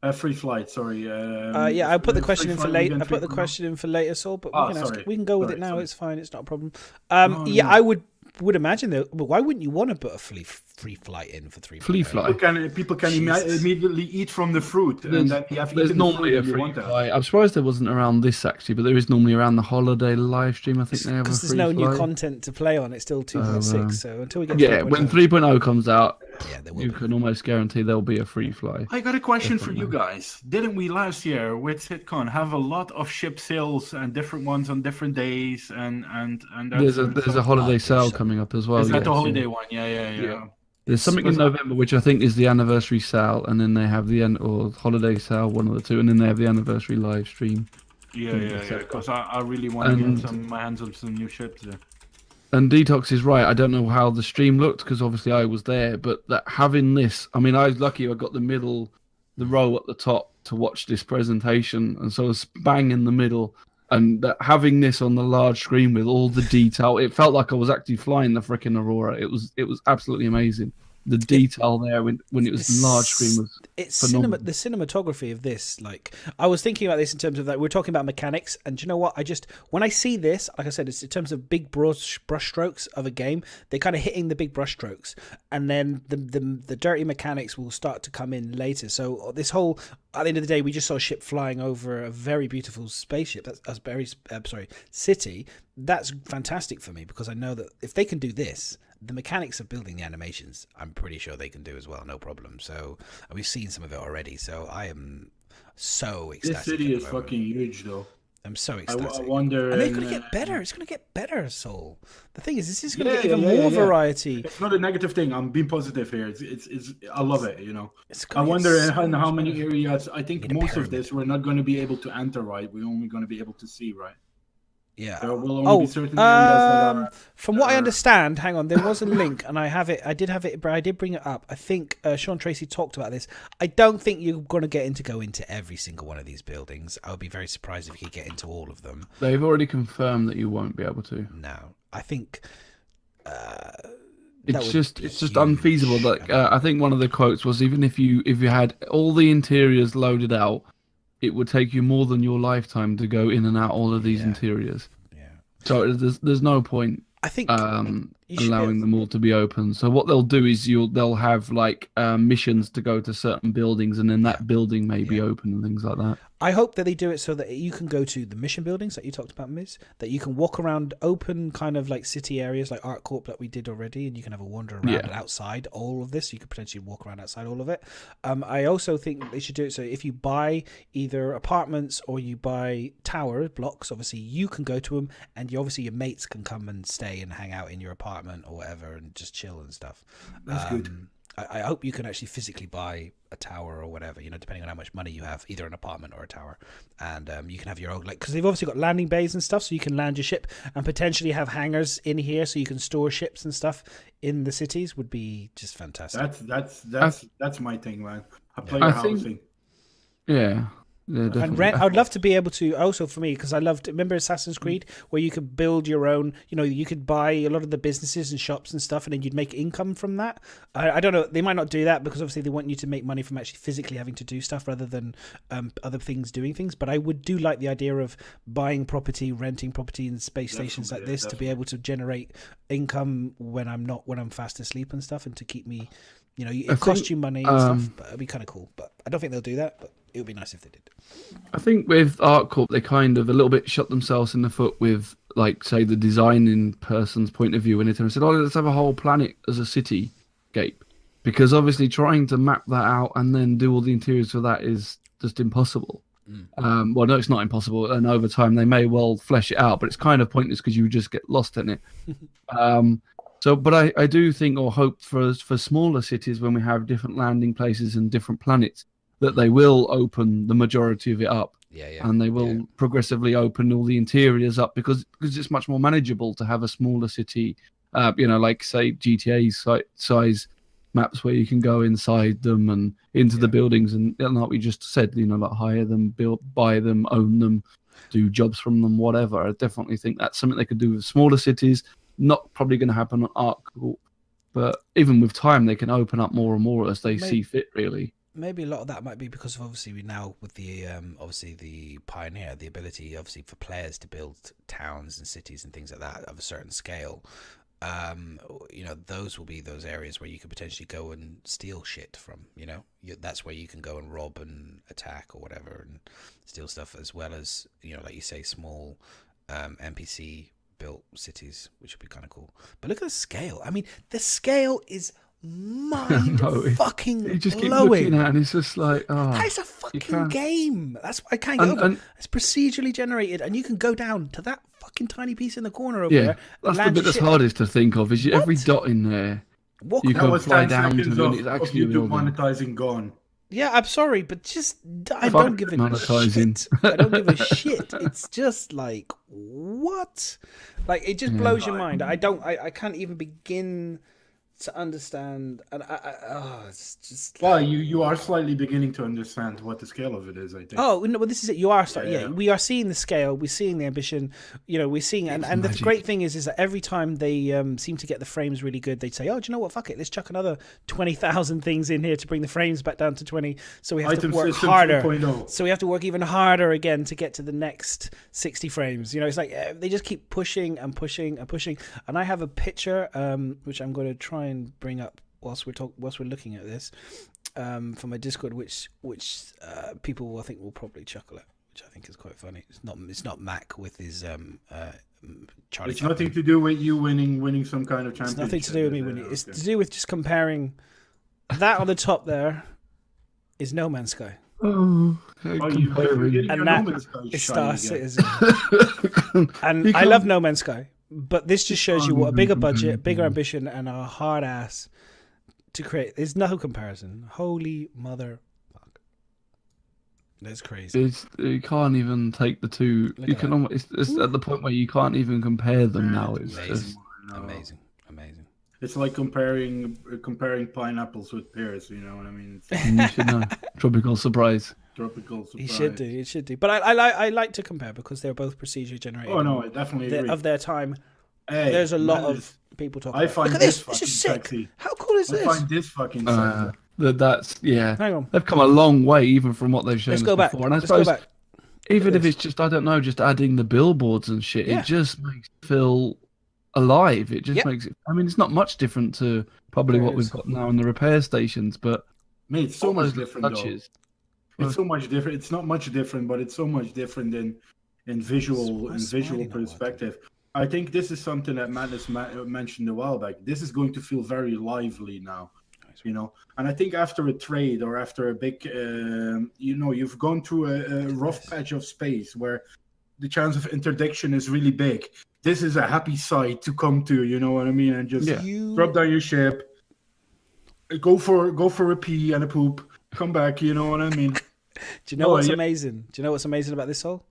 A free flight. Sorry. Yeah, I put the question in for later. I put the question in for later, Saul. But we can sorry. go with it Sorry, now. sorry. It's fine. It's not a problem. No. I would would imagine that. But why wouldn't you want to put a free flight in for 3.0? Flea fly. People can Jesus. immediately eat from the fruit, and then you have There's eaten the normally fruit a and you free want that. fly. I'm surprised there wasn't around this actually, but there is normally around the holiday live stream. I think they have a Because free there's no fly. new content to play on. It's still 2.6. So until we get Yeah, 3.0, when 3.0 comes out, there will you be. can almost guarantee there'll be a free fly. I got a question for you guys. Didn't we last year with CitCon have a lot of ship sales and different ones on different days and that There's sort of a stuff? holiday sale coming up as well. Is that the yes, holiday yeah. one? Yeah. There's something in November which I think is the anniversary sale, and then they have the or holiday sale, one of the two, and then they have the anniversary live stream. Yeah. Because I really want to get my hands on some new ships there. And Detox is right. I don't know how the stream looked because obviously I was there, but that having this, I mean, I was lucky. I got the row at the top to watch this presentation, and so I was bang in the middle. And that having this on the large screen with all the detail, it felt like I was actually flying the freaking Aurora. It was absolutely amazing. The detail there when it was the large screen was phenomenal. The cinematography of this, like, I was thinking about this in terms of that we're talking about mechanics, and do you know what? When I see this, like I said, it's in terms of big brush strokes of a game. They're kind of hitting the big brush strokes, and then the dirty mechanics will start to come in later. So this whole, at the end of the day, we just saw a ship flying over a very beautiful spaceship. That's city. That's fantastic for me because I know that if they can do this, the mechanics of building the animations, I'm pretty sure they can do as well, no problem. So we've seen some of it already. So I am so ecstatic. This city is fucking huge, though. I'm so ecstatic. I wonder. And they're going to get better. It's going to get better, Soul. The thing is, this is going to get even more variety. It's not a negative thing. I'm being positive here. It's I love it. You know. I wonder in how many areas. I think Need a most pyramid. of this we're not going to be able to enter. Right. We're only going to be able to see. Right. Yeah. There will only be certain areas that are. From what I understand, hang on, there was a link, and I have it. I did have it, but I did bring it up. I think Sean Tracy talked about this. I don't think you're going to go into every single one of these buildings. I would be very surprised if you could get into all of them. They've already confirmed that you won't be able to. No, I think. It's just unfeasible. Like I think one of the quotes was, even if you had all the interiors loaded out, it would take you more than your lifetime to go in and out all of these interiors. Yeah. So there's no point. I think allowing them all to be open. So what they'll do is they'll have like missions to go to certain buildings, and then that building may be open and things like that. I hope that they do it so that you can go to the mission buildings that you talked about, Miz, that you can walk around open kind of like city areas like ArtCorp that we did already, and you can have a wander around and outside all of this. You could potentially walk around outside all of it. I also think they should do it so if you buy either apartments or you buy tower blocks, obviously you can go to them, and obviously your mates can come and stay and hang out in your apartment or whatever and just chill and stuff. That's good. I hope you can actually physically buy a tower or whatever, depending on how much money you have, either an apartment or a tower, and you can have your own, because they've obviously got landing bays and stuff, so you can land your ship and potentially have hangars in here, so you can store ships and stuff in the cities. Would be just fantastic. That's my thing, man. I play housing. Yeah. And rent. I would love to be able to also, for me, because I loved, remember Assassin's Creed, where you could build your own, you could buy a lot of the businesses and shops and stuff, and then you'd make income from that. I don't know, they might not do that because obviously they want you to make money from actually physically having to do stuff rather than other things doing things. But I would do like the idea of buying property, renting property in space stations like this to be able to generate income when I'm fast asleep and stuff, and to keep me, it costs you money and stuff, but it'd be kind of cool. But I don't think they'll do that, but it would be nice if they did. I think with ArtCorp, they kind of a little bit shot themselves in the foot with, like, say, the designing person's point of view when they said, let's have a whole planet as a cityscape. Because obviously trying to map that out and then do all the interiors for that is just impossible. Well, no, it's not impossible. And over time, they may well flesh it out, but it's kind of pointless because you just get lost in it. But I do think or hope for smaller cities, when we have different landing places and different planets, that they will open the majority of it up, and they will progressively open all the interiors up because it's much more manageable to have a smaller city, like say GTA size maps where you can go inside them and into the buildings and like we just said, like hire them, buy them, own them, do jobs from them, whatever. I definitely think that's something they could do with smaller cities. Not probably going to happen on ArtCorp, but even with time, they can open up more and more as they see fit, really. Maybe a lot of that might be because of obviously we now with the obviously the Pioneer, the ability obviously for players to build towns and cities and things like that of a certain scale. you know, those will be those areas where you could potentially go and steal shit from. You know, that's where you can go and rob and attack or whatever and steal stuff, as well as, you know, like you say, small NPC built cities, which would be kind of cool. But look at the scale. I mean, the scale is mind fucking You just keep blowing. looking at it and it's just like, oh, That's a fucking game. That's what I can't get over. It's procedurally generated, and you can go down to that fucking tiny piece in the corner over there. That's the bit that's hardest to think of. Is every dot in there? You That can was fly 10 down to seconds it. of It's actually YouTube building. monetizing gone. Yeah, I'm sorry, but just I Fuck don't give a monetizing. shit. I don't give a shit. It's just like, what? Like, it just blows your mind. I can't even begin to understand, and it's just. Well, you are slightly beginning to understand what the scale of it is, I think. Oh no, well, this is it. You are starting. Yeah, we are seeing the scale. We're seeing the ambition. You know, we're seeing, and the great thing is that every time they seem to get the frames really good, they'd say, "Oh, do you know what? Fuck it, let's chuck another 20,000 things in here to bring the frames back down to 20." So we have to work harder. 2.0. So we have to work even harder again to get to the next 60 frames. You know, it's like they just keep pushing and pushing and pushing. And I have a picture, which I'm going to try and bring up whilst we're looking at this, from my Discord, which people I think will probably chuckle at, which I think is quite funny. It's not Mac with his Charlie. It's nothing to do with you winning some kind of championship. It's nothing to do with me winning. It's to do with just comparing. That on the top there is No Man's Sky. Oh, comparing. And that is Star Citizen. And I love No Man's Sky. But this just shows you what a bigger budget, bigger ambition, and a hard ass to create. There's no comparison. Holy mother fuck. That's crazy. You can't even take the two. Look You at can that. almost. It's at the point where you can't even compare them now. It's just. Amazing. It's like comparing pineapples with pears. You know what I mean? It's You should know. Tropical surprise. tropical surprise. It should do. But I like to compare because they're both procedurally generated. Oh no, I definitely agree. Of their time. Hey, There's a lot of people talking. I about. find Look at this this. fucking This is sick. sexy. How cool is I this? find this fucking sexy. That's Hang on. They've come a long way even from what they've shown Let's us go back. before. And I Let's go suppose back. even if it's just, I don't know, just adding the billboards and shit, Yeah. it just makes it feel alive. It just Yep. makes it. I mean, it's not much different to probably what we've got now in the repair stations, but Mate, it's so much different though. touches. It's so much different. It's not much different, but it's so much different in visual perspective. I think this is something that Madness mentioned a while back. This is going to feel very lively now, you know. And I think after a trade or after a big, you've gone through a rough patch of space where the chance of interdiction is really big. This is a happy sight to come to, you know what I mean? And just drop down your ship, go for a pee and a poop, come back, you know what I mean? Do you know what's amazing? Do you know what's amazing about this all?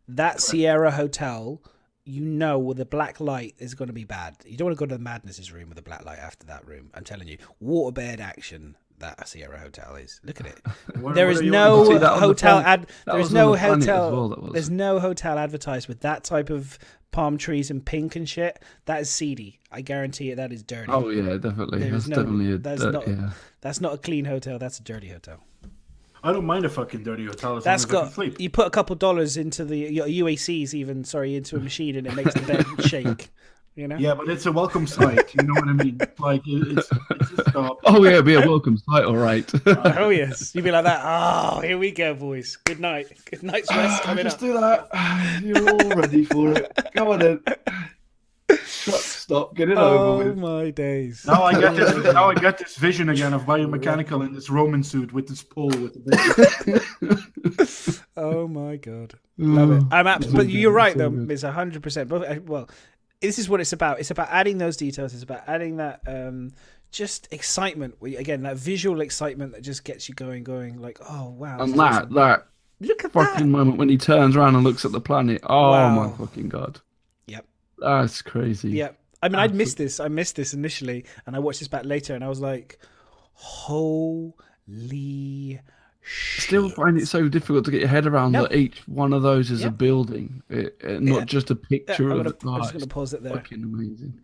That Sierra Hotel, you know, with the black light is going to be bad. You don't want to go to the Madness's room with a black light after that room. I'm telling you, waterbed action. That Sierra Hotel is. Look at it. There is no hotel There's no hotel. There's no hotel advertised with that type of palm trees and pink and shit. That is seedy. I guarantee you that is dirty. Oh yeah, definitely. That's not a clean hotel. That's a dirty hotel. I don't mind a fucking dirty hotel. That's got. You put a couple dollars into your UACs, into a machine, and it makes the bed shake. You know? Yeah, but it's a welcome sight. You know what I mean? Like it's just oh yeah, it'd be a welcome sight, all right. Oh yes, you'd be like that. Oh, here we go, boys. Good night. Good night's rest coming Just up. do that. You're all ready for it. Come on then. Truck stop. Get it over with. Oh my days. Now I get this vision again of biomechanical in this Roman suit with this pole with the Oh my god, love it. But you're right though. It's 100%. Well, this is what it's about. It's about adding those details. It's about adding that just excitement. Again, that visual excitement that just gets you going. Like, oh wow. And that look at fucking that moment when he turns around and looks at the planet. Oh Wow. my fucking god. Yep. That's crazy. Yep. I mean, I missed this initially, and I watched this back later, and I was like, holy shit. Still find it so difficult to get your head around that each one of those is a building, not just a picture of it. I'm just going to pause it there. Fucking amazing.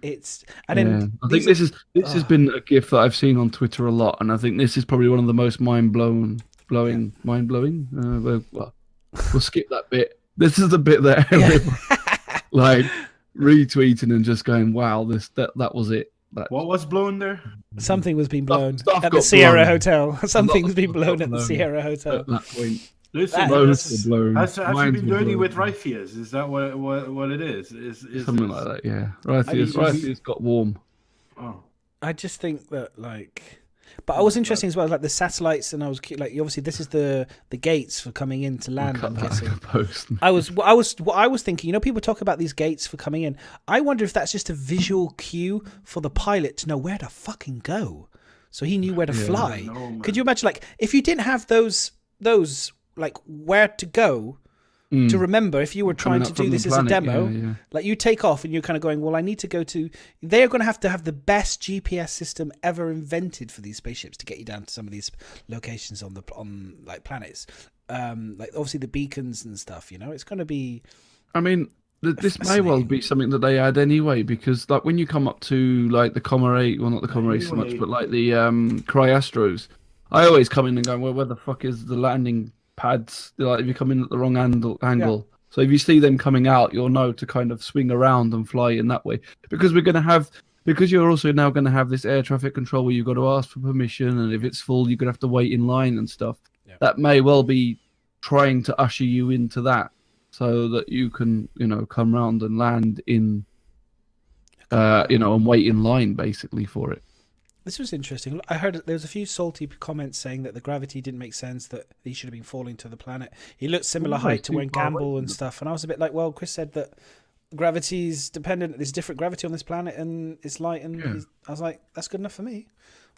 And then I think this has been a GIF that I've seen on Twitter a lot, and I think this is probably one of the most mind-blowing. We'll skip that bit. This is the bit that like retweeting and just going, "Wow, that was it." What was blown there? Something was being blown Stuff at the got Sierra blown. Hotel. Something was being Stuff got blown at the blown Sierra Hotel. At that point. Listen, Boats were blown. have you Mines been were dirty blown. with Rythias? Is that what it is? Is Something like that, yeah. Right, it's got warm. Oh. I just think that but I was interesting as well, like the satellites, and I was like, obviously this is the gates for coming in to land. I'm guessing. I was thinking, people talk about these gates for coming in. I wonder if that's just a visual cue for the pilot to know where to fucking go, so he knew where to fly. Could you imagine, like, if you didn't have those like where to go to remember, if you were trying to do this as a demo, like you take off and you're kind of going, well, I need to go to, they're going to have the best GPS system ever invented for these spaceships to get you down to some of these locations on like planets, like obviously the beacons and stuff, it's going to be, I mean, this may well be something that they add anyway, because like when you come up to like the Commorate, well, not the Commorate so much, but like the CryAstros, I always come in and go, well, where the fuck is the landing pads? Like if you come in at the wrong angle. So if you see them coming out, you'll know to kind of swing around and fly in that way, because you're also now going to have this air traffic control where you've got to ask for permission, and if it's full you're going to have to wait in line and stuff. That may well be trying to usher you into that, so that you can come round and land in and wait in line basically for it. This was interesting. I heard there was a few salty comments saying that the gravity didn't make sense, that he should have been falling to the planet. He looked similar height to when Gamble and stuff, and I was a bit like, well, Chris said that gravity's dependent. There's different gravity on this planet, and it's light. And I was like, that's good enough for me.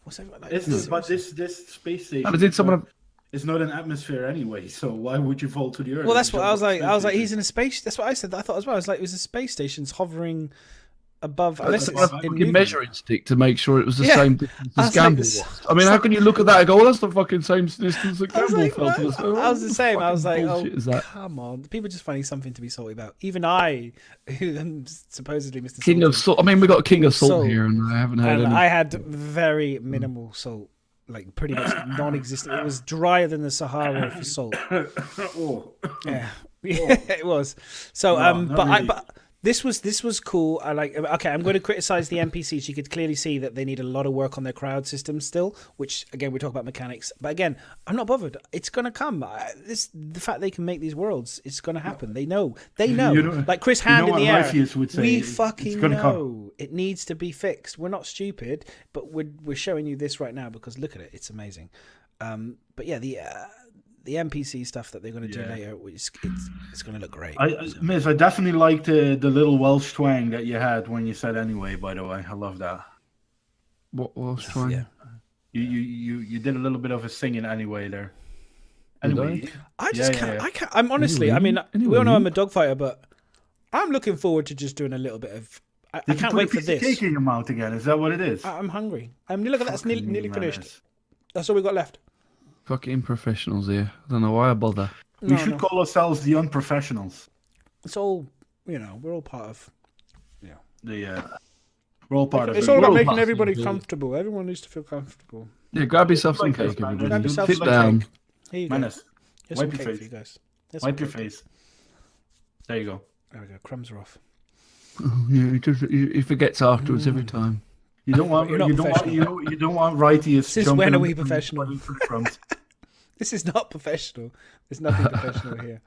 What's everyone like? But this space station. It's not an atmosphere anyway, so why would you fall to the Earth? Well, that's what I was like. I was like, he's in a space. That's what I said. I thought as well. I was like, it was a space station's hovering above, unless it's in measuring stick to make sure it was the same distance as Gamble was. I mean, how can you look at that and go, well, that's the fucking same distance that Gamble fell to us? I was the same. I was like, come on. People just finding something to be salty about. Even I, who am supposedly Mr. King of Salt. I mean, we got King of Salt here, and I haven't had any. I had very minimal salt, like pretty much non-existent. It was drier than the Sahara for salt. Yeah, it was. So, but this was cool. I like. Okay, I'm going to criticize the NPCs. You could clearly see that they need a lot of work on their crowd system still. Which again, we talk about mechanics. But again, I'm not bothered. It's going to come. The fact they can make these worlds, it's going to happen. They know. Like Chris Hand in the air. Would say, we fucking know it needs to be fixed. We're not stupid, but we're showing you this right now because look at it. It's amazing. But yeah, the NPC stuff that they're going to do later, it's going to look great. I definitely liked the little Welsh twang that you had when you said anyway, by the way. I love that. What Welsh twang? Yeah. You did a little bit of a singing anyway there. Anyway. I just can't. I can't. I'm honestly, I mean, we all know I'm a dogfighter, but I'm looking forward to just doing a little bit of... I can't wait for this. Cake in your mouth again? Is that what it is? I'm hungry. Look at that. It's nearly finished. That's all we got left. Fucking professionals here. I don't know why I bother. We should call ourselves the unprofessionals. It's all, we're all part of. We're all part of it. It's all about making everybody comfortable. Everyone needs to feel comfortable. Yeah, grab yourself some cake, everybody. Grab yourself Sit some down. cake. Here you go. Menace. Wipe your face. You guys. Wipe your face. There you go. There we go. Crumbs are off. Oh, yeah, he forgets afterwards every time. You don't want righties. Since when are we professional? This is not professional. There's nothing professional here.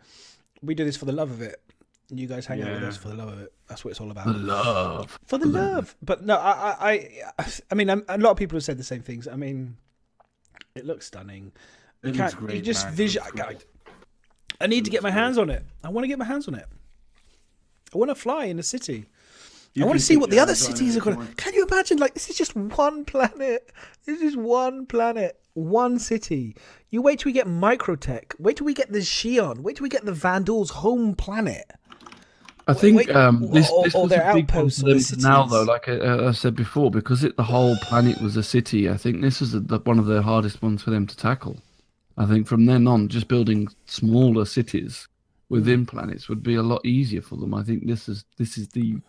We do this for the love of it. And you guys hang out with us for the love of it. That's what it's all about. The love. For the love. But no, I mean, a lot of people have said the same things. I mean, it looks stunning. It looks great. You just I need to get my hands on it. I want to get my hands on it. I want to fly in the city. I want to see what the other cities are going to... Can you imagine? Like, this is just one planet. This is one planet. One city. You wait till we get Microtech. Wait till we get the Xion. Wait till we get the Vandals' home planet. I think this was a big one outposts for them now, though, like I said before, because the whole planet was a city. I think this is one of the hardest ones for them to tackle. I think from then on, just building smaller cities within planets would be a lot easier for them. I think this is the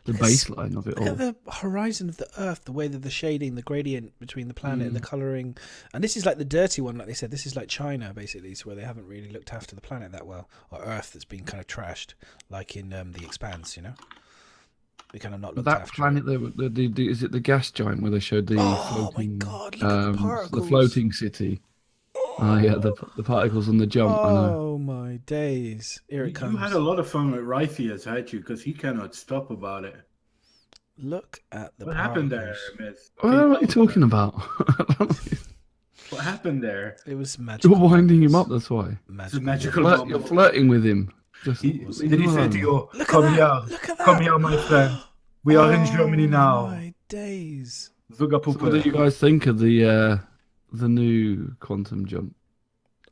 the baseline of it Look all. at the horizon of the Earth, the way that the shading, the gradient between the planet and the colouring. And this is like the dirty one, like they said. This is like China, basically. It's where they haven't really looked after the planet that well. Or Earth that's been kind of trashed, like in The Expanse, you know? They kind of not looked That after planet, it. is it the gas giant where they showed the floating, my God, look at the particles. the floating city? Oh yeah, the particles on the jump. I know. Oh my days! Here it comes. You had a lot of fun with Rythius, had you? Because he cannot stop about it. Look at the What happened there, particles. Miss? What are you talking about? What happened there? It was magical. You're winding him up. That's why. It's a magical You're moment. flirting with him. Just, Did he say to you, Look "Come at here, that! Look at that! come here, my friend. We are in Germany now." My days! So what do you guys think of the new quantum jump?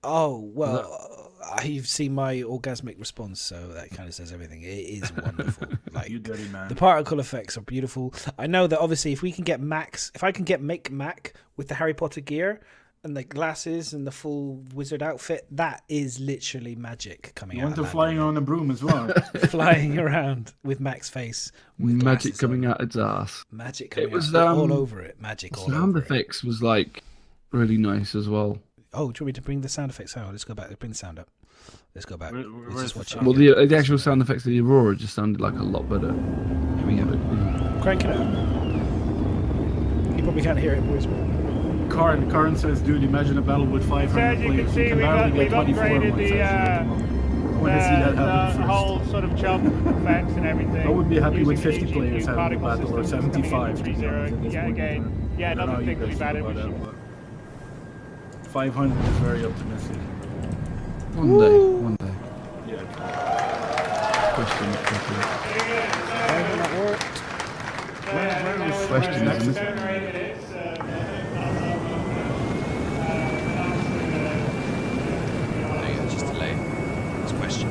Oh well, you've seen my orgasmic response, so that kind of says everything. It is wonderful. Like You dirty man. the particle effects are beautiful. I know that obviously, if I can get Mac with the Harry Potter gear and the glasses and the full wizard outfit, that is literally magic coming You out. want to of that flying movie. on a broom as well. Flying around with Mac's face, with Magic glasses coming on. out its ass. Magic coming was, out all over it. Magic all Sound over it. effects was like really nice as well. Oh, do you want me to bring the sound effects out? Let's go back. Let's bring the sound up. Let's go back. Let's where's just the watch sound? it. Well, the actual sound effects of the Aurora just sounded like a lot better. Here we go. Crank it up. You probably can't hear it, boys. Karin says, "Dude, imagine a battle with 500 So as you players. can see, You can barely we've get 24 upgraded ones, the actually. I want to see that happen the first. whole sort of jump effects and everything. I would be happy with using 50 the players GPU having a particle battle, or systems coming in 75 from to be honest, 3.0. at this Yeah, point. again, yeah, I don't know another how thing you to be guys bad feel at. about that, but 500 is very optimistic. One day. Yeah. Question. That worked. Where is Question, Nexus? isn't it? There you go, just delay. It's a question.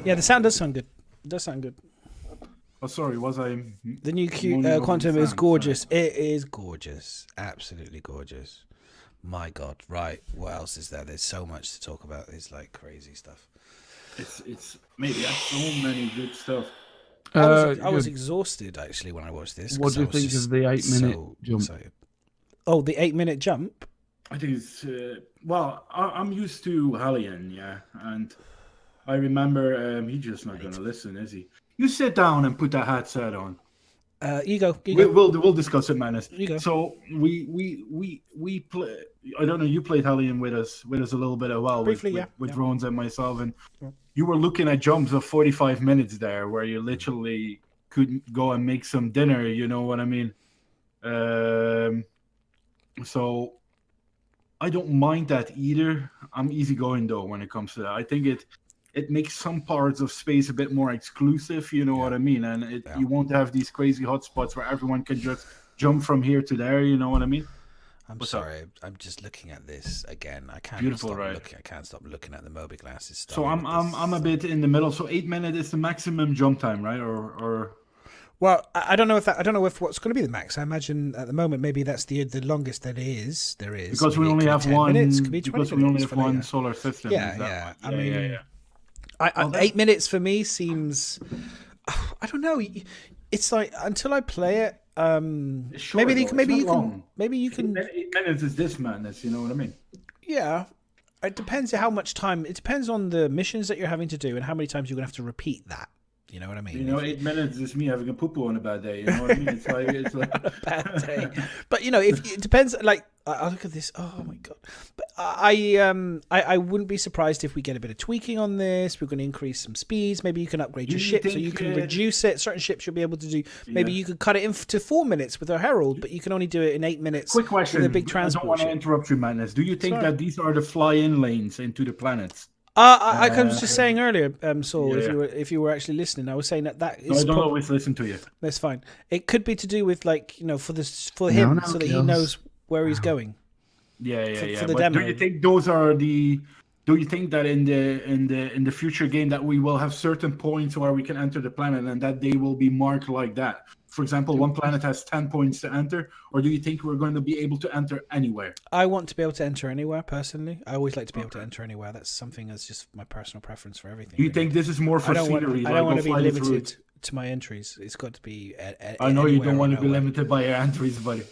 Yeah, the sound does sound good. It does sound good. Oh, sorry, was I? The new moaning over Quantum the is sound? gorgeous. It is gorgeous. Absolutely gorgeous. My God. Right. What else is there? There's so much to talk about. It's like crazy stuff. It's maybe that's so many good stuff. I was exhausted actually when I watched this. What do you think of the 8-minute jump? Excited. Oh, the 8-minute jump. I think it's well. I'm used to Hallian, yeah, and I remember he's just not going to listen, is he? You sit down and put that headset on. You go. You go. We'll discuss it, Manus. You go. So we play. I don't know. You played Hallian with us a little bit as well. Briefly, with yeah. Rones and myself, and you were looking at jumps of 45 minutes there, where you literally couldn't go and make some dinner. You know what I mean? So I don't mind that either. I'm easygoing though when it comes to that. I think it makes some parts of space a bit more exclusive, you know what I mean? And you won't have these crazy hotspots where everyone can just jump from here to there, you know what I mean? I'm sorry, I'm just looking at this again. I can't Beautiful, stop right? looking. I can't stop looking at the Moby glasses. So I'm a bit in the middle. So 8 minutes is the maximum jump time, right? Or well, I don't know if what's going to be the max. I imagine at the moment maybe that's the longest that is. There is because we Maybe it only could be have 10 one. minutes, could be 20 Because we only minutes have one later. solar system. Yeah, is that yeah. one? I mean, yeah. 8 minutes for me seems. I don't know. It's like until I play it. It's short, Maybe though. It's not long. Maybe you can. 8 minutes is this madness, you know what I mean? Yeah. It depends how much time. It depends on the missions that you're having to do and how many times you're going to have to repeat that. You know what I mean? You know, 8 minutes is me having a poo-poo on a bad day. You know what I mean? It's like A bad day. But you know, if it depends. Like I look at this. Oh my God! But I wouldn't be surprised if we get a bit of tweaking on this. We're going to increase some speeds. Maybe you can upgrade your You ship so think, you can reduce it. Certain ships you'll be able to do. Maybe Yeah. you could cut it to 4 minutes with a Herald, but you can only do it in 8 minutes. Quick question. With a big I don't transport want to ship. interrupt you, Madness. Do you think Sorry. that these are the fly-in lanes into the planets? I was just saying earlier, Saul, yeah. if you were actually listening, I was saying that No, is I don't always listen to you. that's fine. It could be to do with like for him, so that he kills. knows where he's going. Yeah. for the But demo. do you think those are the do you think that in the future game that we will have certain points where we can enter the planet and that they will be marked like that? For example, one planet has 10 points to enter, or do you think we're going to be able to enter anywhere? I want to be able to enter anywhere, personally. I always like to be able to enter anywhere. That's something that's just my personal preference for everything. Do you think this is more for scenery? I don't want to be limited to my entries. It's got to be I know you don't want to be limited by your entries, buddy.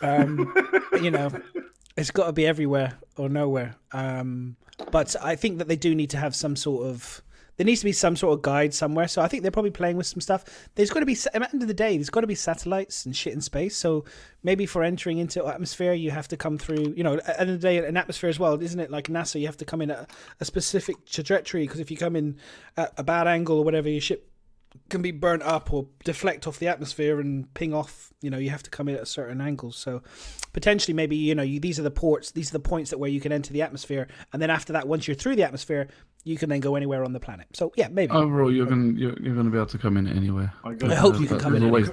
You know, it's got to be everywhere or nowhere. But I think that they do need to have some sort of... There needs to be some sort of guide somewhere. So I think they're probably playing with some stuff. There's got to be, at the end of the day, there's got to be satellites and shit in space. So maybe for entering into atmosphere, you have to come through, you know, at the end of the day, an atmosphere as well, isn't it? Like NASA, you have to come in at a specific trajectory, because if you come in at a bad angle or whatever, your ship can be burnt up or deflect off the atmosphere and ping off. You know, you have to come in at a certain angle. So potentially, maybe, you know, these are the ports, these are the points where you can enter the atmosphere, and then after that, once you're through the atmosphere, you can then go anywhere on the planet. So yeah, maybe overall you're gonna be able to come in anywhere. I hope you can come in anywhere.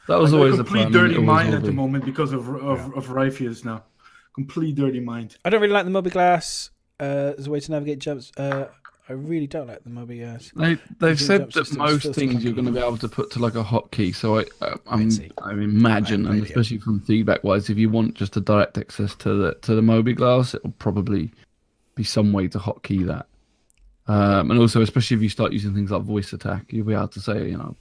That was always a the plan. Complete dirty mind at the moment because of Rypheus now. Complete dirty mind. I don't really like the Moby Glass as a way to navigate jumps. I really don't like the Moby Glass. They've said that most things you're going to be able to put to like a hotkey. So I imagine, and especially from feedback wise, if you want just a direct access to the Moby Glass, it'll probably be some way to hotkey that. And also, especially if you start using things like voice attack, you'll be able to say, you know,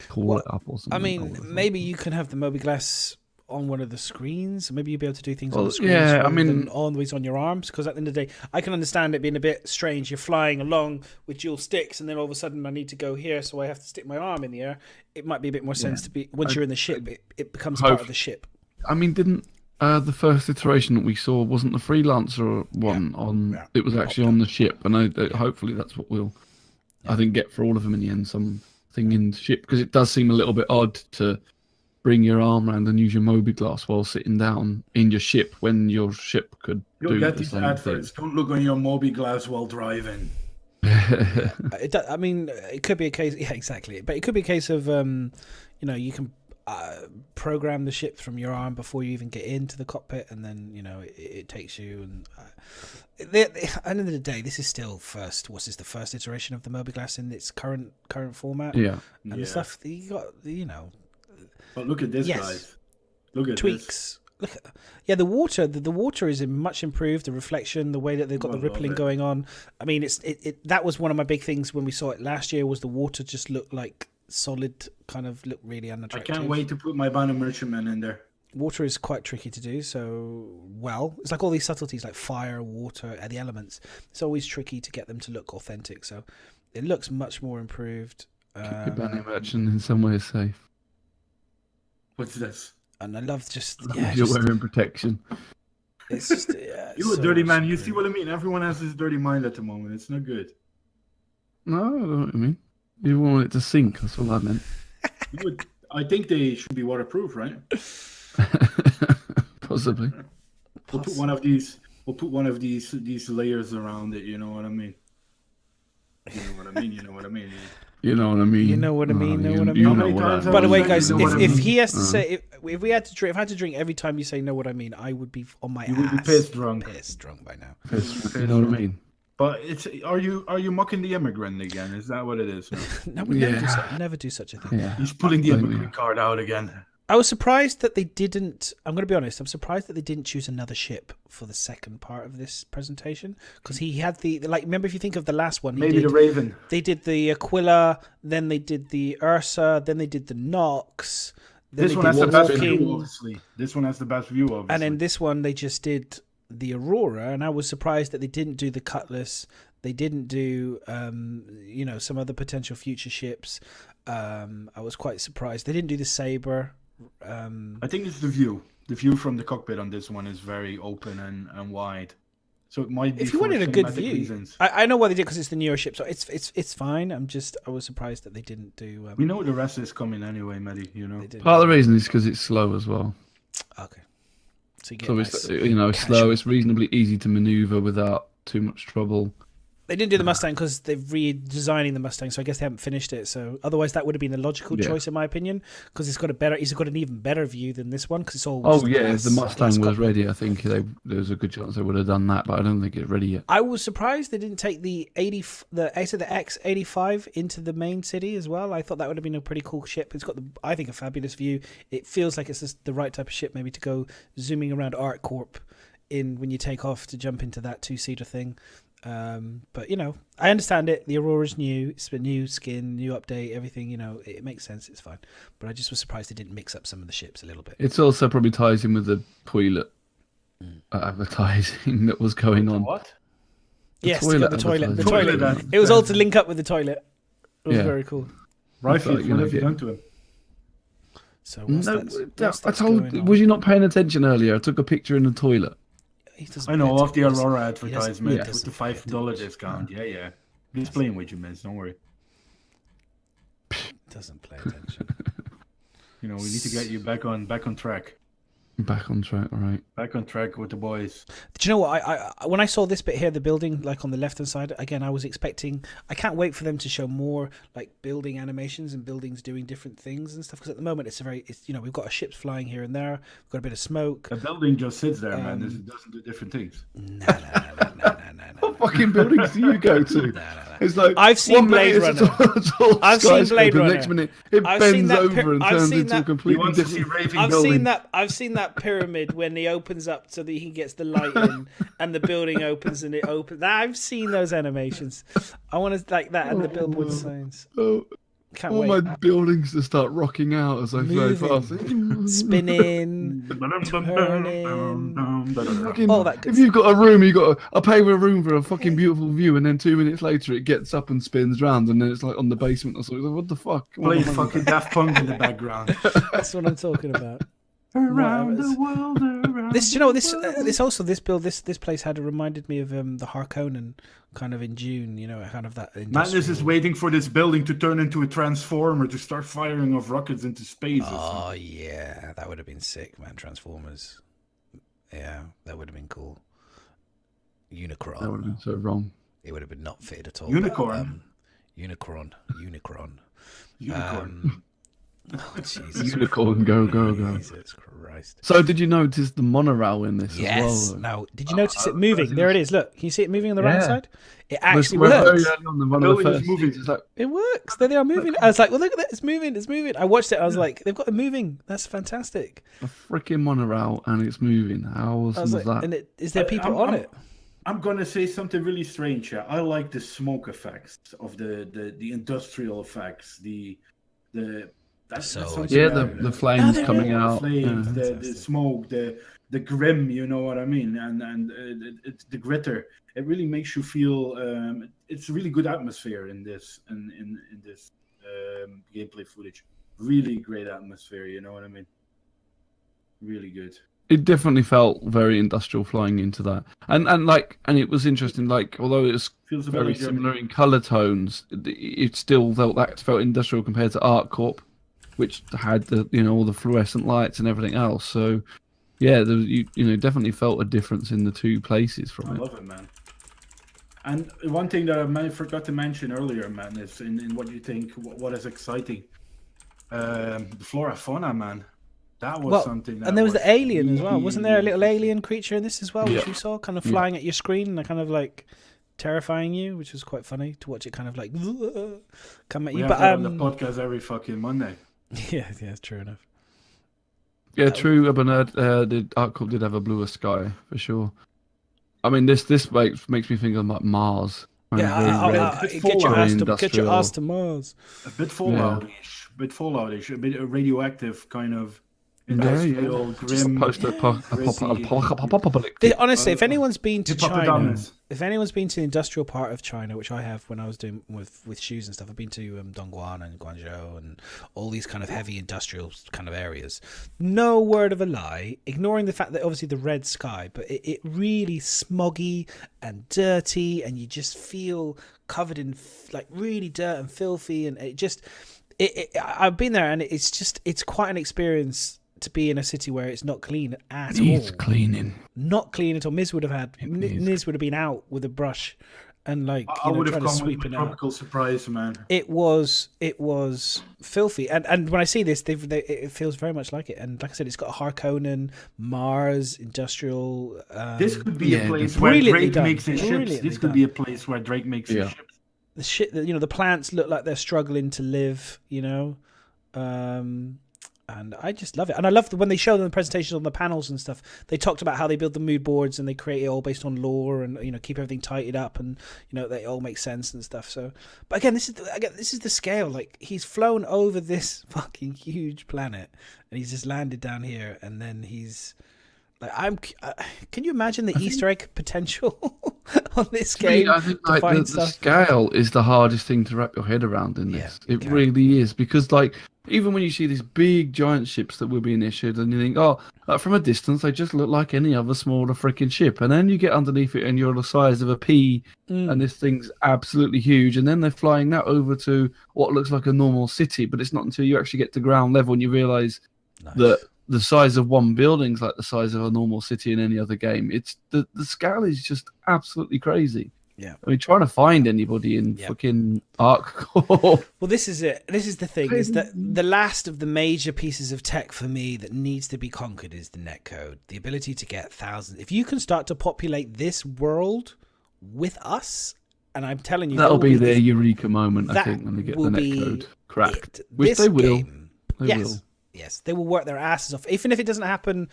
call it up or something. I mean, maybe you can have the Moby Glass on one of the screens. Maybe you'll be able to do things on the screen. Yeah, I mean, always on your arms, because at the end of the day, I can understand it being a bit strange. You're flying along with dual sticks, and then all of a sudden I need to go here, so I have to stick my arm in the air. It might be a bit more sense to be once you're in the ship. It becomes part of the ship. I mean, didn't the first iteration that we saw wasn't the freelancer one on? Yeah. It was actually on the ship, and hopefully that's what we'll, I think, get for all of them in the end. Something in the ship, because it does seem a little bit odd to bring your arm around and use your Moby Glass while sitting down in your ship when your ship could do the same adverts. Don't look on your Moby Glass while driving. I mean, it could be a case. Yeah, exactly. But it could be a case of, you know, you can program the ship from your arm before you even get into the cockpit, and then, you know, it takes you. And at the end of the day, this is still the first iteration of the Moby Glass in its current format. Yeah, and the stuff that you got, you know. But look at this, guys. Look at tweaks. Look at, the water. The water is much improved. The reflection, the way that they've got the rippling going on. I mean, that was one of my big things when we saw it last year. Was the water just looked like solid, kind of looked really unattractive. I can't wait to put my Banner Merchantman in there. Water is quite tricky to do. So, it's like all these subtleties, like fire, water, and the elements. It's always tricky to get them to look authentic. So, it looks much more improved. Keep your Banner Merchant in some way safe. What's this? And I love just you're wearing protection. It's just you're a dirty man. You see what I mean? Everyone has this dirty mind at the moment. It's not good. No, I don't know what I mean. You want it to sink. That's all I meant. I think they should be waterproof, right? Possibly. We'll put one of these. We'll put one of these layers around it. You know what I mean? You know what I mean? You know what I mean? You know what I mean. You know what I mean. You know what I mean. By the way, guys, if he has to say, if we had to drink, if I had to drink every time you say "know what I mean," I would be on my ass. You would be pissed drunk. Pissed drunk by now. You know what I mean. But are you mocking the immigrant again? Is that what it is? No, we never do such a thing. Yeah. He's pulling the immigrant card out again. I was surprised that they didn't. I'm going to be honest. I'm surprised that they didn't choose another ship for the second part of this presentation, because he had the remember, if you think of the last one, the Raven. They did the Aquila, then they did the Ursa, then they did the Nox. This one has the best view, obviously. This one has the best view, obviously. And then this one, they just did the Aurora, and I was surprised that they didn't do the Cutlass. They didn't do, some other potential future ships. I was quite surprised. They didn't do the Sabre. I think it's the view. The view from the cockpit on this one is very open and wide. So it might be. If you wanted a good view, I know why they did, because it's the newer ship, so it's fine. I was surprised that they didn't do. We know the rest is coming anyway, Maddie. You know. Part of the reason is because it's slow as well. Okay. So you get it's slow. It's reasonably easy to maneuver without too much trouble. They didn't do the Mustang because they're redesigning the Mustang, so I guess they haven't finished it. So otherwise, that would have been the logical choice in my opinion, because it's got an even better view than this one because it's all. Oh yeah, if the Mustang was ready, I think there was a good chance they would have done that, but I don't think it's ready yet. I was surprised they didn't take the X85 into the main city as well. I thought that would have been a pretty cool ship. It's got I think a fabulous view. It feels like it's just the right type of ship maybe to go zooming around ArcCorp in when you take off to jump into that 2-seater thing. But I understand it. The Aurora's new. It's a new skin, new update, everything. It makes sense. It's fine. But I just was surprised they didn't mix up some of the ships a little bit. It's also probably ties in with the toilet advertising that was going on. What? Yes, the toilet. It was all to link up with the toilet. It was very cool. Right, what have you done to him? So was you not paying attention earlier? I took a picture in the toilet. I know, off the Aurora advertisement with the $5 discount. Yeah. He's playing with you, man. Don't worry. Doesn't play attention. We need to get you back on track. Back on track, all right. Back on track with the boys. Do you know what? I when I saw this bit here, the building, like on the left hand side, again, I was expecting. I can't wait for them to show more like building animations and buildings doing different things and stuff. Because at the moment, we've got ships flying here and there. We've got a bit of smoke. The building just sits there, man. It doesn't do different things. No. What fucking buildings do you go to? No. It's like I've seen Blade Runner. I've seen Blade Runner. The next minute, it bends over and turns into a completely different. I've seen that pyramid when he opens up so that he gets the light in, and the building opens and it opens. I've seen those animations. I want to like that and the billboard signs. Can't wait. My buildings to start rocking out as I fly past. Spinning, turning. All that good if you've got a room, I pay for a room for a fucking beautiful view, and then 2 minutes later it gets up and spins round, and then it's like on the basement or something. What the fuck? Play fucking Daft Punk in the background. That's what I'm talking about. Around the world, around. This place had reminded me of the Harkonnen kind of in June. Kind of that. Madness is waiting for this building to turn into a transformer to start firing off rockets into space. Oh yeah, that would have been sick, man. Transformers. Yeah, that would have been cool. Unicron. That would have been so wrong. It would have been not fitted at all. Unicorn. Unicron. Oh, Jesus. Unicorn, go. Jesus Christ. So did you notice the monorail in this yes. as well? Now, did you notice it moving? There it is. Look, can you see it moving on the right side? It actually works. Very early on one of the first moving. It works. There they are moving. I was like, well, look at that. It's moving. I watched it. I was like, they've got it moving. That's fantastic. A freaking monorail and it's moving. How awesome is that? And is there people on it? I'm gonna say something really strange here. I like the smoke effects of the industrial effects. The flames coming out, the smoke, the grim, you know what I mean, and it's the gritter. It really makes you feel. It's a really good atmosphere in this gameplay footage. Really great atmosphere, you know what I mean. Really good. It definitely felt very industrial flying into that, and it was interesting. Like although it was very similar in color tones, it still felt industrial compared to ArcCorp, which had all the fluorescent lights and everything else. So, yeah, you definitely felt a difference in the two places from it. I love it, man. And one thing that I forgot to mention earlier, man, is in what you think, what is exciting, the flora fauna, man. That was something. And there was the alien as well. Wasn't there a little alien creature in this as well, which you saw kind of flying at your screen and kind of like terrifying you, which was quite funny to watch it kind of like come at you. But on the podcast every fucking Monday. Yeah, true enough. Yeah, true. But the ArcCorp did have a bluer sky for sure. I mean, this makes me think of like Mars. Yeah, get your ass to Mars. A bit Fallout-ish, a bit radioactive kind of. Industrial, grim, honestly, if anyone's been to China, if anyone's been to the industrial part of China, which I have when I was doing with shoes and stuff, I've been to Dongguan and Guangzhou and all these kind of heavy industrial kind of areas. No word of a lie, ignoring the fact that obviously the red sky, but it really smoggy and dirty, and you just feel covered in like really dirt and filthy, and I've been there, and it's quite an experience to be in a city where it's not clean at all. Needs cleaning. Not clean at all. Miz would have been out with a brush and like I would trying have to come with sweep my it out. tropical surprise, man. It was filthy, and when I see this, it feels very much like it. And like I said, it's got a Harkonnen, Mars, industrial. This could be a place where brilliantly Drake done. makes his ships. Brilliantly This could done. be a place where Drake makes his ships. The shit that the plants look like they're struggling to live, and I just love it. And I love when they show them the presentations on the panels and stuff. They talked about how they build the mood boards and they create it all based on lore and keep everything tidied up and they all make sense and stuff. So, but again, this is the scale. Like, he's flown over this fucking huge planet and he's just landed down here, and then he's like, can you imagine the Easter egg potential on this game? I think like the scale is the hardest thing to wrap your head around in this. It really is, because like even when you see these big giant ships that were being issued, and you think, oh, like from a distance they just look like any other smaller freaking ship, and then you get underneath it and you're the size of a pea, and this thing's absolutely huge, and then they're flying that over to what looks like a normal city, but it's not until you actually get to ground level and you realise that the size of one building's like the size of a normal city in any other game. It's the scale is just absolutely crazy. Yeah, I mean, trying to find anybody in fucking ArcCore. Well, this is it. This is the thing: is that the last of the major pieces of tech for me that needs to be conquered is the netcode, the ability to get thousands. If you can start to populate this world with us, and I'm telling you, that'll be their eureka moment. I think when they get the netcode cracked, which they will. They will. Yes, they will work their asses off. Even if it doesn't happen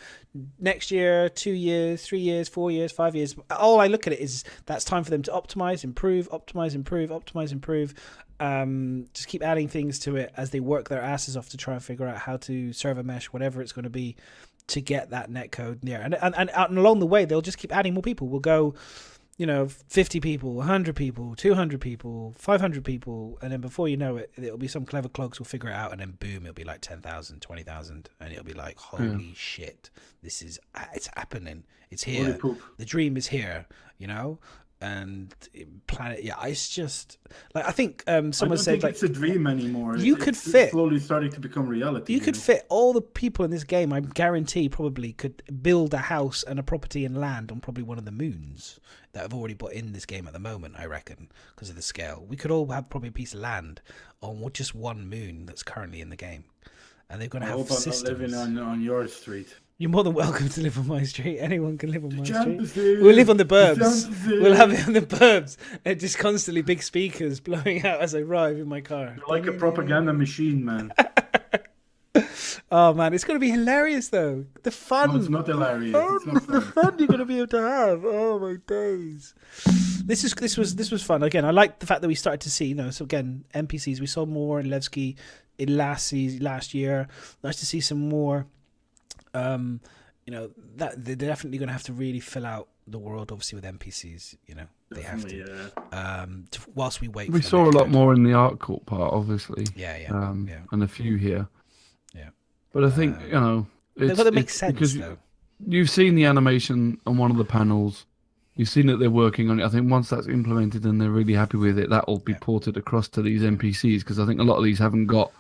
next year, 2 years, 3 years, 4 years, 5 years, all I look at it is that's time for them to optimize, improve, optimize, improve, optimize, improve. Just keep adding things to it as they work their asses off to try and figure out how to server mesh, whatever it's going to be, to get that netcode there. And along the way, they'll just keep adding more people. We'll go 50 people, 100 people, 200 people, 500 people, and then before you know it, it'll be some clever clogs will figure it out, and then boom, it'll be like 10,000, 20,000, and it'll be like, holy shit, it's happening, it's here, the dream is here, and planet, it's just like, I think someone said, like, it's a dream anymore. It's slowly starting to become reality. You could fit all the people in this game, I guarantee, probably could build a house and a property and land on probably one of the moons that have already put in this game at the moment, I reckon, because of the scale. We could all have probably a piece of land on just one moon that's currently in the game, and they're going to have systems. I hope I'm not living on your street. You're more than welcome to live on my street. Anyone can live on my street. We'll live on the burbs. We'll have it on the burbs. And just constantly big speakers blowing out as I drive in my car. You're like a propaganda machine, man. Oh, man. It's going to be hilarious, though. The fun. No, it's not hilarious. It's not the fun you're going to be able to have. Oh, my days. This was fun. Again, I like the fact that we started to see, so again, NPCs. We saw more in Levski in last year. Nice to see some more. That they're definitely going to have to really fill out the world, obviously, with NPCs. They have to. Whilst we wait. We saw a lot more in the ArcCore part, obviously. Yeah. And a few here. Yeah. But I think they've got to make sense, because though. You've seen the animation on one of the panels. You've seen that they're working on it. I think once that's implemented and they're really happy with it, that will be ported across to these NPCs, because I think a lot of these haven't got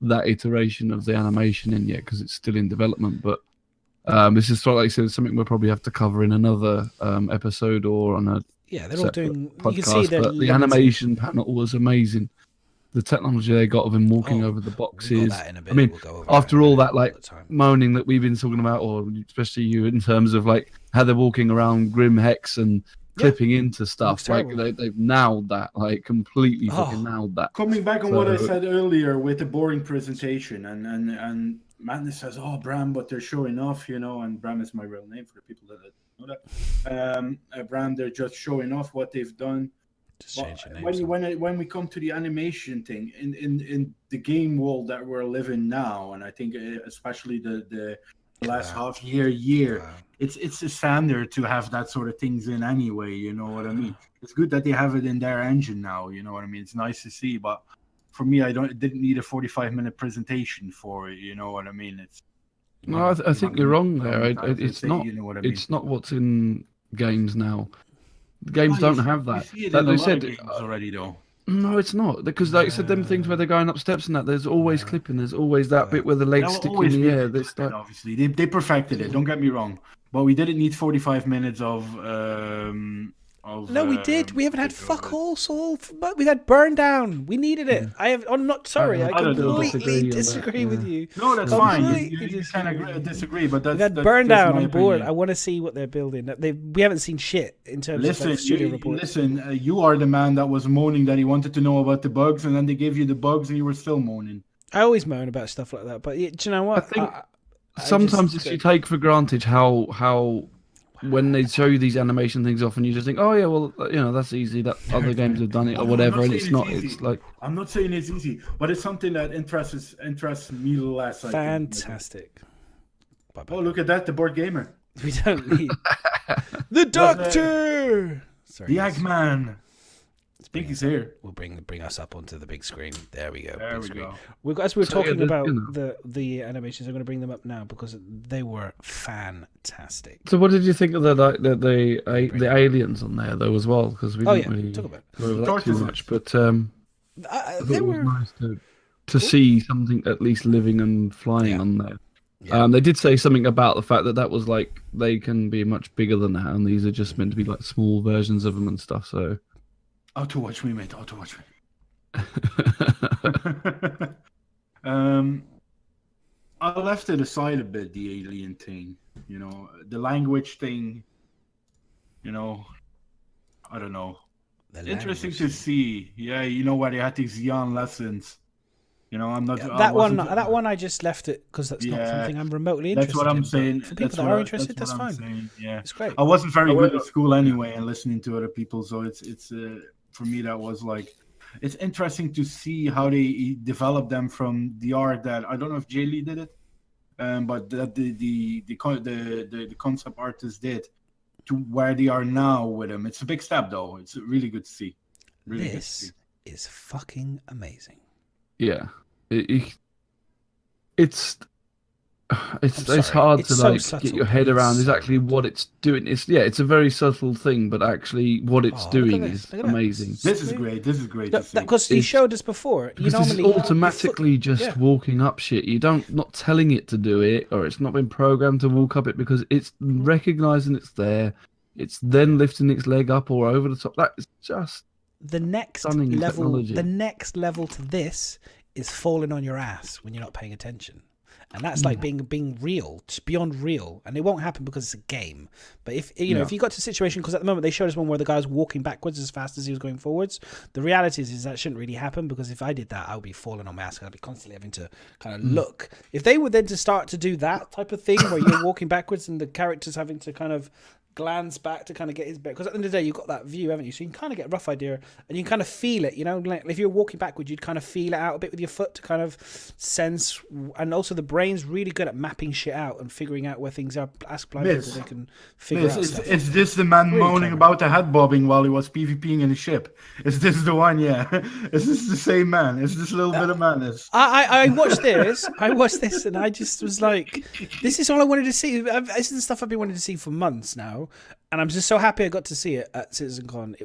that iteration of the animation in yet because it's still in development. But this is sort of, like I said, something we'll probably have to cover in another episode or on a they're all doing podcast. You can see but the animation panel was amazing. The technology they got of him walking over the boxes. I mean, after all that like moaning that we've been talking about, or especially you, in terms of like how they're walking around Grim Hex and clipping into stuff, like they've nailed that, like completely fucking nailed that. Coming back on what I said earlier with the boring presentation, and Madness says, "Oh, Bram, but they're showing off, and Bram is my real name for the people that know that. Bram, they're just showing off what they've done." When we come to the animation thing in the game world that we're living now, and I think especially the last half year, it's a standard to have that sort of things in anyway. You know what I mean? It's good that they have it in their engine now. You know what I mean? It's nice to see, but for me, didn't need a 45-minute presentation for it. You know what I mean? It's no, I think you're wrong there. It's not. You know what I mean? It's not what's in games now. The games don't have that. That they said already, though. No, it's not, because like I said, them things where they're going up steps and that. There's always clipping. There's always that bit where the legs stick in the air. This stuff. Obviously, they perfected it. Don't get me wrong, but we didn't need 45 minutes of No, we did. We haven't had fuck all, Saul. But we had burn down. We needed it. I'm not sorry. I completely disagree with you. No, that's fine. You kind of disagree, but that's. We had burn down on board. I want to see what they're building. We haven't seen shit in terms of like, studio reports. Listen, you are the man that was moaning that he wanted to know about the bugs, and then they gave you the bugs, and you were still moaning. I always moan about stuff like that, but do you know what? I think sometimes you take for granted how when they show you these animation things off, and you just think, oh yeah, well, you know, that's easy. That other games have done it or whatever, and it's not. It's like, I'm not saying it's easy, but it's something that interests me less. Fantastic. Oh, look at that, the board gamer. We don't need the Doctor. Sorry, the Eggman. I think he's here. We'll bring us up onto the big screen. There we go. There big we screen. go. As we were talking about the animations, I'm going to bring them up now because they were fantastic. So, what did you think of the aliens on there though as well? Because we didn't really talk about go over that too much, but they were nice to see something at least living and flying on there. Yeah. They did say something about the fact that was like they can be much bigger than that, and these are just meant to be like small versions of them and stuff. So. Auto watch me, mate. Auto watch me. I left it aside a bit, the alien thing. You know, the language thing. You know, I don't know. Interesting to see. Yeah, you know where they had these Jan lessons. You know, I'm not that one. I just left it because that's not something I'm remotely interested in. That's what I'm saying. For people that are interested, that's fine. Yeah, it's great. I wasn't very good at school anyway, and listening to other people, so it's. For me, that was like, it's interesting to see how they developed them from the art that I don't know if Jay Lee did it, but that the concept artist did to where they are now with them. It's a big step, though. It's really good to see. Really this is fucking amazing. Yeah, it's hard to like get your head around exactly what it's doing. It's a very subtle thing, but actually what it's doing is amazing. This is great. Because he showed us before. This is automatically just walking up shit. You not telling it to do it, or it's not been programmed to walk up it because it's recognizing it's there. It's then lifting its leg up or over the top. That is just the next level. Technology. The next level to this is falling on your ass when you're not paying attention. And that's like being real, just beyond real. And it won't happen because it's a game. But if if you got to a situation, because at the moment they showed us one where the guy was walking backwards as fast as he was going forwards. The reality is that shouldn't really happen, because if I did that, I would be falling on my ass. I'd be constantly having to kind of look. If they were then to start to do that type of thing where you're walking backwards and the character's having to kind of glance back to kind of get his back, because at the end of the day you've got that view, haven't you? So you can kind of get a rough idea and you can kind of feel it, like if you're walking backwards you'd kind of feel it out a bit with your foot to kind of sense. And also the brain's really good at mapping shit out and figuring out where things are. Ask blind people, they can figure out stuff. Is this the man really moaning about the head bobbing while he was PvPing in the ship? Is this the one? Yeah. Is this the same man? Is this a little bit of madness? I watched this and I just was like, this is all I wanted to see. This is the stuff I've been wanting to see for months now. And I'm just so happy I got to see it at CitizenCon.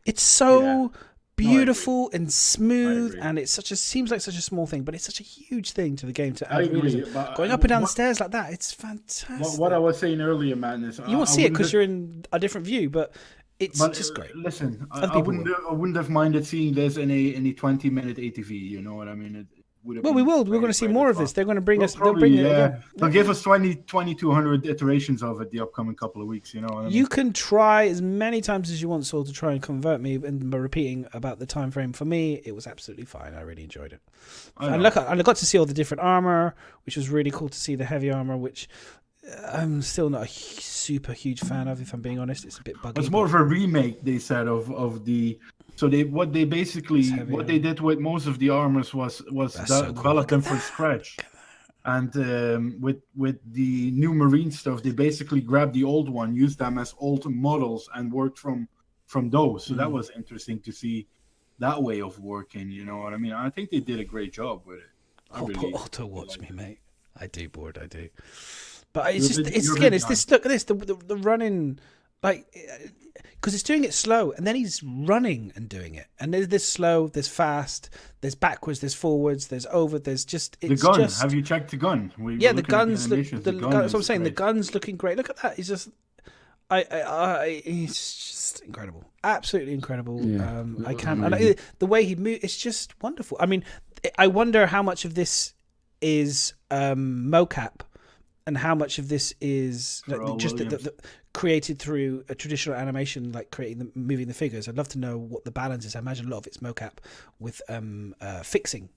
It's so beautiful and smooth, and seems like such a small thing, but it's such a huge thing to the game to add realism. Going up and down the stairs like that, it's fantastic. What I was saying earlier, Madness, you won't see it because you're in a different view, but it's just great. Listen, I wouldn't have minded seeing this in a 20-minute ATV. You know what I mean? Well, we will. We're going to see more of this. They're going to bring us. They'll bring it again. They'll give us 2,200 iterations of it the upcoming couple of weeks. You know what I mean? You can try as many times as you want, Saul, to try and convert me. And by repeating about the time frame, for me, it was absolutely fine. I really enjoyed it. And I got to see all the different armor, which was really cool to see the heavy armor, which I'm still not a super huge fan of, if I'm being honest. It's a bit buggy. It's more of a remake, they said, of the. So what they did with most of the armors was develop them from scratch, and with the new marine stuff, they basically grabbed the old one, used them as old models, and worked from those. So that was interesting to see that way of working. You know what I mean? I think they did a great job with it. Auto watch me, mate. I do, bored. I do. But it's this. Look at this. The running, like. Because it's doing it slow, and then he's running and doing it. And there's this slow, there's fast, there's backwards, there's forwards, there's over, there's just... The gun, have you checked the gun? The guns, that's what I'm saying, the gun's looking great. Look at that, he's just... It's just incredible, absolutely incredible. Yeah, I it was can't. amazing. The way he moved, it's just wonderful. I mean, I wonder how much of this is mocap, and how much of this is just the created through a traditional animation, like moving the figures. I'd love to know what the balance is. I imagine a lot of it's mocap with fixing.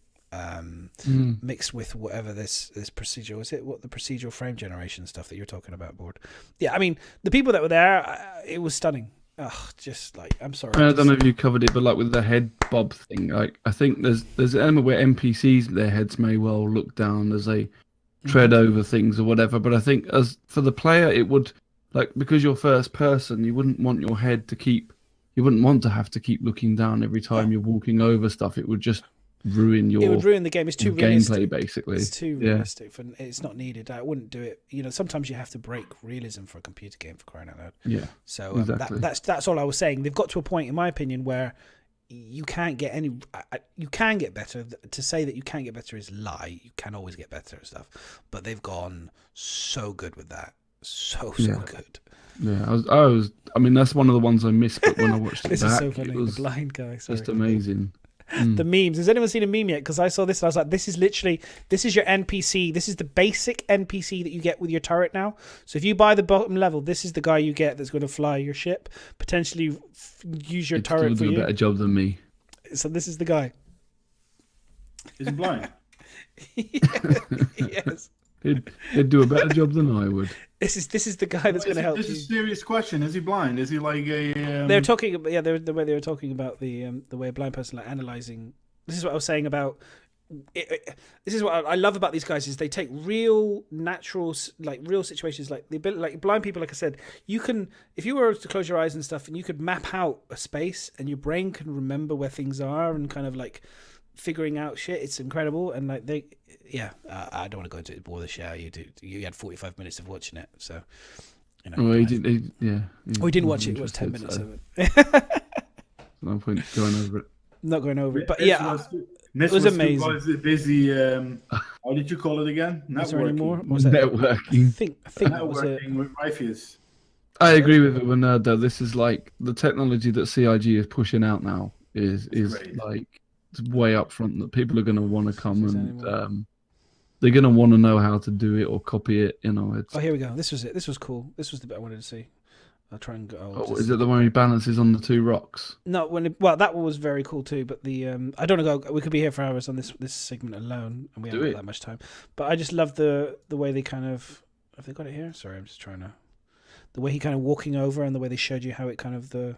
Mixed with whatever this procedural is, it what the procedural frame generation stuff that you're talking about, Board. Yeah, I mean the people that were there, it was stunning. Just like, I'm sorry. I don't know if you covered it, but like with the head bob thing, like I think there's an element where NPCs, their heads may well look down as they tread over things or whatever. But I think as for the player, it would, like, because you're first person, you wouldn't want your head to you wouldn't want to have to keep looking down every time you're walking over stuff. It would just ruin your. It would ruin the game. It's too gameplay, realistic. basically. It's too realistic. It's not needed. I wouldn't do it. You know, sometimes you have to break realism for a computer game, for crying out loud. Yeah. So exactly. that's all I was saying. They've got to a point, in my opinion, where you can't get any. You can get better. To say that you can't get better is lie. You can always get better and stuff. But they've gone so good with that. So good. Yeah, I mean, that's one of the ones I missed. But when I watched it This back, is so funny. it was The blind guy. Sorry. just amazing. The memes. Has anyone seen a meme yet? Because I saw this and I was like, this is your NPC. This is the basic NPC that you get with your turret now. So if you buy the bottom level, this is the guy you get that's going to fly your ship, potentially use your turret for do you. a better job than me. So this is the guy. Is he blind? Yes. He'd do a better job than I would. This is the guy that's going to help you. This is a serious question. Is he blind? Is he like a? They're talking about the way they were talking about the way a blind person like analyzing. This is what I was saying about. This is what I love about these guys is they take real natural real situations like the ability, like blind people. Like I said, you can, if you were to close your eyes and stuff, and you could map out a space, and your brain can remember where things are and kind of like figuring out shit. It's incredible. And like I don't want to go into it, bore the show. You had 45 minutes of watching it, so you know. Well, he didn't watch it. It was 10 minutes of it. No point going over it. Not going over it, but It was amazing. Busy. How did you call it again? Was there any more? Networking. I think that was it. Networking with Rifeus. I agree with it, Bernardo. This is like the technology that CIG is pushing out now is like it's way up front that people are going to want to come and they're going to want to know how to do it or copy it. You know. Oh, here we go. This was it. This was cool. This was the bit I wanted to see. I'll try and go. Is it the one he balances on the two rocks? No, that one was very cool too. But the I don't want to go. We could be here for hours on this segment alone, and we haven't got that much time. But I just love the way they kind of have they got it here. Sorry, I'm just trying to. The way he kind of walking over and the way they showed you how it kind of the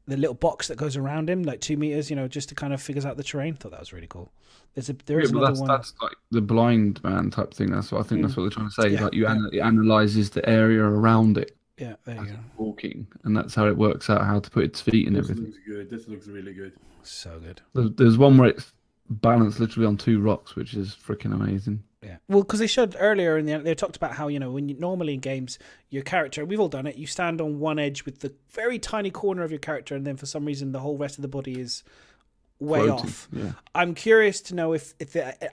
little box that goes around him, like 2 meters, you know, just to kind of figures out the terrain. Thought that was really cool. There is another one. That's like the blind man type thing. That's what I think. That's what they're trying to say. Yeah, like it analyzes the area around it. Yeah, there you go. Walking, and that's how it works out how to put its feet and everything. This looks good. This looks really good. So good. There's one where it's balanced literally on two rocks, which is freaking amazing. Yeah. Well, because they showed earlier they talked about how, you know, when normally in games, your character, we've all done it, you stand on one edge with the very tiny corner of your character, and then for some reason the whole rest of the body is way floating off. Yeah. I'm curious to know if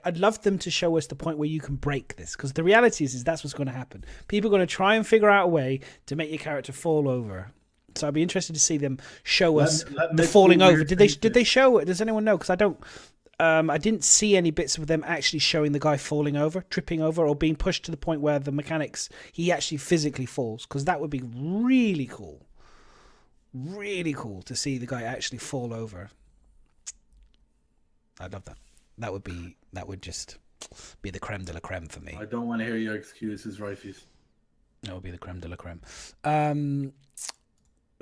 I'd love them to show us the point where you can break this, because the reality is that's what's going to happen. People are going to try and figure out a way to make your character fall over. So I'd be interested to see them show us the falling over. Did they show it? Does anyone know? Because I didn't see any bits of them actually showing the guy falling over, tripping over, or being pushed to the point where the mechanics, he actually physically falls, because that would be really cool. Really cool to see the guy actually fall over. I'd love that. That would just be the creme de la creme for me. I don't want to hear your excuses, Rifeus. That would be the creme de la creme.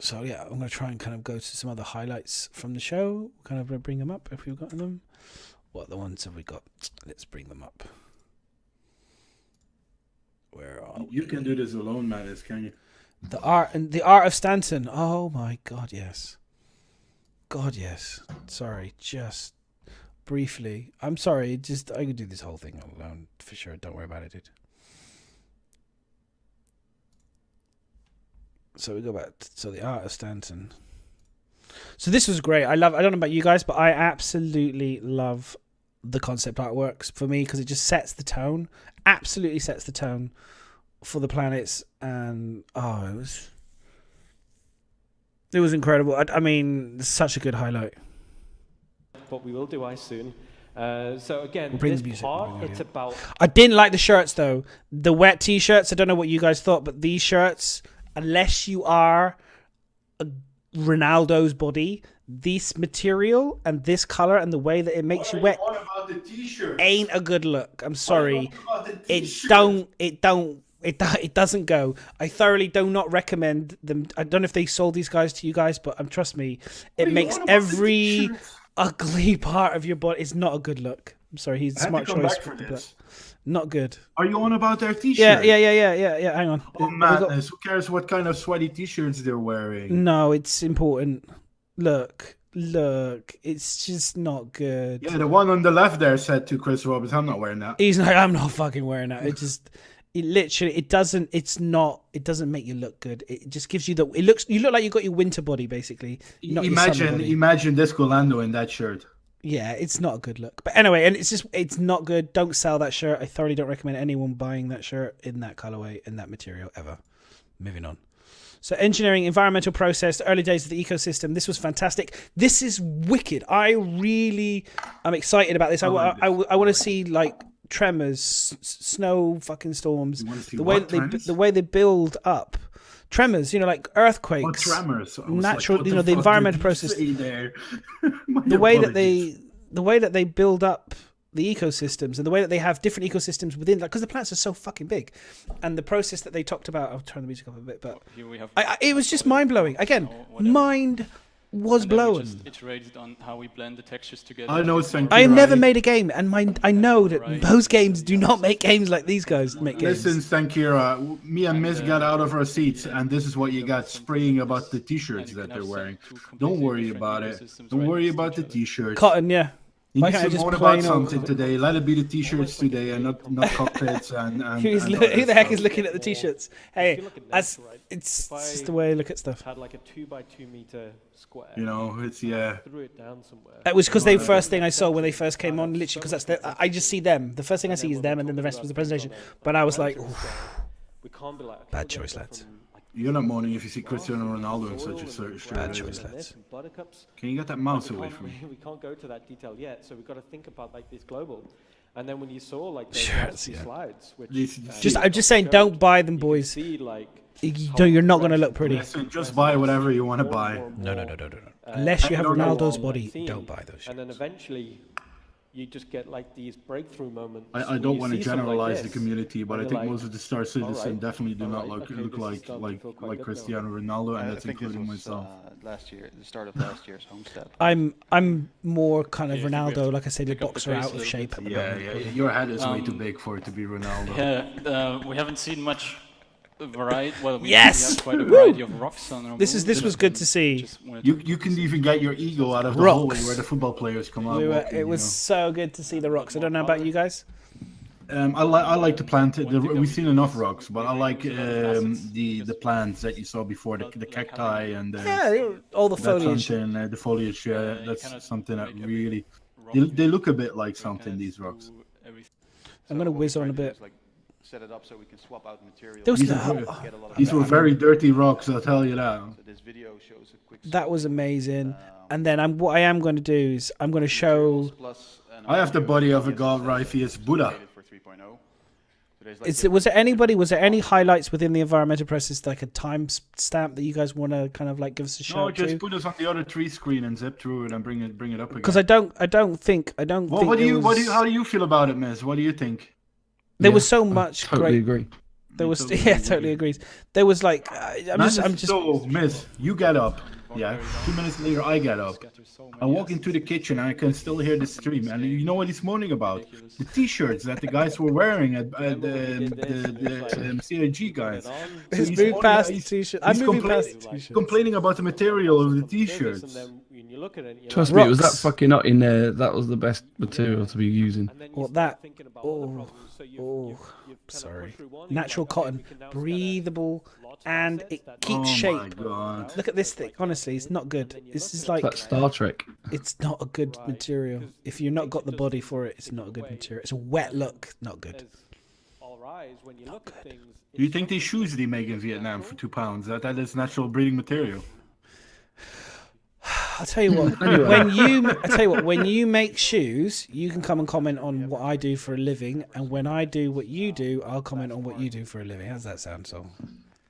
So yeah, I'm going to try and kind of go to some other highlights from the show. Kind of bring them up if we've got them. What the ones have we got? Let's bring them up. Where are you? Can do this alone, Mattis, can you? The art of Stanton. Oh my God, yes. God, yes. Sorry, just briefly. I'm sorry. I could do this whole thing alone for sure. Don't worry about it, dude. So we go back. So the art of Stanton. So this was great. I don't know about you guys, but I absolutely love the concept artworks for me, because it just sets the tone. Absolutely sets the tone for the planets. And it was It was incredible. I mean, such a good highlight. But we will do ice soon. So again, bring this the music, part, we'll bring the it's about... I didn't like the shirts though. The wet t-shirts. I don't know what you guys thought, but these shirts, unless you are Ronaldo's body, this material and this color and the way that it makes you wet ain't a good look. I'm sorry. It doesn't go. I thoroughly do not recommend them. I don't know if they sold these guys to you guys, but trust me, it makes every ugly part of your body. It's not a good look. I'm sorry. He's a smart choice. Not good. Are you on about their t-shirts? Yeah. Hang on. Oh, madness. Who cares what kind of sweaty t-shirts they're wearing? No, it's important. Look, it's just not good. Yeah, the one on the left there said to Chris Roberts, I'm not wearing that. He's like, I'm not fucking wearing that. It doesn't make you look good. It just gives you you look like you got your winter body basically. Not Imagine Disco Lando in that shirt. Yeah, it's not a good look. But anyway, and it's not good. Don't sell that shirt. I thoroughly don't recommend anyone buying that shirt in that colorway, in that material ever. Moving on. So engineering, environmental process, the early days of the ecosystem. This was fantastic. This is wicked. I'm excited about this. I want to see like tremors, snow fucking storms. The way they build up. Tremors, like earthquakes. Oh, tremors. Natural, the environmental process. The way that they build up the ecosystems and the way that they have different ecosystems within, because the planets are so fucking big, and the process that they talked about. I'll turn the music up a bit, but it was just mind blowing. Again, mind was blown. Just iterated on how we blend the textures together. I know. I have never made a game, and I know that most games do not make games like these guys make games. Listen, Stankira, me and Miss got out of our seats, and this is what you got spraying about the t-shirts that they're wearing. Don't worry about it. Don't worry about the t-shirts. Cotton, yeah. You need to moan about something today. Let it be the t-shirts today, and not cockpits and who the heck is looking at the t-shirts? Hey, it's just the way I look at stuff. Had like a 2x2 meter square. It's Threw it down somewhere. It was because the first thing I saw when they first came on, literally, because I just see them. The first thing I see is them, and then the rest was the presentation. But I was like, we can't be like, bad choice, lads. You're not moaning if you see Cristiano Ronaldo in such a shirt. Bad choice, lads. Can you get that mouse away from me? We can't go to that detail yet, so we've got to think about like this global. And then when you saw like Shirts, those slides, which I'm just saying, don't buy them, boys. You're not going to look pretty. Listen, just buy whatever you want to buy. No. Unless you have Ronaldo's body, don't buy those shirts. And then eventually, you just get like these breakthrough moments. I don't want to generalize the community, but I think most of the Star Citizen definitely do not look like Cristiano Ronaldo, and that's including myself. Last year, the start of last year's Homestead. I'm more kind of Ronaldo, like I say, the boxer out of shape. Yeah. Your head is way too big for it to be Ronaldo. Yeah, we haven't seen much variety. Well, we Yes! have quite a variety of rocks on our This was good to see. You can even get your ego out of the Rocks. hallway where the football players come out. It was so good to see the rocks. I don't know about you guys. I like to plant. We've seen enough rocks, but I like the plants that you saw before, the cacti and all the foliage. The foliage. That's something that really they look a bit like something. These rocks. I'm gonna whiz on a bit. Set it up so we can swap out material. These were very dirty rocks, I'll tell you that. So this video shows a quick that was amazing. And then what I am going to do is I'm going to show. I have the body of a god, Ripheus Buddha. Was there any highlights within the environmental process, like a time stamp that you guys want to kind of like give us a shout to? No, just put us on the other tree screen and zip through it and bring it up again. Because I don't think. How do you feel about it, Miss? What do you think? There was so much. Totally agree. There was totally agrees. There was like I'm just. So, Miss, you get up. Yeah. 2 minutes later, I get up. I walk into the kitchen and I can still hear the stream. And you know what he's moaning about? The T-shirts that the guys were wearing at the CIG guys. So he's moving past the T-shirt. I'm moving past the T-shirts. Complaining about the material of the T-shirts. Trust me, it was that fucking not in there. That was the best material to be using. Well, that. Sorry. Natural cotton, breathable, and it keeps shape. Look at this thing. Honestly, it's not good. This is like Star Trek. It's not a good material. If you've not got the body for it, it's not a good material. It's a wet look. Not good. Not good. Do you think these shoes they make in Vietnam for £2 that is natural breeding material? I'll tell you what. When you make shoes, you can come and comment on what I do for a living, and when I do what you do, I'll comment on what you do for a living. How's that sound, Sol?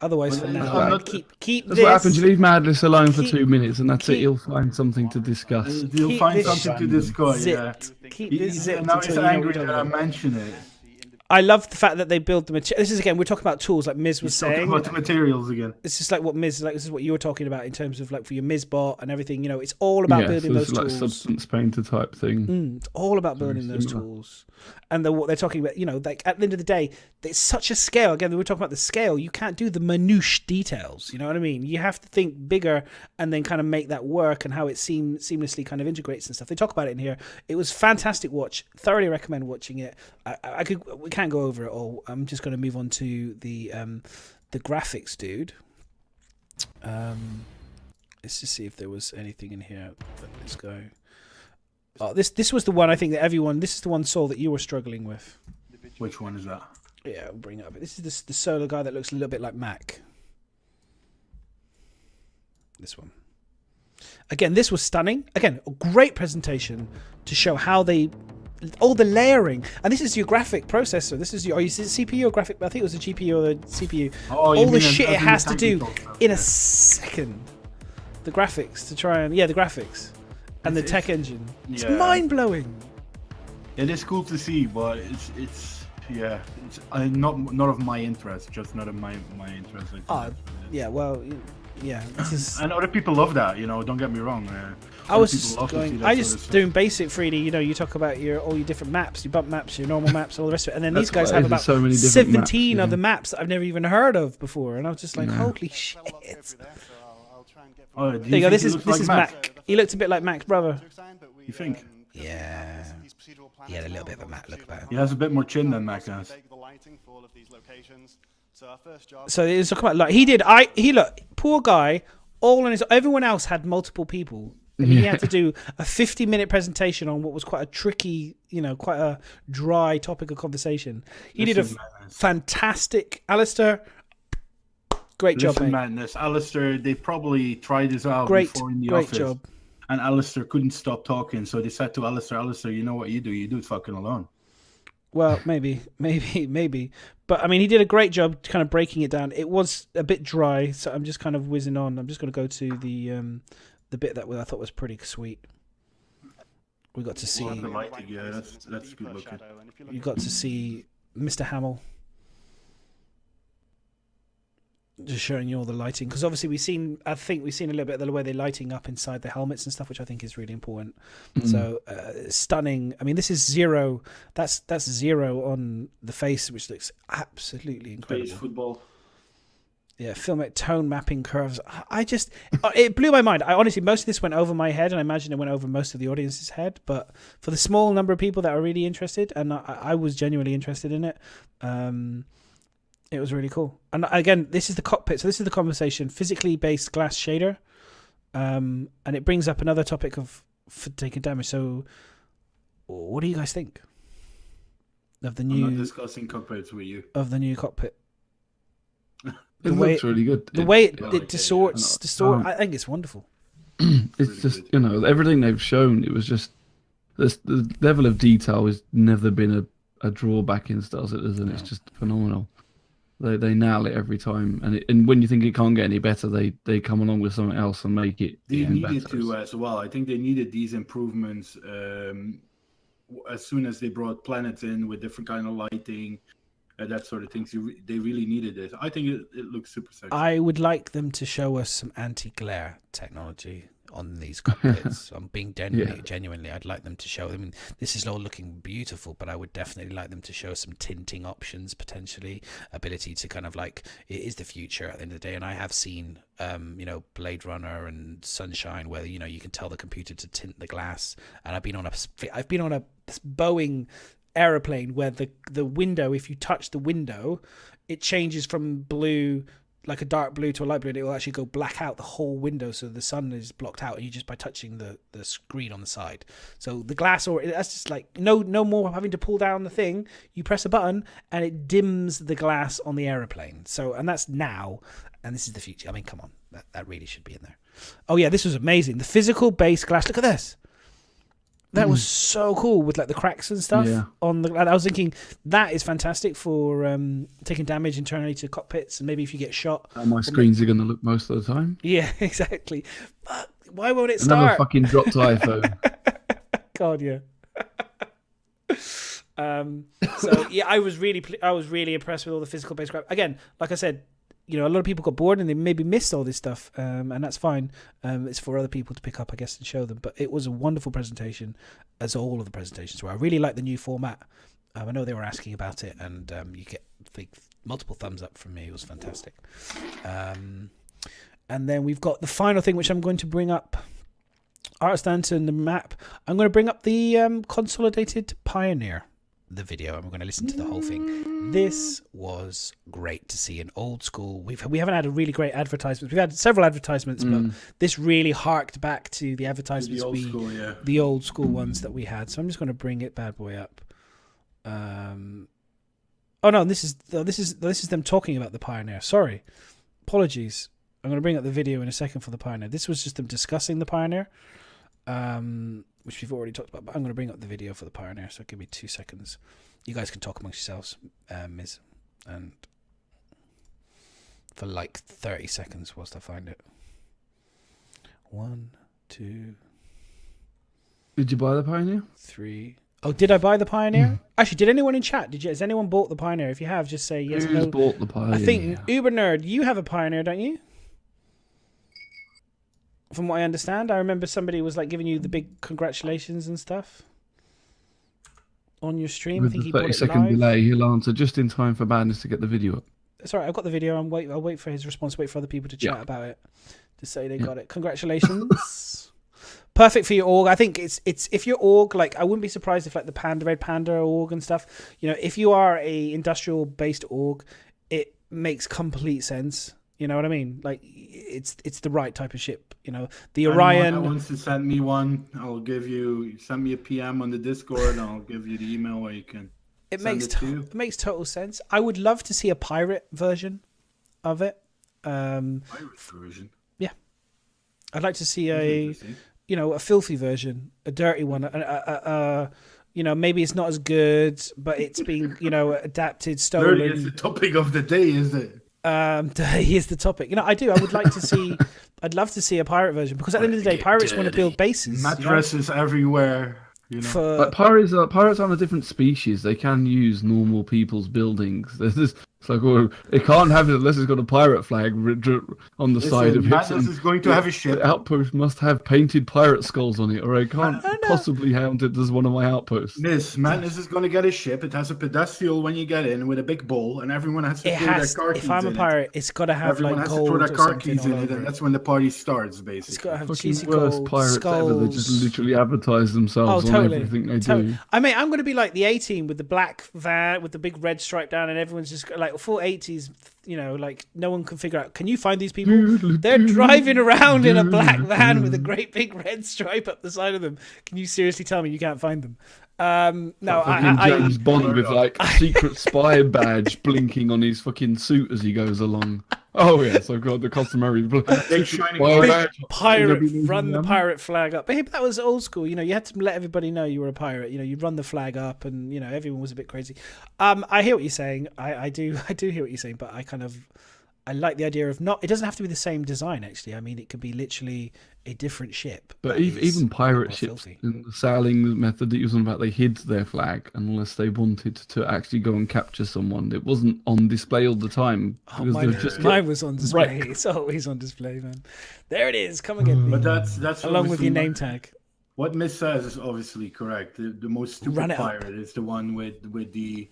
Otherwise, for now, keep That's this. what happens. You leave Madness alone for 2 minutes, and that's it. You'll find something to discuss. You'll find something to discuss. Yeah. Keep this zipped. Now he's until you know angry what that I we're talking about. mention it. I love the fact that they build the material. This is again, we're talking about tools, like Miz was Talking saying. about the materials again. It's just like what Miz, like this is what you were talking about in terms of like for your Mizbot and everything. You know, it's all about building those like tools. substance painter type thing. It's all about building those tools. And what they're talking about, you know, like at the end of the day, it's such a scale. Again, we were talking about the scale. You can't do the minutiae details. You know what I mean? You have to think bigger and then kind of make that work and how it seamlessly kind of integrates and stuff. They talk about it in here. It was fantastic watch. Thoroughly recommend watching it. We can't go over it all. I'm just going to move on to the graphics, dude. Let's just see if there was anything in here. Let's go. Oh, this was the one I think that everyone. This is the one, Saul, that you were struggling with. Which one is that? Yeah, I'll bring it up. This is the solar guy that looks a little bit like Mac. This one. Again, this was stunning. Again, a great presentation to show how all the layering. And this is your graphic processor. This is your CPU or graphic. I think it was a GPU or the CPU. All the shit it has to do in a second. The graphics to try and the graphics. And the tech engine. It's mind-blowing. It is cool to see, but it's not of my interest. Just not of my interest. And other people love that. You know, don't get me wrong. I just doing basic 3D. You know, you talk about all your different maps, your bump maps, your normal maps, all the rest of it. And then these guys have about so many 17 maps, other maps that I've never even heard of before. And I was just like, holy shit. Oh, there you go. This is Mac. He looked a bit like Mac's brother. You think? Yeah. He had a little bit of a Mac look about him. He has a bit more chin than Mac has. So it was talking about like he look, poor guy. Everyone else had multiple people. And he had to do a 50-minute presentation on what was quite a tricky, you know, quite a dry topic of conversation. He did a fantastic. Alistair, great job, mate. Madness. Alistair, they probably tried this out before in the office. Great job. And Alistair couldn't stop talking, so they said to Alistair, you know what you do? You do it fucking alone. Well, maybe. But, I mean, he did a great job kind of breaking it down. It was a bit dry, so I'm just kind of whizzing on. I'm just going to go to the bit that I thought was pretty sweet. We got to see... The lighting, that's good looking. You got to see Mr. Hamill. Just showing you all the lighting, because obviously we've seen a little bit of the way they're lighting up inside the helmets and stuff, which I think is really important. So stunning. I mean, this is zero. That's zero on the face, which looks absolutely incredible. Space football. Yeah, filmic tone mapping curves. It blew my mind. Honestly, most of this went over my head, and I imagine it went over most of the audience's head. But for the small number of people that are really interested, and I was genuinely interested in it. It was really cool. And again, this is the cockpit. So this is the conversation. Physically based glass shader. And it brings up another topic of taking damage. So what do you guys think of the new... I'm not discussing cockpits with you. Of the new cockpit. It looks really good. The way it distorts. I think it's wonderful. It's just, you know, everything they've shown, it was just... The level of detail has never been a drawback in Star Citizen. It's just phenomenal. They nail it every time, and when you think it can't get any better, they come along with something else and make it. They needed to as well. I think they needed these improvements as soon as they brought planets in with different kind of lighting, that sort of things. They really needed it. I think it looks super sexy. I would like them to show us some anti-glare technology on these cockpits. I'm being genuinely. I'd like them to show. I mean, this is all looking beautiful, but I would definitely like them to show some tinting options, potentially ability to kind of like, it is the future at the end of the day. And I have seen, Blade Runner and Sunshine, where you can tell the computer to tint the glass. And I've been on a Boeing aeroplane where the window, if you touch the window, it changes from blue like a dark blue to a light blue, and it will actually go black out the whole window, so the sun is blocked out, and you just by touching the screen on the side. So the glass, or that's just like no more having to pull down the thing. You press a button, and it dims the glass on the aeroplane. So, and that's now, and this is the future. I mean, come on, that really should be in there. Oh yeah, this was amazing. The physical base glass. Look at this. That was so cool with like the cracks and stuff on the. I was thinking that is fantastic for taking damage internally to cockpits, and maybe if you get shot. How my screens are going to look most of the time. Yeah, exactly. But why won't it start? Another fucking dropped iPhone. God, yeah. So yeah, I was really impressed with all the physical base crap. Again, like I said, a lot of people got bored and they maybe missed all this stuff, and that's fine. It's for other people to pick up, I guess, and show them. But it was a wonderful presentation, as all of the presentations were. I really like the new format. I know they were asking about it, and you get multiple thumbs up from me. It was fantastic. And then we've got the final thing, which I'm going to bring up. Art stance and the map. I'm going to bring up the consolidated Pioneer, the video, and we're going to listen to the whole thing. This was great to see an old school. We haven't had a really great advertisement. We've had several advertisements, but this really harked back to the advertisements, the old school ones that we had. So I'm just going to bring it bad boy up. Oh no, this is them talking about the Pioneer. Sorry, apologies. I'm going to bring up the video in a second for the Pioneer. This was just them discussing the Pioneer, which we've already talked about. But I'm going to bring up the video for the Pioneer. So give me 2 seconds. You guys can talk amongst yourselves, Ms. And for like 30 seconds whilst I find it. 1, 2. Did you buy the Pioneer? 3. Oh, did I buy the Pioneer? Actually, did anyone in chat? Has anyone bought the Pioneer? If you have, just say yes. Who's no. bought the Pioneer? I think Uber Nerd, you have a Pioneer, don't you? From what I understand, I remember somebody was like giving you the big congratulations and stuff on your stream. With I think the he bought it 30-second live. delay, he'll answer just in time for Madness to get the video up. Sorry, I've got the video. I'll wait for his response. Wait for other people to chat about it, to say they got it. Congratulations. Perfect for your org. I think it's if your org, like, I wouldn't be surprised if like the Red Panda org and stuff. If you are a industrial based org, it makes complete sense. You know what I mean? Like, it's the right type of ship. The Orion. Anyone that wants to send me one, send me a PM on the Discord, and I'll give you the email where you can. It makes total sense. I would love to see a pirate version of it. Pirate version. Yeah, I'd like to see a filthy version, a dirty one. Maybe it's not as good, but it's been adapted, stolen. Dirty is the topic of the day, is it? Here's the topic. I would like to see. I'd love to see a pirate version, because at the end of the day, pirates want to build bases. Mattresses everywhere. But pirates aren't a different species. They can use normal people's buildings. It's like, it can't have it unless it's got a pirate flag on the side of it. Madness is going to have a ship. The outpost must have painted pirate skulls on it, or I can't possibly count it as one of my outposts. Madness is going to get a ship. It has a pedestal when you get in with a big bowl, and everyone has to throw their car keys in it. If I'm a pirate, it's got to have everyone like has gold to throw their car or keys in it, over and that's when the party starts, basically. It's got to have Fucking cheesy worst gold, pirates skulls. ever. They just literally advertise themselves on everything they do. I mean, I'm going to be like the A-Team with the black van with the big red stripe down, and everyone's just like full 80s. Like no one can figure out. Can you find these people? They're driving around in a black van with a great big red stripe up the side of them. Can you seriously tell me you can't find them? No, James Bond with like a secret spy badge blinking on his fucking suit as he goes along. Oh yes, I've got the customary pirate. Run the pirate flag up. But that was old school. You had to let everybody know you were a pirate. You'd run the flag up, and everyone was a bit crazy. I hear what you're saying. I do hear what you're saying. But I like the idea of not. It doesn't have to be the same design. Actually, I mean, it could be literally a different ship. But even pirate ships, in the sailing method that you was on about, they hid their flag unless they wanted to actually go and capture someone. It wasn't on display all the time. Mine was on display. It's always on display, man. There it is. Come and get me. But that's along with your name tag. What Miss says is obviously correct. The most stupid pirate is the one with the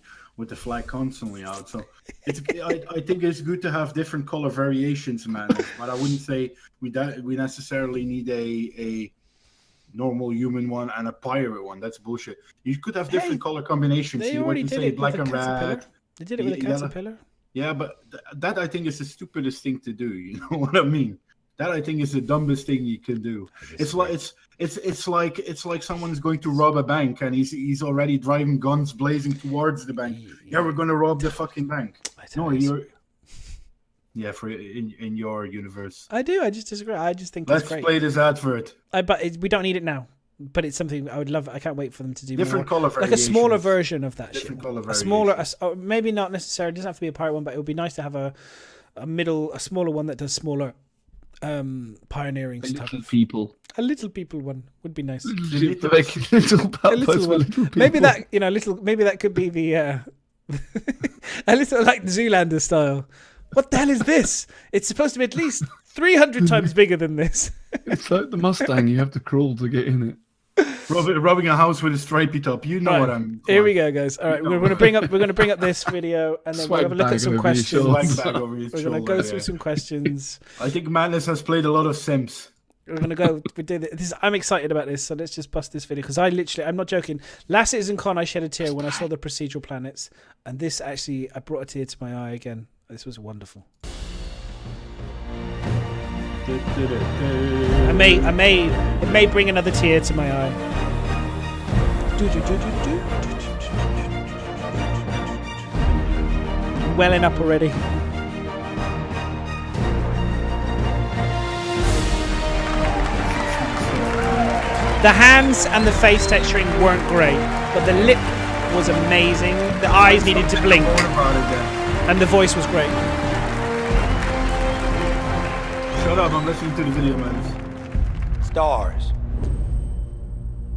flag constantly out. So I think it's good to have different color variations, man. But I wouldn't say we necessarily need a normal human one and a pirate one. That's bullshit. You could have different color combinations. They already did it black and red. They did it with a caterpillar. Yeah, but that I think is the stupidest thing to do. You know what I mean? That I think is the dumbest thing you can do. It's like someone's going to rob a bank and he's already driving guns blazing towards the bank. Yeah, we're gonna rob the fucking bank. No, you're. Yeah, for in your universe. I do. I just disagree. I just think Let's it's great. play this advert. We don't need it now. But it's something I would love. I can't wait for them to do different more. color like a smaller version of that different shit. Color a smaller, maybe not necessarily. It doesn't have to be a pirate one, but it would be nice to have a smaller one that does smaller pioneering stuff. A little people one would be nice. Little one. Maybe that could be the a little like the Zoolander style. What the hell is this? It's supposed to be at least 300 times bigger than this. It's like the Mustang. You have to crawl to get in it. Robbing a house with a stripy top. You know what I'm. Here we go, guys. All right, we're going to bring up this video, and then we'll have a look at some questions. We're going to go through some questions. I think Madness has played a lot of Sims. We're going to go. We did this. I'm excited about this, so let's just bust this video because I'm not joking. Last CitizenCon, I shed a tear when I saw the procedural planets, and this actually, I brought a tear to my eye again. This was wonderful. It may bring another tear to my eye. Welling up already. The hands and the face texturing weren't great, but the lip was amazing. The eyes needed to blink, and the voice was great. Shut up, I'm listening to the video, man. Stars.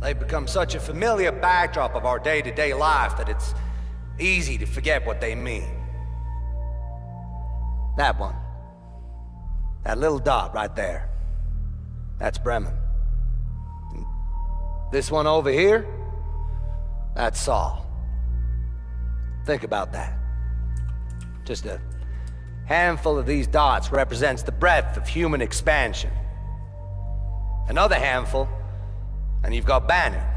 They've become such a familiar backdrop of our day-to-day life that it's easy to forget what they mean. That one. That little dot right there. That's Bremen. This one over here, that's Saul. Think about that. Just a handful of these dots represents the breadth of human expansion. Another handful, and you've got Banner,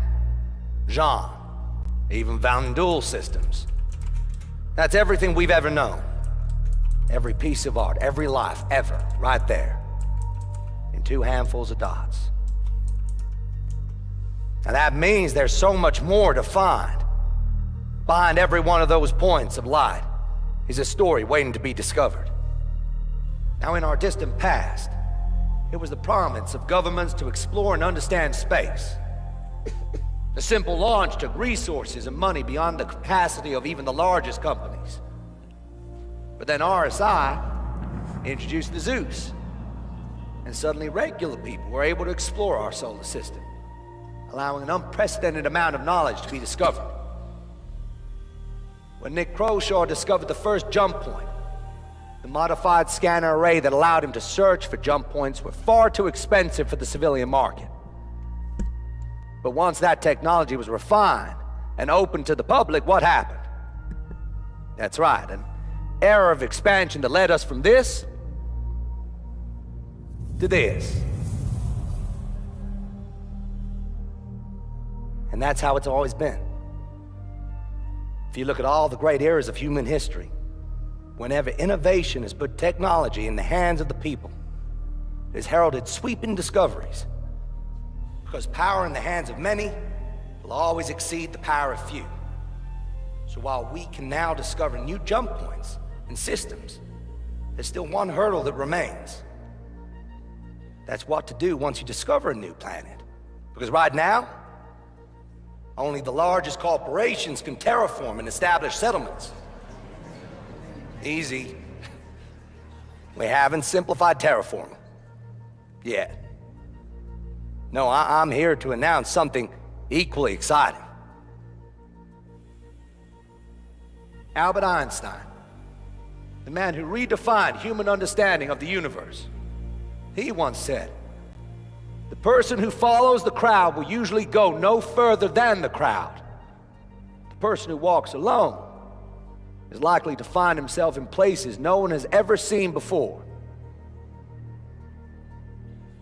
Jean, even Van Duel systems. That's everything we've ever known. Every piece of art, every life, ever, right there. In 2 handfuls of dots. Now that means there's so much more to find. Behind every one of those points of light is a story waiting to be discovered. Now in our distant past, it was the province of governments to explore and understand space. The simple launch took resources and money beyond the capacity of even the largest companies. But then RSI introduced the Zeus, and suddenly regular people were able to explore our solar system, allowing an unprecedented amount of knowledge to be discovered. When Nick Croshaw discovered the first jump point, the modified scanner array that allowed him to search for jump points were far too expensive for the civilian market. But once that technology was refined and open to the public, what happened? That's right, an era of expansion that led us from this to this. And that's how it's always been. If you look at all the great eras of human history, whenever innovation has put technology in the hands of the people, it has heralded sweeping discoveries. Because power in the hands of many will always exceed the power of few. So while we can now discover new jump points and systems, there's still one hurdle that remains. That's what to do once you discover a new planet. Because right now, only the largest corporations can terraform and establish settlements. Easy. We haven't simplified terraforming yet. No, I'm here to announce something equally exciting. Albert Einstein, the man who redefined human understanding of the universe, he once said, "The person who follows the crowd will usually go no further than the crowd. The person who walks alone is likely to find himself in places no one has ever seen before."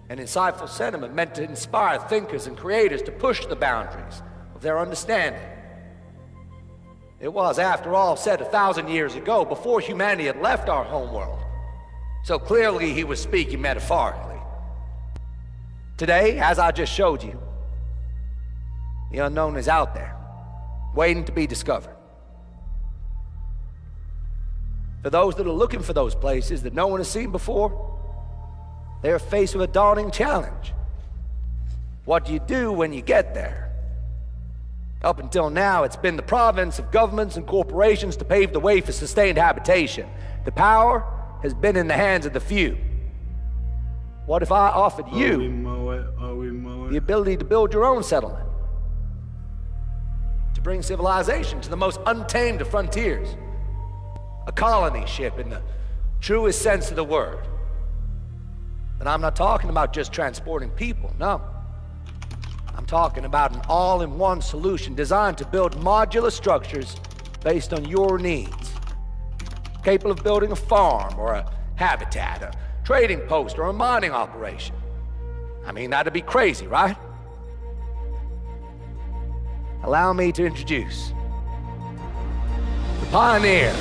An insightful sentiment meant to inspire thinkers and creators to push the boundaries of their understanding. It was, after all, said 1,000 years ago, before humanity had left our homeworld. So clearly he was speaking metaphorically. Today, as I just showed you, the unknown is out there, waiting to be discovered. For those that are looking for those places that no one has seen before, they are faced with a daunting challenge. What do you do when you get there? Up until now, it's been the province of governments and corporations to pave the way for sustained habitation. The power has been in the hands of the few. What if I offered you the ability to build your own settlement? To bring civilization to the most untamed of frontiers? A colony ship in the truest sense of the word. And I'm not talking about just transporting people, no. I'm talking about an all-in-one solution designed to build modular structures based on your needs. Capable of building a farm or a habitat, a trading post or a mining operation. I mean, that'd be crazy, right? Allow me to introduce the Pioneer.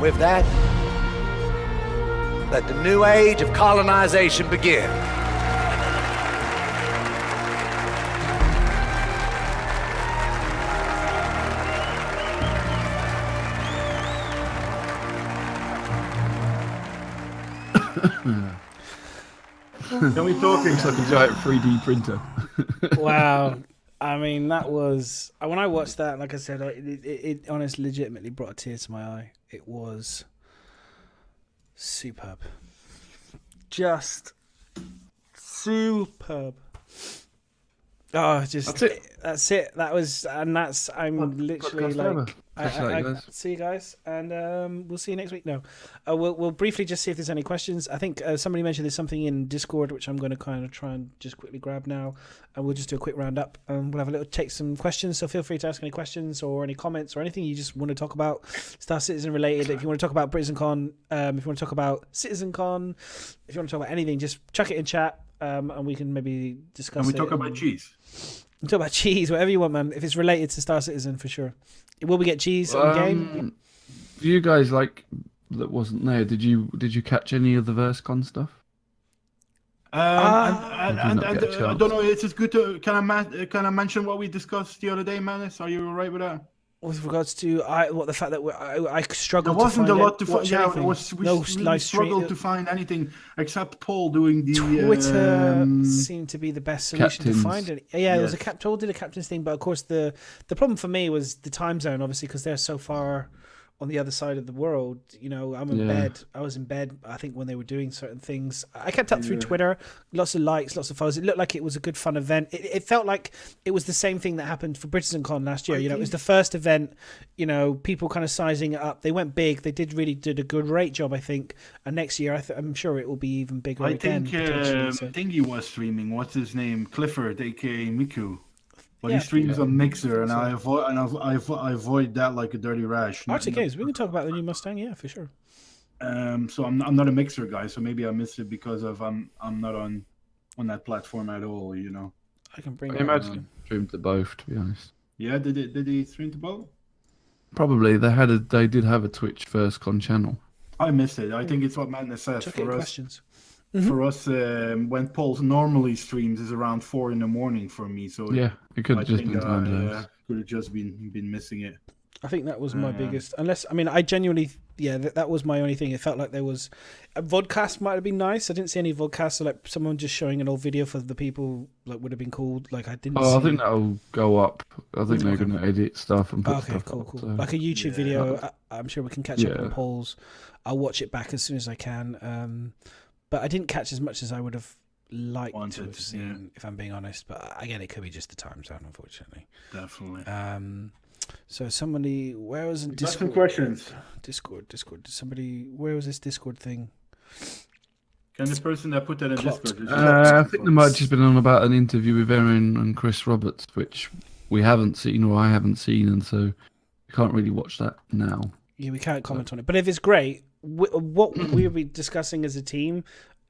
With that, let the new age of colonization begin. Can we talk? Looks like a giant 3D printer. Wow. I mean, that was... When I watched that, like I said, it honestly legitimately brought a tear to my eye. It was superb. Just superb. Oh, just... That's it. That's it. That was... And that's... I'm literally like... see you guys, and we'll see you next week. No, we'll briefly just see if there's any questions. I think somebody mentioned there's something in Discord which I'm going to kind of try and just quickly grab now, and we'll just do a quick roundup. We'll have a little take some questions. So feel free to ask any questions or any comments or anything you just want to talk about, Star Citizen related. If you want to talk about BritainCon, if you want to talk about CitizenCon, if you want to talk about anything, just chuck it in chat, and we can maybe discuss. Can we talk about cheese? We talk about cheese, whatever you want, man. If it's related to Star Citizen, for sure. Will we get cheese on the game? You guys that wasn't there. Did you catch any of the VerseCon stuff? I don't know. It's just good to can I mention what we discussed the other day, Manus? Are you alright with that? With regards to the fact that I struggled. There wasn't to find a lot to find. Yeah, we really struggled to find anything except Paul doing the Twitter seemed to be the best solution to find it. Yeah, there was Paul did a captain's thing, but of course the problem for me was the time zone, obviously, because they're so far on the other side of the world. You know, I'm in bed. I was in bed, I think, when they were doing certain things. I kept up through Twitter, lots of likes, lots of follows. It looked like it was a good fun event. It felt like it was the same thing that happened for BritainCon last year. It was the first event, people kind of sizing it up. They went big. They did a great job, I think. And next year, I'm sure it will be even bigger again. I think he was streaming. What's his name? Clifford, aka Miku. But he streams on Mixer, and I avoid that like a dirty rash. Arctic Games. We can talk about the new Mustang, yeah, for sure. So I'm not a Mixer guy, so maybe I missed it because of I'm not on that platform at all. I can bring. I imagine streamed to both, to be honest. Yeah, did he stream to both? Probably. They did have a Twitch VerseCon channel. I missed it. I think it's what Madness says for us. Questions. For us, when Paul normally streams is around 4 a.m. for me. So yeah, it could have just been time zones. Could have just been missing it. I think that was my biggest. I genuinely, that was my only thing. It felt like there was a vodcast might have been nice. I didn't see any vodcasts, so like someone just showing an old video for the people would have been cool. Like I didn't. I think that'll go up. I think they're going to edit stuff and put stuff cool. up. So. Like a YouTube video. I'm sure we can catch up on polls. I'll watch it back as soon as I can. But I didn't catch as much as I would have liked to have seen, if I'm being honest. But again, it could be just the time zone, unfortunately. Definitely. So somebody, where was it? Got some Discord? questions. Discord. Somebody, where was this Discord thing? Can the person that put that in Clocked. Discord? I think there might have just been on about an interview with Erin and Chris Roberts, which we haven't seen or I haven't seen, and so we can't really watch that now. Yeah, we can't comment on it. But if it's great, what we'll be discussing as a team,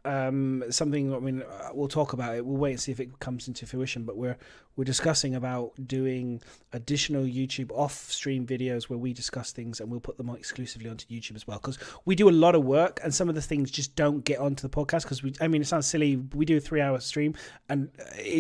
something, I mean, we'll talk about it. We'll wait and see if it comes into fruition. But we're discussing about doing additional YouTube off-stream videos where we discuss things, and we'll put them exclusively onto YouTube as well. Because we do a lot of work, and some of the things just don't get onto the podcast. Because I mean, it sounds silly. We do a 3-hour stream, and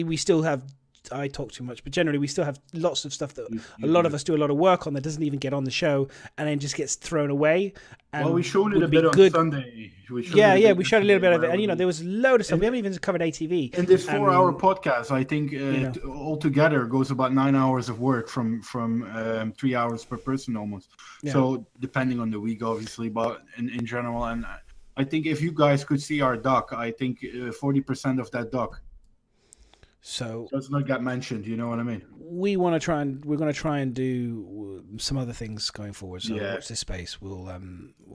we still have. I talk too much, but generally we still have lots of stuff that a lot of us do a lot of work on that doesn't even get on the show and then just gets thrown away. And well, we showed it a bit on Sunday. We showed a little bit of it, and you know there was a load of stuff. We haven't even covered ATV. In this 4-hour podcast, I think altogether goes about 9 hours of work from 3 hours per person almost. Yeah. So depending on the week, obviously, but in general, and I think if you guys could see our doc, I think 40% of that doc. So does not get mentioned, you know what I mean? We're going to try and do some other things going forward. So watch this space. We'll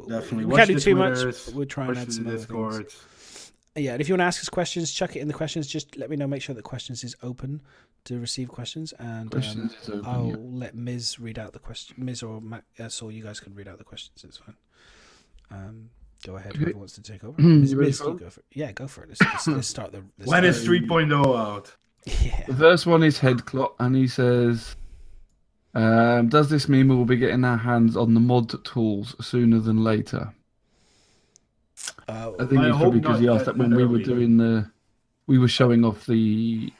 definitely. We can't do too much. We'll try and add some other Discord. things. Yeah, and if you want to ask us questions, chuck it in the questions. Just let me know. Make sure that questions is open to receive questions, and I'll let Ms read out the question. Ms or Matt, so you guys can read out the questions. It's fine. Go ahead. Whoever wants to take over. Ms, you go for it. Yeah, go for it. Let's start the. When is 3.0 out? Yeah. The first one is Headclot, and he says, "Does this mean we will be getting our hands on the mod tools sooner than later?" I think it's probably because he asked that when we were doing we were showing off we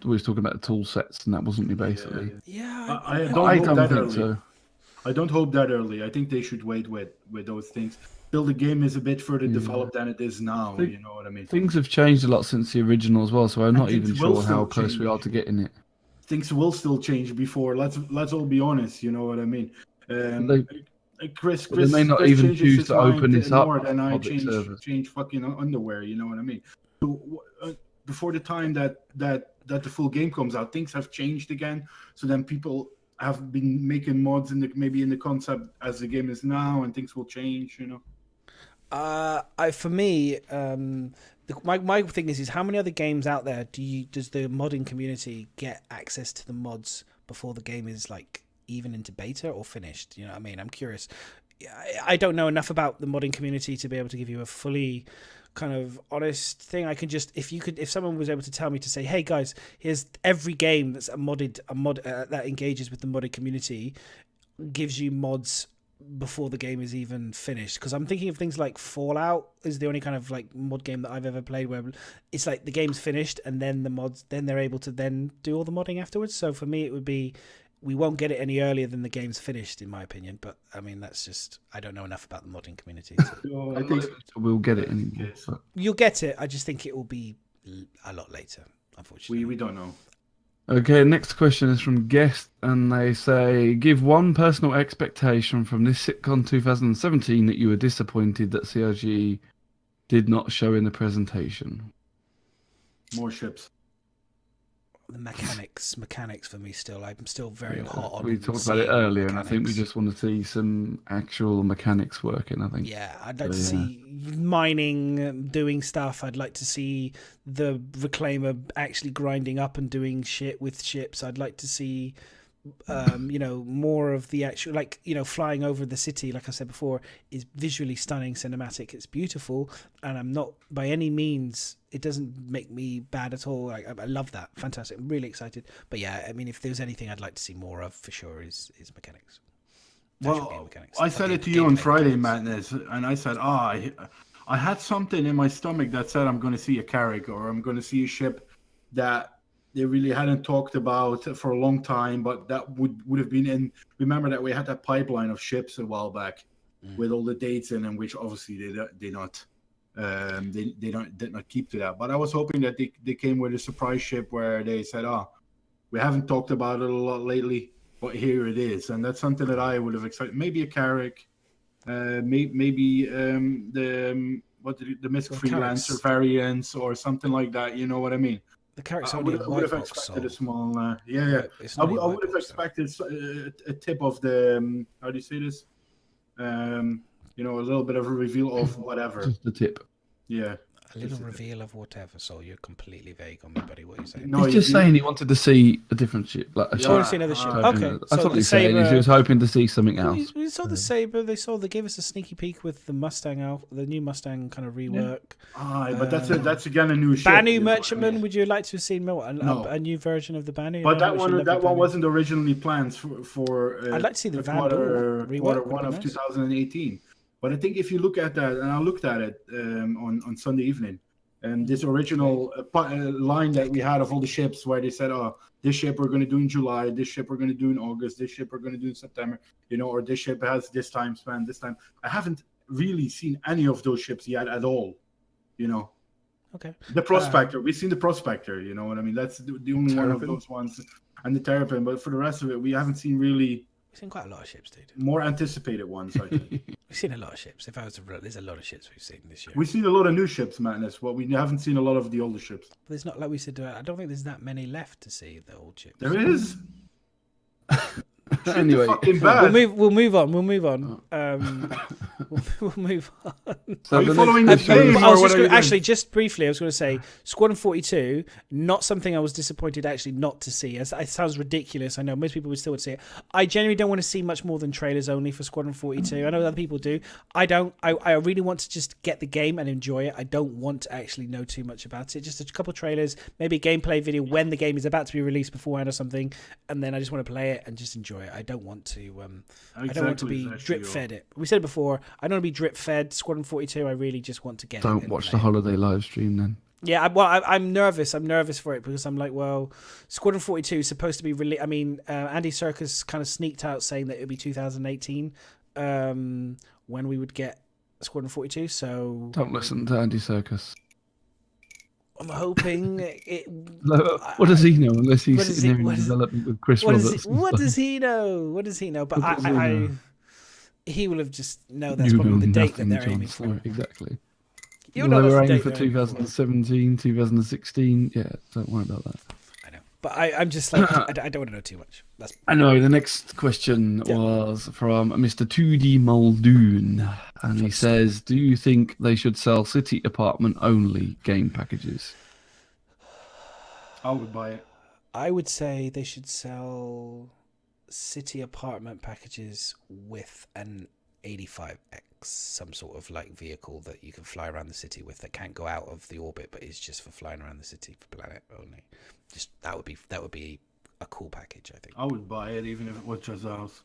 was talking about the tool sets, and that wasn't me basically. Yeah, I don't think so. I don't hope that early. I think they should wait with those things till the game is a bit further developed than it is now. You know what I mean? Things have changed a lot since the original as well, so I'm not even sure how close we are to getting it. Things will still change before. Let's all be honest. You know what I mean? Chris they may not even choose to open this up. More than I change fucking underwear. You know what I mean? So, before the time that the full game comes out, things have changed again. So then people have been making mods maybe in the concept as the game is now, and things will change. You know. For me, my thing is how many other games out there does the modding community get access to the mods before the game is like even into beta or finished? You know what I mean? I'm curious. I don't know enough about the modding community to be able to give you a fully kind of honest thing. I can just if someone was able to tell me to say, hey guys, here's every game that's a mod that engages with the modded community, gives you mods before the game is even finished. Because I'm thinking of things like Fallout is the only kind of like mod game that I've ever played where it's like the game's finished and then the mods, then they're able to then do all the modding afterwards. So for me it would be, we won't get it any earlier than the game's finished, in my opinion. But I mean, that's just, I don't know enough about the modding community. So. I think we'll get it anyway. You'll get it. I just think it will be a lot later, unfortunately. We don't know. Okay, next question is from Guest, and they say, give one personal expectation from this CitizenCon 2017 that you were disappointed that CRG did not show in the presentation. More ships. The mechanics for me still. I'm still very hot on. We talked about it earlier, and I think we just want to see some actual mechanics working. I think. Yeah, I'd like to see mining, doing stuff. I'd like to see the Reclaimer actually grinding up and doing shit with ships. I'd like to see, more of the actual, flying over the city. Like I said before, is visually stunning, cinematic. It's beautiful, and I'm not by any means. It doesn't make me bad at all. I love that. Fantastic. I'm really excited. But yeah, I mean, if there's anything I'd like to see more of for sure is mechanics. Well, mechanics. I said it to you on Friday, Madness, and I said, I had something in my stomach that said I'm going to see a Carrack or I'm going to see a ship that they really hadn't talked about for a long time, but that would have been in. Remember that we had that pipeline of ships a while back with all the dates in them, which obviously they did not keep to that. But I was hoping that they came with a surprise ship where they said, we haven't talked about it a lot lately, but here it is. And that's something that I would have expected. Maybe a Carrack, maybe the Myst Freelancer variants or something like that. You know what I mean? The carrot's I only would a have white box expected soul. a small. Yeah. It's I not a would white have box, though. expected a tip of the. How do you say this? You know, a little bit of a reveal of whatever. Just the tip. Yeah. A little reveal of whatever. So you're completely vague on me, buddy. What are you saying? No, He's just saying he wanted to see a different ship, like a I want ship. to see another ship. I Okay, That's so what the he's saying. Sabre. He was hoping to see something else. We saw the Sabre. They gave us a sneaky peek with the Mustang the new Mustang kind of rework. But that's again a new ship. Banu you know what I Merchantman. mean? Would you like to have seen more? No. A new version of the Banu? But No, that we should love the one Banu. wasn't originally planned for I'd like to see the Van quarter rework, one would of be nice. 2018. But I think if you look at that, and I looked at it on Sunday evening, and this original line that we had of all the ships where they said, "Oh, this ship we're going to do in July, this ship we're going to do in August, this ship we're going to do in September," you know, or this ship has this time span, this time. I haven't really seen any of those ships yet at all, you know. Okay. The Prospector, we've seen the Prospector, you know what I mean? That's the only one of those ones, and the Terrapin. But for the rest of it, we haven't seen really. We've seen quite a lot of ships, dude. More anticipated ones, I think. We've seen a lot of ships. If I was to, there's a lot of ships we've seen this year. We've seen a lot of new ships, Madness. But we haven't seen a lot of the older ships. But there's not, like we said, I don't think there's that many left to see the old ships. There is. Anyway, we'll move on. We'll move on. We'll move on. So are you following the game? Actually, just briefly, I was going to say Squadron 42. Not something I was disappointed actually not to see. It sounds ridiculous. I know most people would still say it. I genuinely don't want to see much more than trailers only for Squadron 42. I know other people do. I don't. I really want to just get the game and enjoy it. I don't want to actually know too much about it. Just a couple of trailers, maybe a gameplay video when the game is about to be released beforehand or something, and then I just want to play it and just enjoy it. I don't want to. I don't want to be drip fed it. We said it before. I don't want to be drip fed. Squadron 42. I really just want to get. Don't watch the holiday live stream then. Yeah, I'm nervous. I'm nervous for it because I'm like, well, Squadron 42 is supposed to be really. I mean, Andy Serkis kind of sneaked out saying that it would be 2018 when we would get Squadron 42. So don't listen to Andy Serkis. I'm hoping it. What does he know unless he's sitting there in development with Chris Roberts? What does he know? What does he know? But he will have just known that's probably the date that they're aiming for. Exactly. They were aiming for 2017, 2016. Yeah, don't worry about that. I know, but I'm just like I don't want to know too much. I know. The next question was from Mr. 2D Muldoon, and he says, "Do you think they should sell city apartment only game packages?" I would buy it. I would say they should sell city apartment packages with an 85X, some sort of like vehicle that you can fly around the city with that can't go out of the orbit, but is just for flying around the city for planet only. Just that would be a cool package, I think. I would buy it even if it was just ours.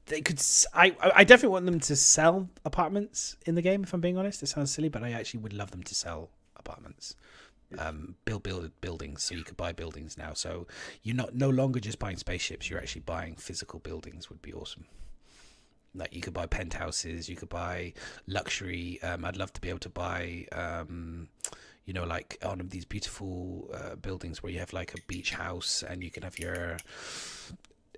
They could. I definitely want them to sell apartments in the game. If I'm being honest, it sounds silly, but I actually would love them to sell apartments. Build buildings, so you could buy buildings now. So you're no longer just buying spaceships. You're actually buying physical buildings. Would be awesome. Like you could buy penthouses. You could buy luxury. I'd love to be able to buy. Like one of these beautiful buildings where you have like a beach house and you can have your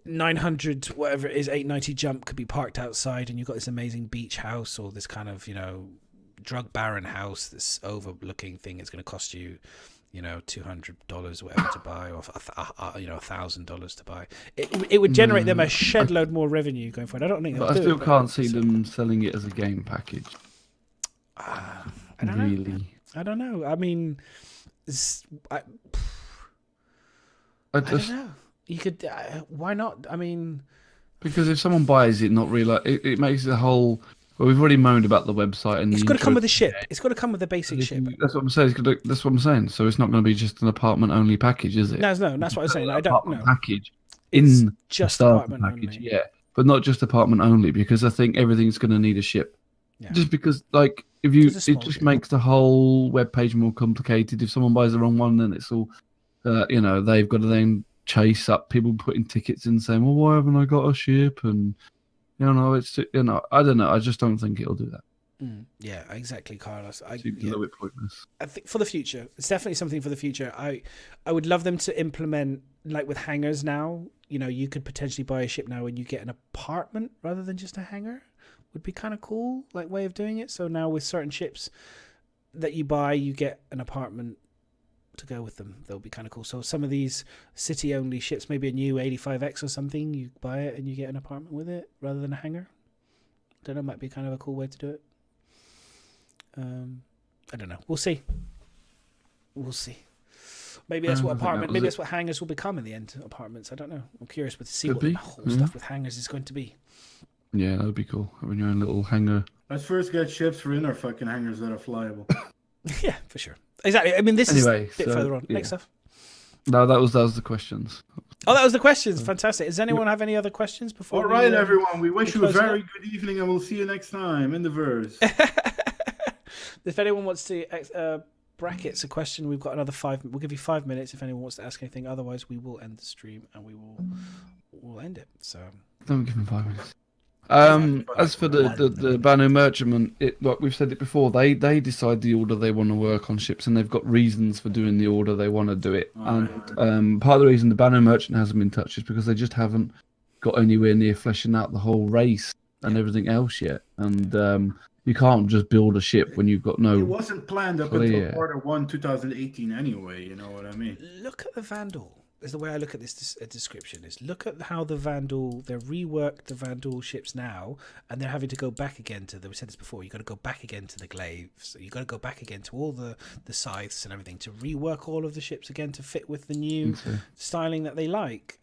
900 whatever it is 890 jump could be parked outside and you've got this amazing beach house or this kind of drug baron house, this overlooking thing. It's going to cost you $200 or whatever to buy, or $1,000 to buy. It would generate them a shed load more revenue going forward. I don't think but I still can't see them selling it as a game package. I don't know. I mean, I don't know. You could. Why not? I mean, because if someone buys it, not really, it makes the whole. Well, we've already moaned about the website, and it's got to come with a ship. It's got to come with a basic ship. That's what I'm saying. That's what I'm saying. So it's not going to be just an apartment-only package, is it? No, that's what I'm saying. I don't know. Package it's in just apartment package, only. Yeah, but not just apartment only, because I think everything's going to need a ship. Yeah. Just because, like, it just makes the whole web page more complicated. If someone buys the wrong one, then it's all, they've got to then chase up people putting tickets in saying, well, why haven't I got a ship? And it's I don't know. I just don't think it'll do that. Yeah, exactly, Carlos. Seems a little bit pointless. I think for the future, it's definitely something for the future. I would love them to implement, like with hangars now. You could potentially buy a ship now and you get an apartment rather than just a hangar. Would be kind of cool, like way of doing it. So now with certain ships that you buy, you get an apartment to go with them. They'll be kind of cool. So some of these city-only ships, maybe a new 85X or something, you buy it and you get an apartment with it rather than a hangar. I don't know, might be kind of a cool way to do it. I don't know. We'll see. We'll see. Maybe that's what apartment. Maybe that's what hangars will become in the end. Apartments. I don't know. I'm curious to see what the whole stuff with hangars is going to be. Yeah, that would be cool. Having your own little hangar. Let's first get ships for inner fucking hangars that are flyable. Yeah, for sure. Exactly. I mean, this is a bit further on. Next stuff. No, that was the questions. Oh, that was the questions. Fantastic. Does anyone have any other questions before? All right, everyone. We wish you a very good evening, and we'll see you next time in the verse. If anyone wants to brackets a question, we've got another 5. We'll give you 5 minutes if anyone wants to ask anything. Otherwise, we will end the stream and we'll end it. So don't give them 5 minutes. As for the Banu Merchantman, like we've said it before, they decide the order they want to work on ships, and they've got reasons for doing the order they want to do it. And part of the reason the Banu Merchant hasn't been touched is because they just haven't got anywhere near fleshing out the whole race and everything else yet. And you can't just build a ship when you've got no. It wasn't planned up until Q1 2018 anyway. You know what I mean? Look at the Vandal. Is the way I look at this description is look at how the Vandal, they've reworked the Vandal ships now, and they're having to go back again to we said this before, you've got to go back again to the glaives, you've got to go back again to all the scythes and everything to rework all of the ships again to fit with the new styling that they like,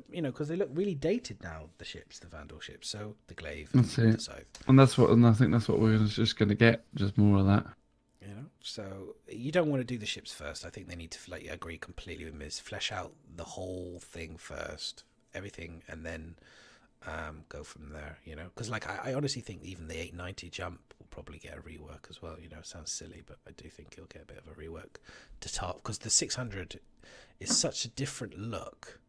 because they look really dated now, the ships, the Vandal ships, so the glaive and the scythe. And I think that's what we're just going to get, just more of that. So you don't want to do the ships first. I think they need to, like, agree completely with Miz, flesh out the whole thing first, everything, and then go from there. Because I honestly think even the 890 jump will probably get a rework as well. It sounds silly, but I do think it'll get a bit of a rework to top, because the 600 is such a different look.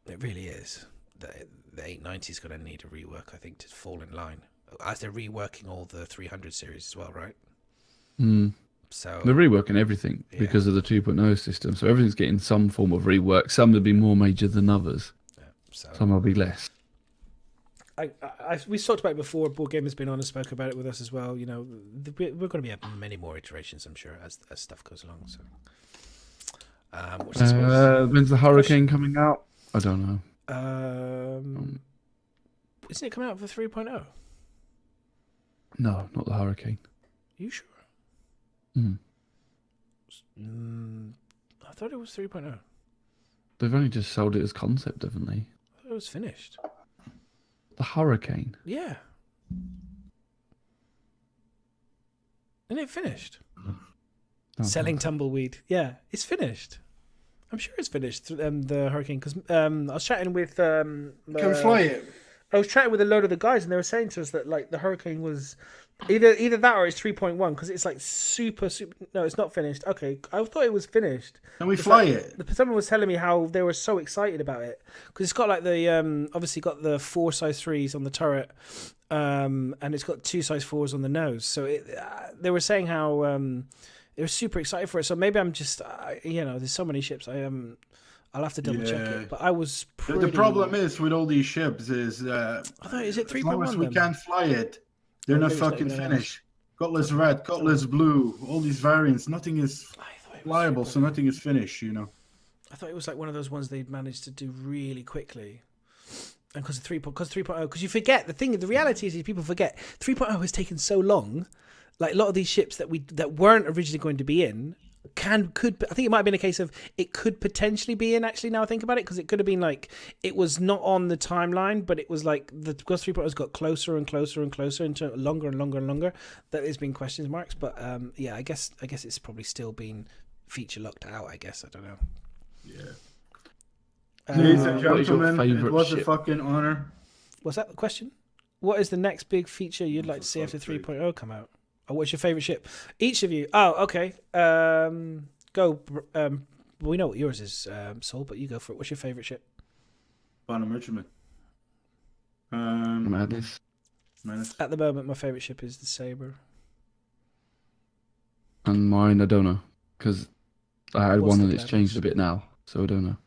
It really is. The 890 is going to need a rework, I think, to fall in line, as they're reworking all the 300 series as well, right? So they're reworking everything because of the 2.0 system, so everything's getting some form of rework. Some will be more major than others, some will be less. We talked about it before. Board Game has been on and spoke about it with us as well. We're going to be having many more iterations, I'm sure, as stuff goes along. So when's the Hurricane coming out? I don't know. Isn't it coming out for 3.0? No, not the Hurricane. You sure? I thought it was 3.0. They've only just sold it as concept, haven't they? I thought it was finished. The Hurricane? Yeah. Isn't it finished? Selling Tumbleweed. Yeah, it's finished. I'm sure it's finished, the Hurricane, because I was chatting with... Come fly it. I was chatting with a load of the guys, and they were saying to us that, like, the Hurricane was... Either that or it's 3.1, because it's like super. No, it's not finished. Okay, I thought it was finished. Can we fly it? Someone was telling me how they were so excited about it, because it's got like the obviously got the 4 size 3s on the turret, and it's got 2 size 4s on the nose. So they were saying how they were super excited for it. So maybe I'm just there's so many ships. I'll have to double check it. But I was pretty... The problem is with all these ships is I thought, is it 3.1? As long as we can't fly it. They're not fucking finished. Cutlass Red, Cutlass Blue, all these variants, nothing is flyable, so nothing is finished, I thought it was like one of those ones they'd managed to do really quickly. And because of 3.0, because you forget, the reality is people forget, 3.0 has taken so long, like a lot of these ships that weren't originally going to be in, could I think it might have been a case of it could potentially be in, actually, now I think about it, because it could have been like it was not on the timeline, but it was like because 3.0 has got closer and closer and closer into longer and longer and longer, that there's been question marks. But I guess it's probably still been feature locked out, I guess. I don't know. Yeah. Ladies and gentlemen, it was a fucking honor. What's that the question? What is the next big feature you'd like to see after 3.0 come out? Or what's your favourite ship? Each of you. Oh, okay. Go. We know what yours is, Saul, but you go for it. What's your favourite ship? Banu Merchantman. Madness. At the moment, my favourite ship is the Sabre. And mine, I don't know, because I had one and it's changed a bit now, so I don't know.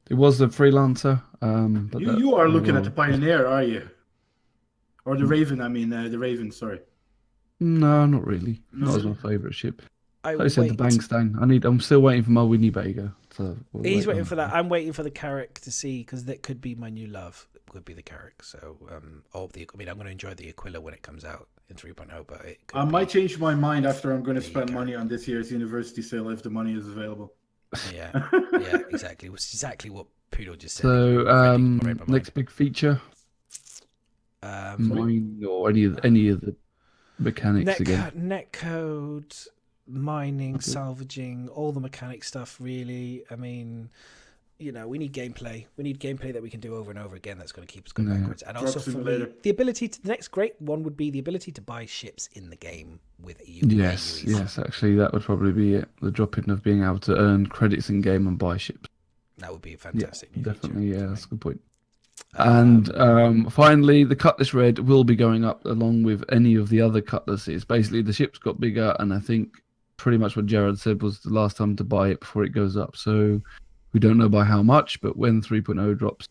It was the Freelancer. But you are looking at the Pioneer, are you? Or the Raven? I mean, the Raven. Sorry. No, not really. Not as my favourite ship. I said the bank's down. I'm still waiting for my Winnie Baker. So He's waiting for that. I'm waiting for the Carrick to see, because that could be my new love. It could be the Carrick. So, I'm going to enjoy the Aquila when it comes out in 3.0, but I might change my mind after I'm going to spend money on this year's university sale if the money is available. Yeah, exactly. It was exactly what Poodle just said. So, next big feature, mine or any of the mechanics again. Netcode, mining, salvaging, all the mechanic stuff. Really, I mean, we need gameplay. We need gameplay that we can do over and over again. That's going to keep us going backwards. And also, for me, the ability to. The next great one would be the ability to buy ships in the game with EU. Yes, actually, that would probably be it. The drop-in of being able to earn credits in game and buy ships. That would be fantastic. Yeah, definitely, that's a good point. And finally, the Cutlass Red will be going up along with any of the other Cutlasses. Basically, the ship's got bigger, and I think pretty much what Jared said was the last time to buy it before it goes up. So we don't know by how much, but when 3.0 drops,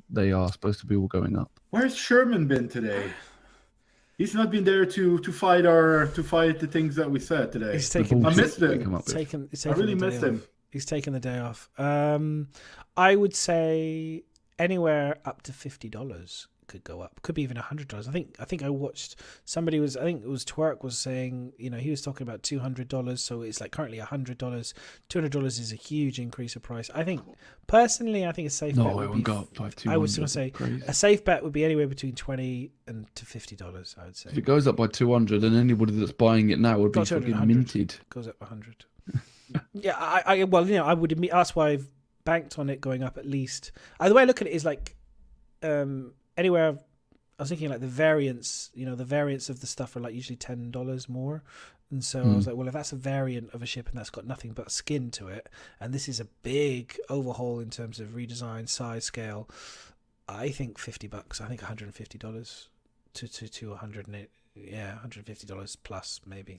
they are supposed to be all going up. Where's Sherman been today? He's not been there to fight the things that we said today. I missed him. I really missed him. He's taken the day off. I would say anywhere up to $50 could go up. Could be even $100. I think I watched somebody was. I think it was Twerk was saying. He was talking about $200. So it's like currently $100. $200 is a huge increase of price. I think personally, I think a safe bet would be. I was going to say a safe bet would be anywhere between $20 and to $50. I would say. If it goes up by 200, and anybody that's buying it now would be fucking minted. Goes up 100. Yeah, I would. That's why I've banked on it going up at least. The way I look at it is like, anywhere. I was thinking like the variants. The variants of the stuff are like usually $10 more, and so I was like, well, if that's a variant of a ship and that's got nothing but skin to it, and this is a big overhaul in terms of redesign, size, scale, I think $50. I think $150 to 100. Yeah, $150 plus maybe.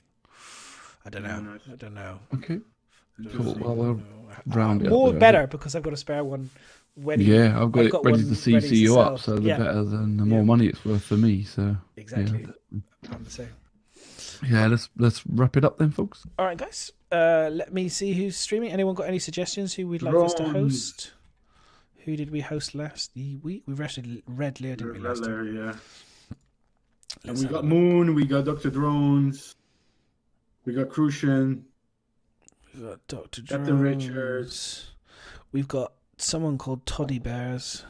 I don't know. Nice. I don't know. Okay. Cool. Well, we'll round it more up better because I've got a spare one. I've got it ready to CC you up, so the better the more money it's worth for me. So exactly, I'm the same. Yeah, let's wrap it up then, folks. All right, guys. Let me see who's streaming. Anyone got any suggestions? Who we'd like us to host? Who did we host last week? We rested Red Lair, didn't we? Last time? Yeah. And we got Moon. We got Dr. Drones. We got Crucian. We got Dr. Drones. Captain Richards. We've got someone called Toddy Bears.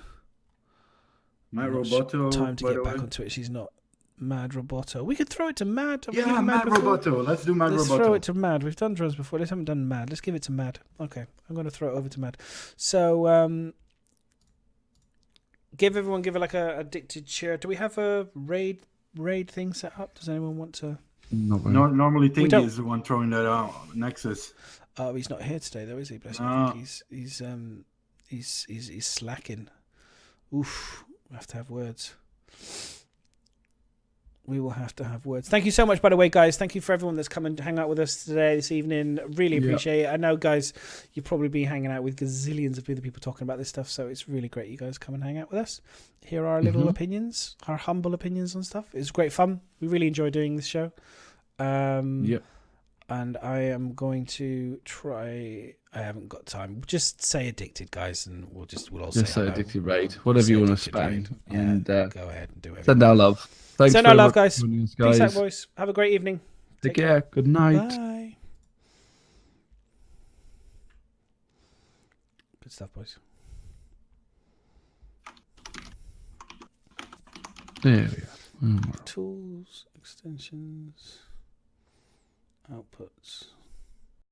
Matt Roboto. Time to get back on Twitch. He's not Mad Roboto. We could throw it to Mad. Yeah, Mad Roboto. Let's do Mad Roboto. Let's throw it to Mad. We've done drones before. Let's haven't done Mad. Let's give it to Mad. Okay, I'm going to throw it over to Mad. So, give it like a addicted share. Do we have a raid thing set up? Does anyone want to? Normally, Tingy is the one throwing that out. Nexus. Oh, he's not here today, though, is he? Bless him. I think he's slacking. Oof. We have to have words. We will have to have words. Thank you so much, by the way, guys. Thank you for everyone that's come and hang out with us today, this evening. Really appreciate it. I know, guys, you've probably been hanging out with gazillions of other people talking about this stuff, so it's really great you guys come and hang out with us. Hear our little opinions, our humble opinions on stuff. It's great fun. We really enjoy doing this show. And I am going to try. I haven't got time. Just say addicted, guys, and we'll all say hello. Addicted raid. Whatever you want to spend. Yeah, and go ahead and do it. Send our love. Thanks. Send our love, guys. Peace out, boys. Have a great evening. Take care. Good night. Bye. Good stuff, boys. There we go. Tools, extensions, outputs.